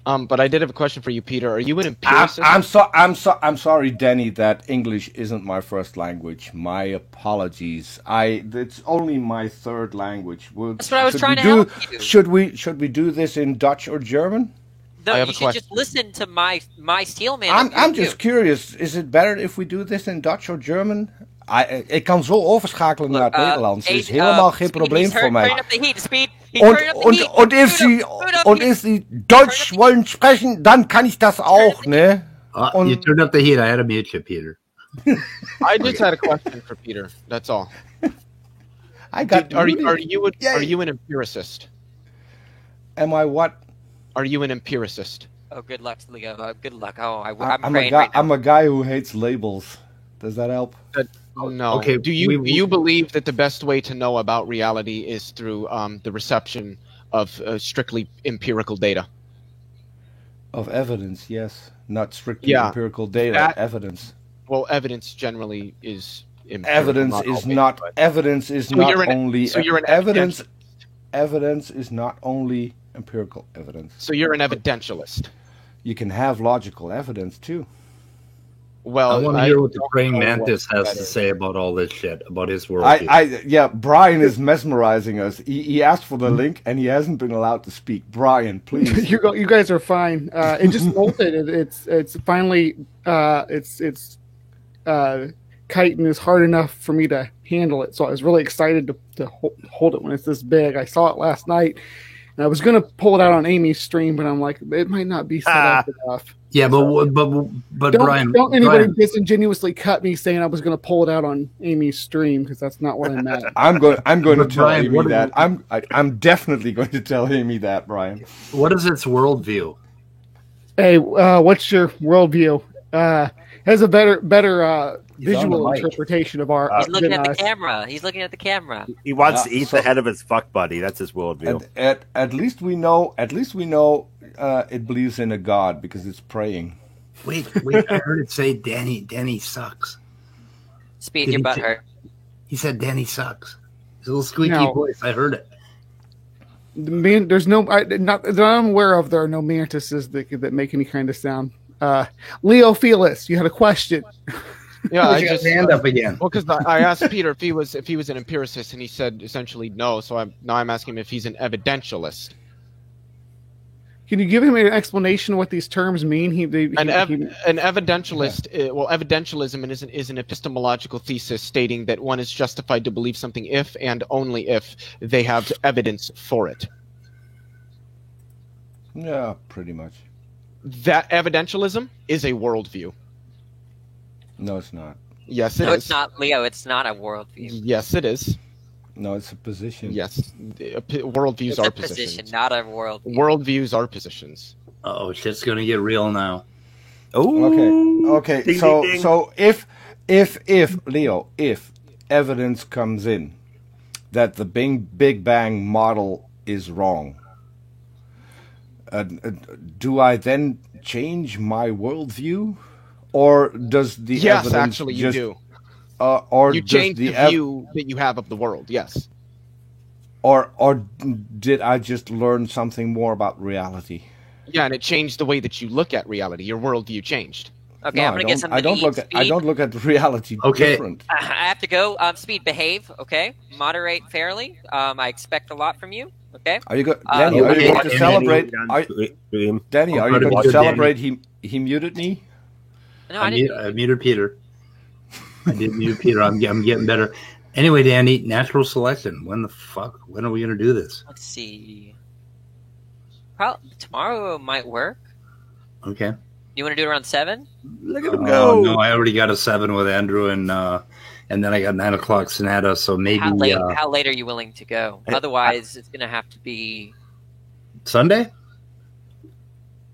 But I did have a question for you, Peter. Are you an empiricist? I'm sorry, Danny, that English isn't my first language. My apologies. It's only my third language. That's what I was trying to help you. Should we do this in Dutch or German? No, you should just listen to my Steelman. I'm just curious. Is it better if we do this in Dutch or German? Ik kan zo overschakelen naar het Nederlands. Het is helemaal geen probleem voor mij. Und if Sie Deutsch wollen sprechen, dann kann ich das auch, ne? You turned up the heat. I had to mute you, Peter. I just had a question for Peter. That's all. Are you an empiricist? Am I what? Are you an empiricist? Oh, good luck, Leo. Good luck. Oh, I'm praying right now. I'm a guy who hates labels. Does that help? No. Okay. Do you believe that the best way to know about reality is through the reception of strictly empirical data? Of evidence, yes. Not strictly empirical data. Evidence. Well, evidence generally is empirical. Evidence is not only empirical evidence. So you're an evidentialist. You can have logical evidence too. Well, I want to hear what the praying mantis has to say about all this shit, about his worldview. Brian is mesmerizing us. He asked for the link, and he hasn't been allowed to speak. Brian, please. You guys are fine. It just bolted. It's finally chitin is hard enough for me to handle it. So I was really excited to hold it when it's this big. I saw it last night, and I was going to pull it out on Amy's stream, but I'm like, it might not be set up enough. Yeah, but Brian, don't anybody disingenuously cut me saying I was going to pull it out on Amy's stream, because that's not what I meant. I'm going to tell Amy that. I'm definitely going to tell Amy that, Brian. What is its worldview? Hey, what's your worldview? Has a better visual interpretation of our. He's looking at the camera. He's looking at the camera. He wants to eat the head of his fuck buddy. That's his worldview. At least we know. It believes in a god because it's praying. Wait! I heard it say Danny sucks. Speed, your butt hurt. He said Danny sucks. His little squeaky voice. I heard it. There's no. Not that I'm aware of. There are no mantises that make any kind of sound. Leo Felix, you had a question. Yeah, I just hand up again. Well, because I asked Peter if he was an empiricist, and he said essentially no. So I'm asking him if he's an evidentialist. Can you give him an explanation of what these terms mean? An evidentialist, evidentialism is an epistemological thesis stating that one is justified to believe something if and only if they have evidence for it. Yeah, pretty much. That evidentialism is a worldview. No, it's not. Yes, it is. No, it's not, Leo. It's not a worldview. Yes, it is. No, it's a position. Yes, worldviews are positions. Position, not a worldview. Worldviews are positions. Oh, shit's gonna get real now. Oh, okay. Ding, so, ding, ding. So if Leo, if evidence comes in that the Big Bang model is wrong, do I then change my worldview, or does the evidence? Yes, actually, you do. Or you change the view that you have of the world, yes. Or did I just learn something more about reality? Yeah, and it changed the way that you look at reality. Your worldview changed. Okay, no, I'm gonna get something to eat. I don't look at reality different. I have to go. Speed, behave. Okay, moderate fairly. I expect a lot from you. Okay. Are you Danny? Are you going to celebrate? Danny, are you going to celebrate? He muted me. No, I didn't. I muted Peter. I did mute Peter. I'm getting better. Anyway, Danny, natural selection. When are we going to do this? Let's see. Probably tomorrow might work. Okay. You want to do it around 7? Look at him go. No, I already got a 7 with Andrew, and then I got 9 o'clock Sonata. So maybe. How late are you willing to go? Otherwise, it's going to have to be Sunday.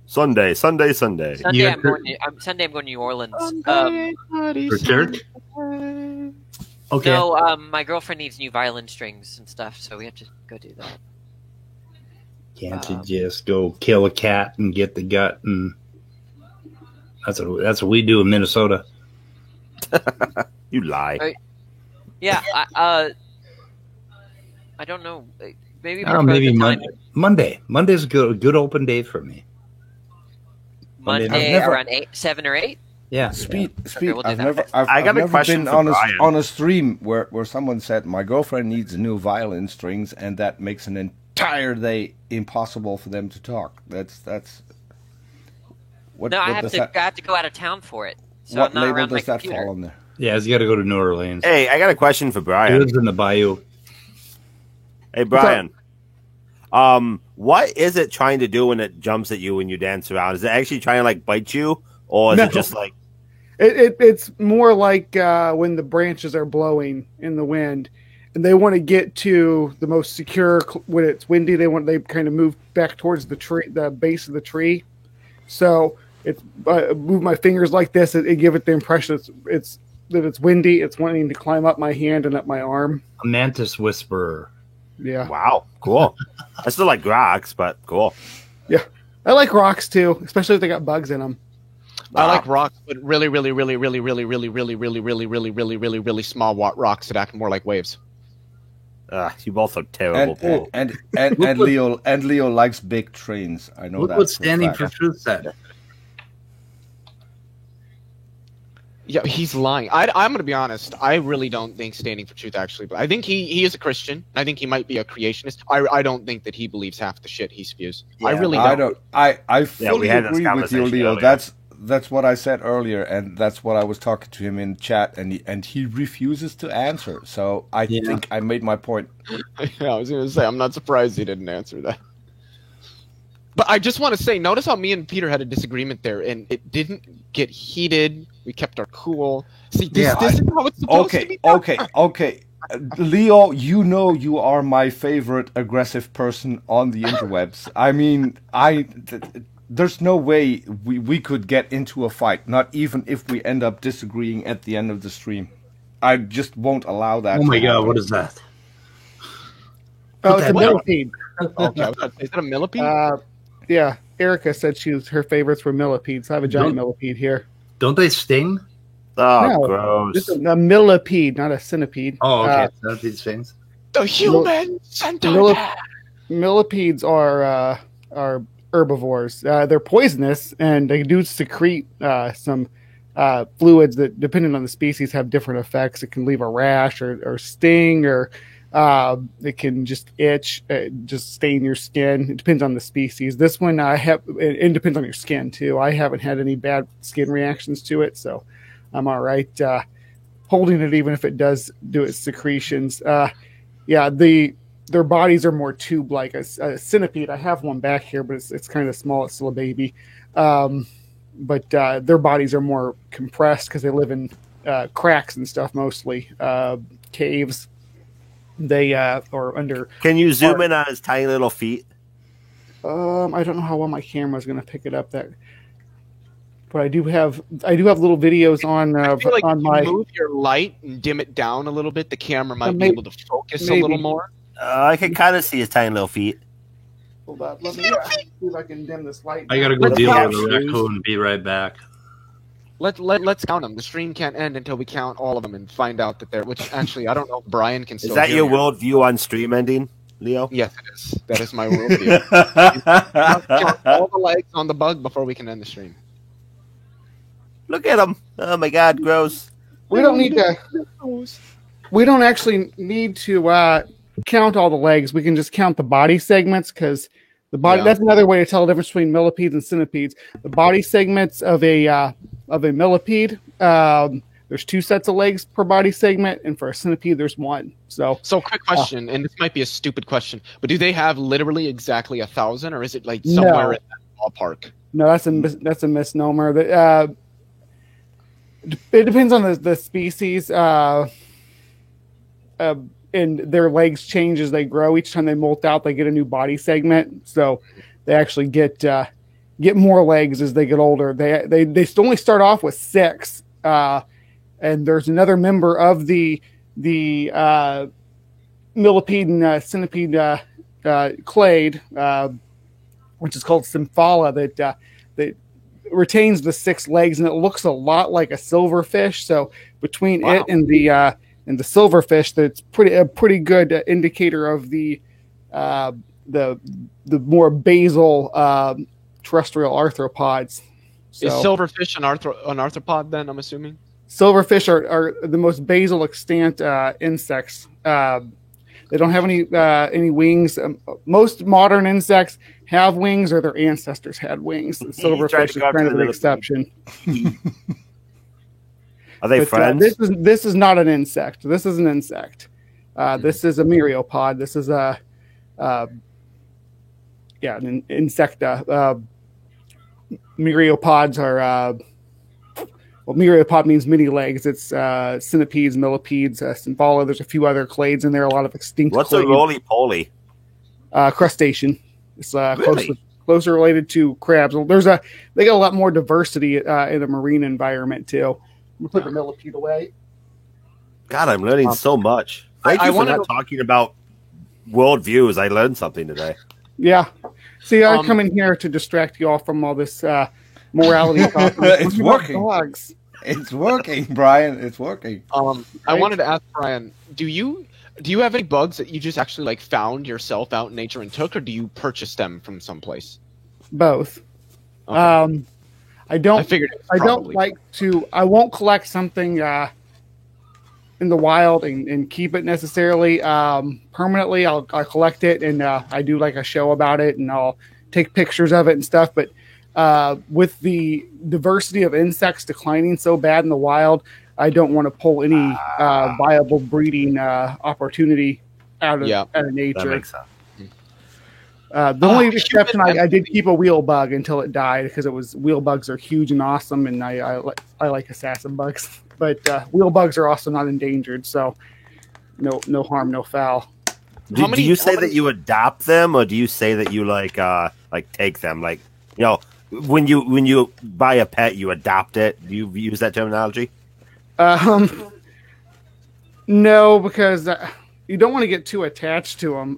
Sunday. Sunday, I'm going to New Orleans. For church? Okay. No, my girlfriend needs new violin strings and stuff, so we have to go do that. Can't you just go kill a cat and get the gut? And that's what we do in Minnesota. You lie. Yeah, I don't know. Maybe Monday. Monday's a good open day for me. Monday around 7 or 8. Yeah. Speed. Okay, I've never been on a stream where someone said my girlfriend needs new violin strings, and that makes an entire day impossible for them to talk. That's. What, no, I have to go out of town for it. So what I'm not label around does my that computer. fall on there? Yeah, he's got to go to New Orleans. Hey, I got a question for Brian. He lives in the bayou. Hey, Brian. What is it trying to do when it jumps at you when you dance around? Is it actually trying to bite you, or is it just like it's more like when the branches are blowing in the wind, and they want to get to the most secure when it's windy. They kind of move back towards the tree, the base of the tree. So it's move my fingers like this. It give it the impression it's windy. It's wanting to climb up my hand and up my arm. A mantis whisperer. Yeah. Wow. Cool. I still like rocks, but cool. Yeah, I like rocks too, especially if they got bugs in them. I like rocks, but really small rocks that act more like waves. You both are terrible. And Leo likes big trains. I know look that. What Standing for Truth said. Yeah, he's lying. I'm going to be honest. I really don't think Standing for Truth actually. But I think he is a Christian. I think he might be a creationist. I don't think that he believes half the shit he spews. Yeah, I really don't. I fully agree with you, Leo. Earlier. That's what I said earlier, and that's what I was talking to him in chat, and he refuses to answer. So I think I made my point. Yeah, I was going to say I'm not surprised he didn't answer that. But I just want to say, notice how me and Peter had a disagreement there, and it didn't get heated. We kept our cool. See, this is how it's supposed to be done. Okay. Leo, you know you are my favorite aggressive person on the interwebs. I mean, there's no way we could get into a fight, not even if we end up disagreeing at the end of the stream. I just won't allow that. Oh my God, what is that? Oh, it's a millipede. Okay, is that a millipede? Yeah, Erica said her favorites were millipedes. I have a giant millipede here. Don't they sting? Oh, no, gross. It's a millipede, not a centipede. Oh, okay. Centipede stings. The human centipede. Millipedes are herbivores. They're poisonous, and they do secrete some fluids that, depending on the species, have different effects. It can leave a rash or sting, or it can just itch, just stain your skin. It depends on the species. This one it depends on your skin too. I haven't had any bad skin reactions to it, so I'm all right holding it, even if it does do its secretions. Their bodies are more tube-like. A centipede, I have one back here, but it's kind of small. It's still a baby. But their bodies are more compressed because they live in cracks and stuff, mostly caves. They or under. Can you zoom in on his tiny little feet? I don't know how well my camera is going to pick it up. But I do have little videos on. I feel like on if my. You move your light and dim it down a little bit, the camera might be able to focus a little more. I can kind of see his tiny little feet. Hold on, let me see if I can dim this light. I gotta go deal with the raccoon and be right back. Let's count them. The stream can't end until we count all of them and find out that they're. Which actually, I don't know if Brian can. Is that your worldview on stream ending, Leo? Yes, it is. That is my worldview. Count all the legs on the bug before we can end the stream. Look at him! Oh my God, gross. We don't need to. We don't actually need to count all the legs. We can just count the body segments, because the body. Yeah. That's another way to tell the difference between millipedes and centipedes. The body segments of a millipede. There's 2 sets of legs per body segment, and for a centipede, there's 1. So quick question, and this might be a stupid question, but do they have literally exactly 1,000, or is it like somewhere in that ballpark? No, that's a misnomer. It depends on the species, and their legs change as they grow. Each time they molt out, they get a new body segment, so they actually get more legs as they get older. They only start off with 6, and there's another member of the millipede and centipede clade, which is called Symphala, that retains the 6 legs, and it looks a lot like a silverfish. So between it and the silverfish, that's a pretty good indicator of the more basal terrestrial arthropods. So, is silverfish an arthropod then, I'm assuming? Silverfish are the most basal extant insects. They don't have any wings. Most modern insects have wings, or their ancestors had wings. The silverfish is kind of an exception. Are they friends? This is not an insect. This is an insect. This is a myriopod. This is an insecta. Myriapods are well, myriapod means many legs. It's centipedes, millipedes, symbiola. There's a few other clades in there. A lot of extinct. What's clades. a roly-poly? Crustacean. It's Really? closer related to crabs. They got a lot more diversity in the marine environment too. I'm gonna put the millipede away. God, I'm learning so much. Thank you for not talking about worldviews. I learned something today. Yeah. See, I come in here to distract you all from all this morality talk. It's working. Dogs. It's working, Brian. It's working. I wanted to ask Brian, do you have any bugs that you just actually like found yourself out in nature and took, or do you purchase them from someplace? Both. Okay. I don't probably. like to. I won't collect something in the wild and keep it necessarily permanently. I'll collect it and I do like a show about it and I'll take pictures of it and stuff. But with the diversity of insects declining so bad in the wild, I don't want to pull any viable breeding opportunity out of nature. That makes sense. The only exception, I did keep a wheel bug until it died because wheel bugs are huge and awesome, and I like assassin bugs. But wheel bugs are also not endangered, so no harm, no foul. Do you say that you adopt them, or do you say that you like take them? Like, when you buy a pet, you adopt it. Do you use that terminology? No, because you don't want to get too attached to them.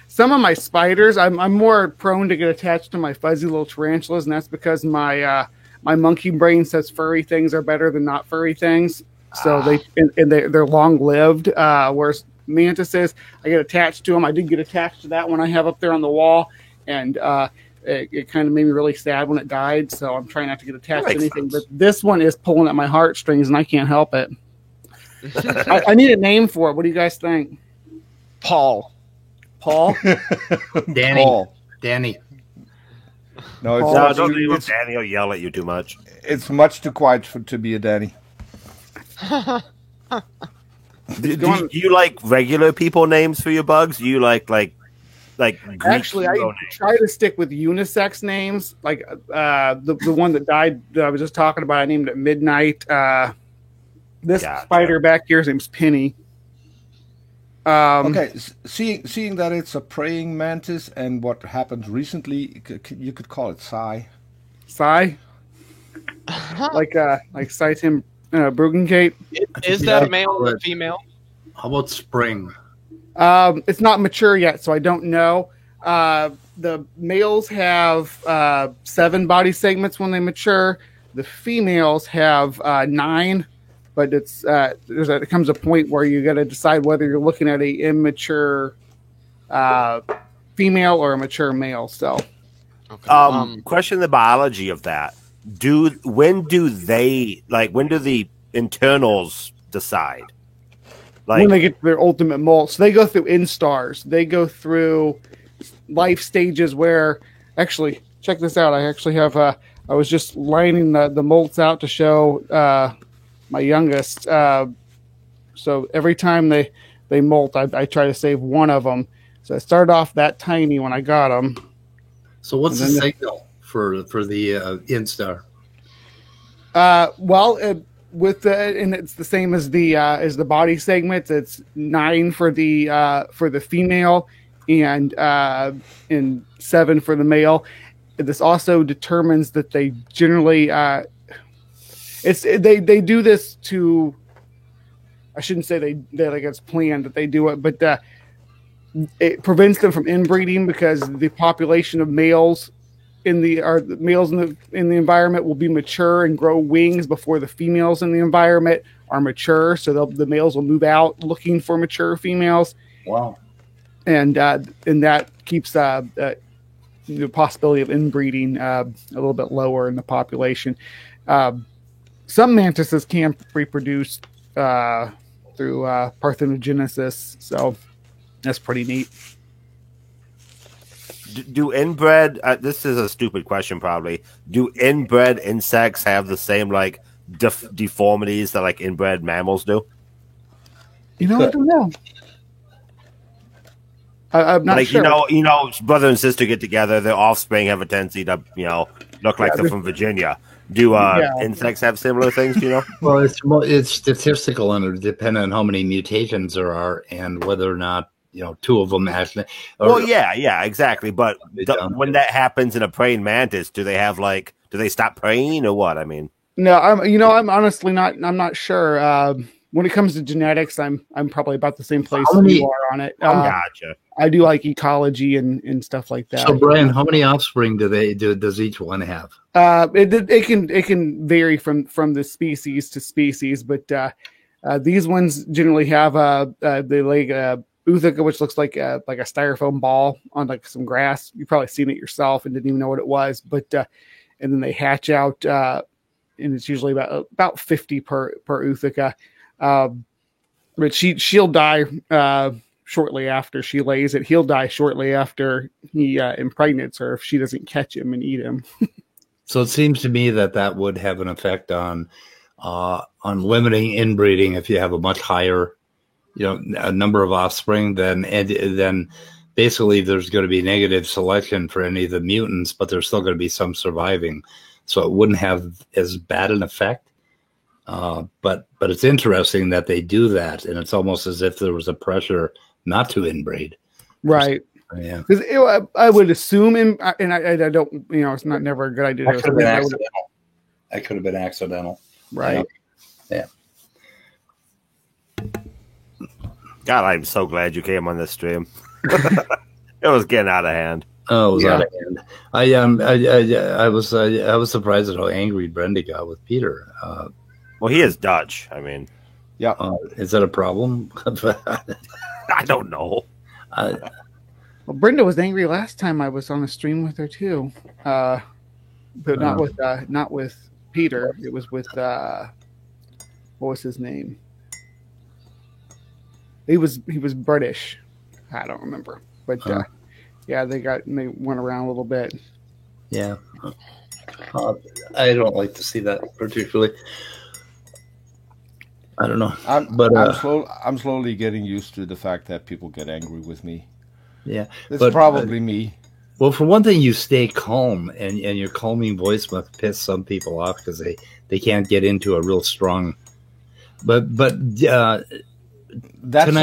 Some of my spiders, I'm more prone to get attached to my fuzzy little tarantulas, and that's because my monkey brain says furry things are better than not furry things. So they're long lived. Whereas mantises, I get attached to them. I did get attached to that one I have up there on the wall, and it kind of made me really sad when it died. So I'm trying not to get attached to anything. Sense. But this one is pulling at my heartstrings, and I can't help it. I need a name for it. What do you guys think? Paul. Danny. Paul. Danny. No, don't leave him. Danny will yell at you too much. It's much too quiet to be a Danny. Do you like regular people names for your bugs? Do you like Greek Actually, I try to stick with unisex names. Like the one that died that I was just talking about, I named it Midnight. This spider back here, his name's Penny. Okay, seeing that it's a praying mantis and what happened recently, you could call it Psy. Psy? like Cytim Bruggencate? Is that male or female? How about Spring? It's not mature yet, so I don't know. The males have 7 body segments when they mature. The females have 9. But there comes a point where you got to decide whether you're looking at a immature female or a mature male. So, question the biology of that. When do the internals decide? When they get to their ultimate molt. So they go through instars. They go through life stages where, actually, check this out. I actually have I was just lining the molts out to show my youngest. So every time they molt, I try to save one of them. So I started off that tiny when I got them. So what's the signal for the instar? And it's the same as the body segments. It's 9 for the female and 7 for the male. This also determines that they generally they do this to. I shouldn't say they like it's planned that they do it, but it prevents them from inbreeding because the population of males in the environment will be mature and grow wings before the females in the environment are mature. So the males will move out looking for mature females. Wow. And that keeps the possibility of inbreeding a little bit lower in the population. Some mantises can reproduce through parthenogenesis, so that's pretty neat. Do inbred? This is a stupid question, probably. Do inbred insects have the same deformities that inbred mammals do? I don't know. I'm not sure. Brother and sister get together. Their offspring have a tendency to, look like they're from Virginia. Do insects have similar things? Do you know? Well, it's statistical, and it depends on how many mutations there are, and whether or not two of them actually. Yeah, exactly. But when that happens in a praying mantis, do they stop praying or what? I mean, no, I'm honestly not. I'm not sure. When it comes to genetics, I'm probably about the same place you are on it. Gotcha. I do like ecology and stuff like that. So, Brian, how many offspring does each one have? It can vary from the species to species, but these ones generally have they lay Uthaka, which looks like a styrofoam ball on like some grass. You've probably seen it yourself and didn't even know what it was, but and then they hatch out, and it's usually about 50 per Uthaka. But she'll die shortly after she lays it. He'll die shortly after he impregnates her if she doesn't catch him and eat him. So it seems to me that would have an effect on limiting inbreeding if you have a much higher, a number of offspring. Then basically there's going to be negative selection for any of the mutants, but there's still going to be some surviving. So it wouldn't have as bad an effect. But it's interesting that they do that, and it's almost as if there was a pressure not to inbreed. Right. Yeah. Because I would assume, and I don't, it's never a good idea. That could have been accidental. That could have been accidental. Right. Yeah. God, I'm so glad you came on this stream. It was getting out of hand. Oh, it was out of hand. I was surprised at how angry Brenda got with Peter. Well, he is Dutch. I mean, yeah. Is that a problem? I don't know. Well, Brenda was angry last time I was on a stream with her too, but not with Peter. It was with what was his name? He was British. I don't remember, but yeah, they went around a little bit. Yeah, I don't like to see that particularly. I don't know, I'm slowly getting used to the fact that people get angry with me. Yeah, it's probably me. Well, for one thing, you stay calm, and your calming voice must piss some people off because they can't get into a real strong. But that's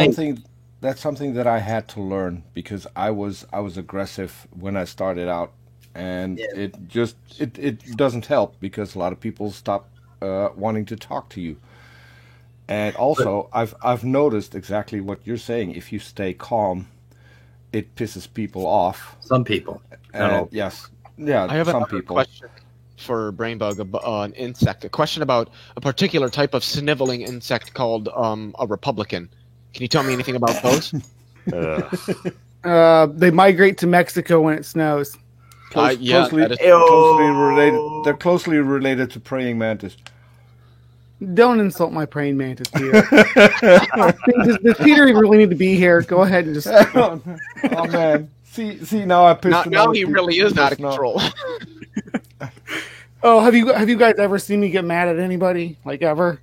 something that I had to learn because I was aggressive when I started out, and it doesn't help because a lot of people stop wanting to talk to you. And also, I've noticed exactly what you're saying. If you stay calm, it pisses people off. Some people. Yes. Yeah, I have some another people. question for Brainbug, an insect. A question about a particular type of sniveling insect called a Republican. Can you tell me anything about those? They migrate to Mexico when it snows. Closely related. They're closely related to praying mantis. Don't insult my praying mantis, Peter. Does Peter really need to be here? Go ahead and just. Oh man! See now I pissed him off. Now he really is out of control. Oh, have you guys ever seen me get mad at anybody? Like ever?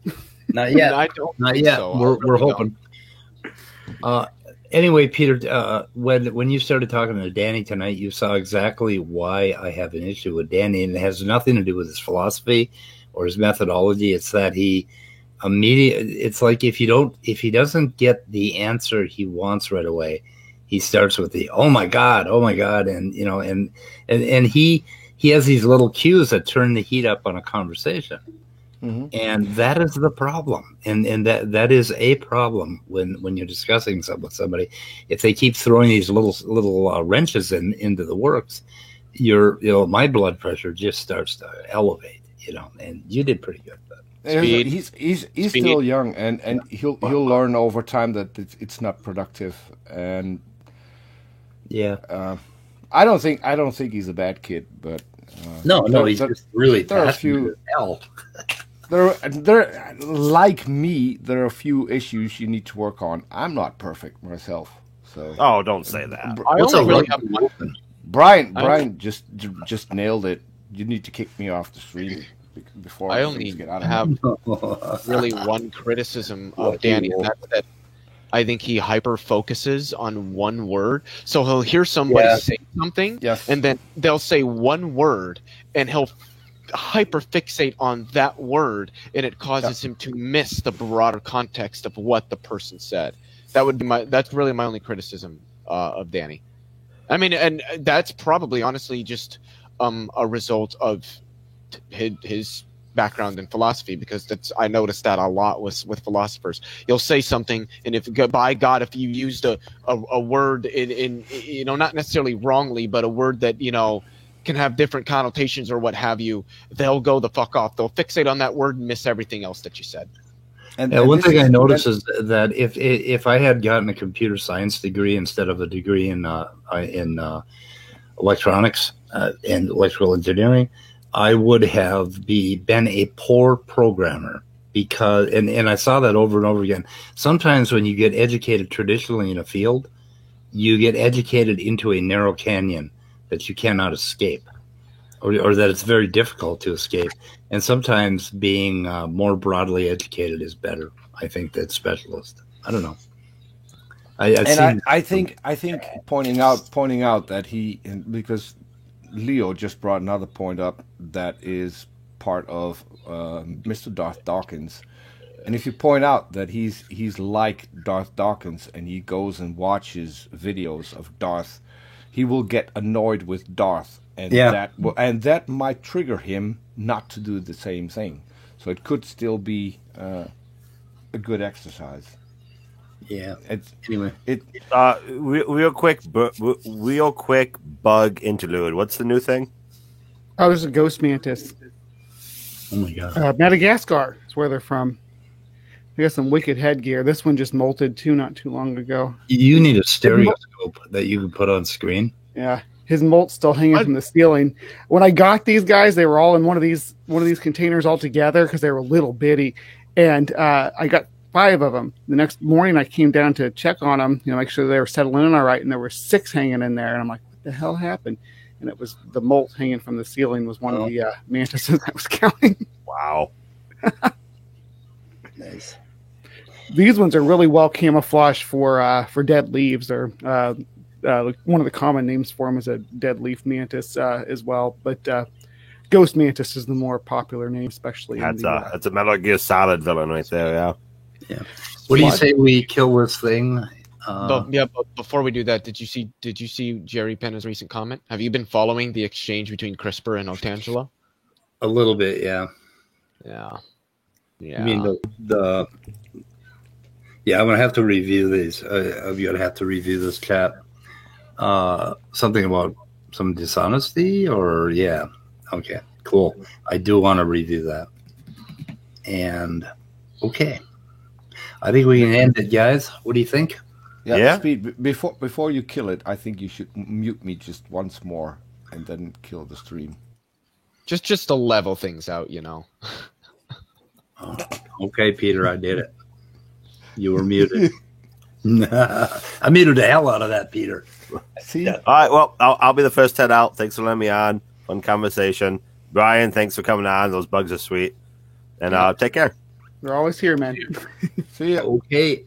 Not yet. Not yet. So. We're hoping. Anyway, Peter, when you started talking to Danny tonight, you saw exactly why I have an issue with Danny, and it has nothing to do with his philosophy or his methodology. It's that it's like if he doesn't get the answer he wants right away, he starts with the oh my god, and and he has these little cues that turn the heat up on a conversation. Mm-hmm. And that is the problem, and that is a problem when you're discussing something with somebody. If they keep throwing these little wrenches into the works, my blood pressure just starts to elevate. And you did pretty good. But he's still young, and he'll learn over time that it's not productive. And I don't think he's a bad kid, but no, he's just really there are a few. There, like me, there are a few issues you need to work on. I'm not perfect myself, so. Oh, don't say that. Brian just nailed it. You need to kick me off the stream before I only get out have really one criticism of Danny, and that's that I think he hyper focuses on one word. So he'll hear somebody say something, and then they'll say one word, and he'll hyper fixate on that word, and it causes him to miss the broader context of what the person said. That's really my only criticism of Danny. I mean, and that's probably honestly just a result of his background in philosophy, because I noticed that a lot with philosophers. You'll say something, and if by God, if you used a word in not necessarily wrongly, but a word that can have different connotations or what have you, they'll go the fuck off. They'll fixate on that word and miss everything else that you said. And one thing I noticed is that if I had gotten a computer science degree instead of a degree in electronics and electrical engineering, I would have been a poor programmer, because and I saw that over and over again. Sometimes when you get educated traditionally in a field, you get educated into a narrow canyon that you cannot escape, or that it's very difficult to escape. And sometimes being more broadly educated is better. I think that specialist. I don't know. I think pointing out that because Leo just brought another point up that is part of Mr. Darth Dawkins, and if you point out that he's like Darth Dawkins and he goes and watches videos of Darth, he will get annoyed with Darth, and that might trigger him not to do the same thing. So it could still be a good exercise. Yeah. Real quick bug interlude. What's the new thing? Oh, there's a ghost mantis. Oh my god. Madagascar is where they're from. They got some wicked headgear. This one just molted too not too long ago. You need a stereoscope that you can put on screen. Yeah. His molt's still hanging from the ceiling. When I got these guys, they were all in one of these containers all together because they were little bitty. And I got 5 of them. The next morning, I came down to check on them, make sure they were settling in all right, and there were 6 hanging in there. And I'm like, what the hell happened? And it was the molt hanging from the ceiling was one of the mantises I was counting. Wow. Nice. These ones are really well camouflaged for dead leaves, or one of the common names for them is a dead leaf mantis as well. But ghost mantis is the more popular name, especially. That's a Metal Gear Solid villain right there. Yeah. Yeah. What do you say we kill this thing? But before we do that, did you see Jerry Penna's recent comment? Have you been following the exchange between CRISPR and Otangelo? A little bit, yeah. Yeah. I mean the I'm gonna have to review these. I'm gonna have to review this chat. Something about some dishonesty, or okay, cool. I do want to review that. And okay, I think we can end it, guys. What do you think? Yeah. Speed, before you kill it, I think you should mute me just once more and then kill the stream. Just to level things out, Oh, okay, Peter, I did it. You were muted. I muted the hell out of that, Peter. See? All right, well, I'll be the first head out. Thanks for letting me on. Fun conversation. Brian, thanks for coming on. Those bugs are sweet. And take care. We're always here, man. See ya. Okay.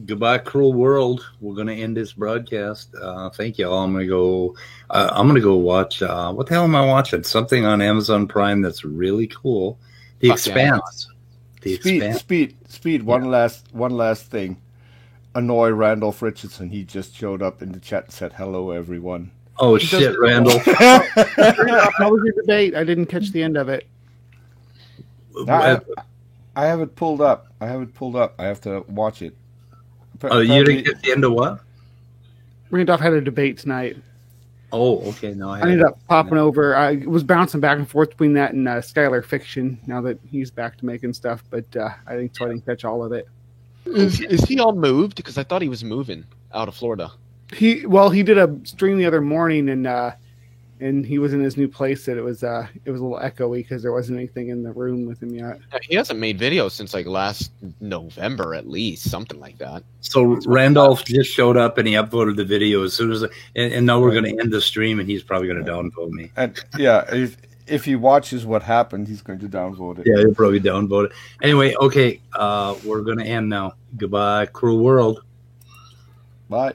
Goodbye, cruel world. We're gonna end this broadcast. Thank you all. I'm gonna go watch. What the hell am I watching? Something on Amazon Prime that's really cool. The Expanse. Speed. One last thing. Annoy Randolph Richardson. He just showed up in the chat and said, "Hello, everyone." Oh shit, Randolph! How was your debate? I didn't catch the end of it. I have it pulled up. I have to watch it. Oh, you didn't get the end of what? Randolph had a debate tonight. Oh, okay. No, I ended up popping over. I was bouncing back and forth between that and Skylar Fiction. Now that he's back to making stuff, but I didn't catch all of it. Is he all moved? Because I thought he was moving out of Florida. He did a stream the other morning, and he was in his new place. That it was a little echoey because there wasn't anything in the room with him yet. He hasn't made videos since like last November, at least, something like that. So Randolph just showed up and he upvoted the video as soon as, and now we're going to end the stream, and he's probably going to downvote me. And if he watches what happened, he's going to downvote it. Yeah, he'll probably downvote it. Anyway, okay, we're going to end now. Goodbye, cruel world. Bye.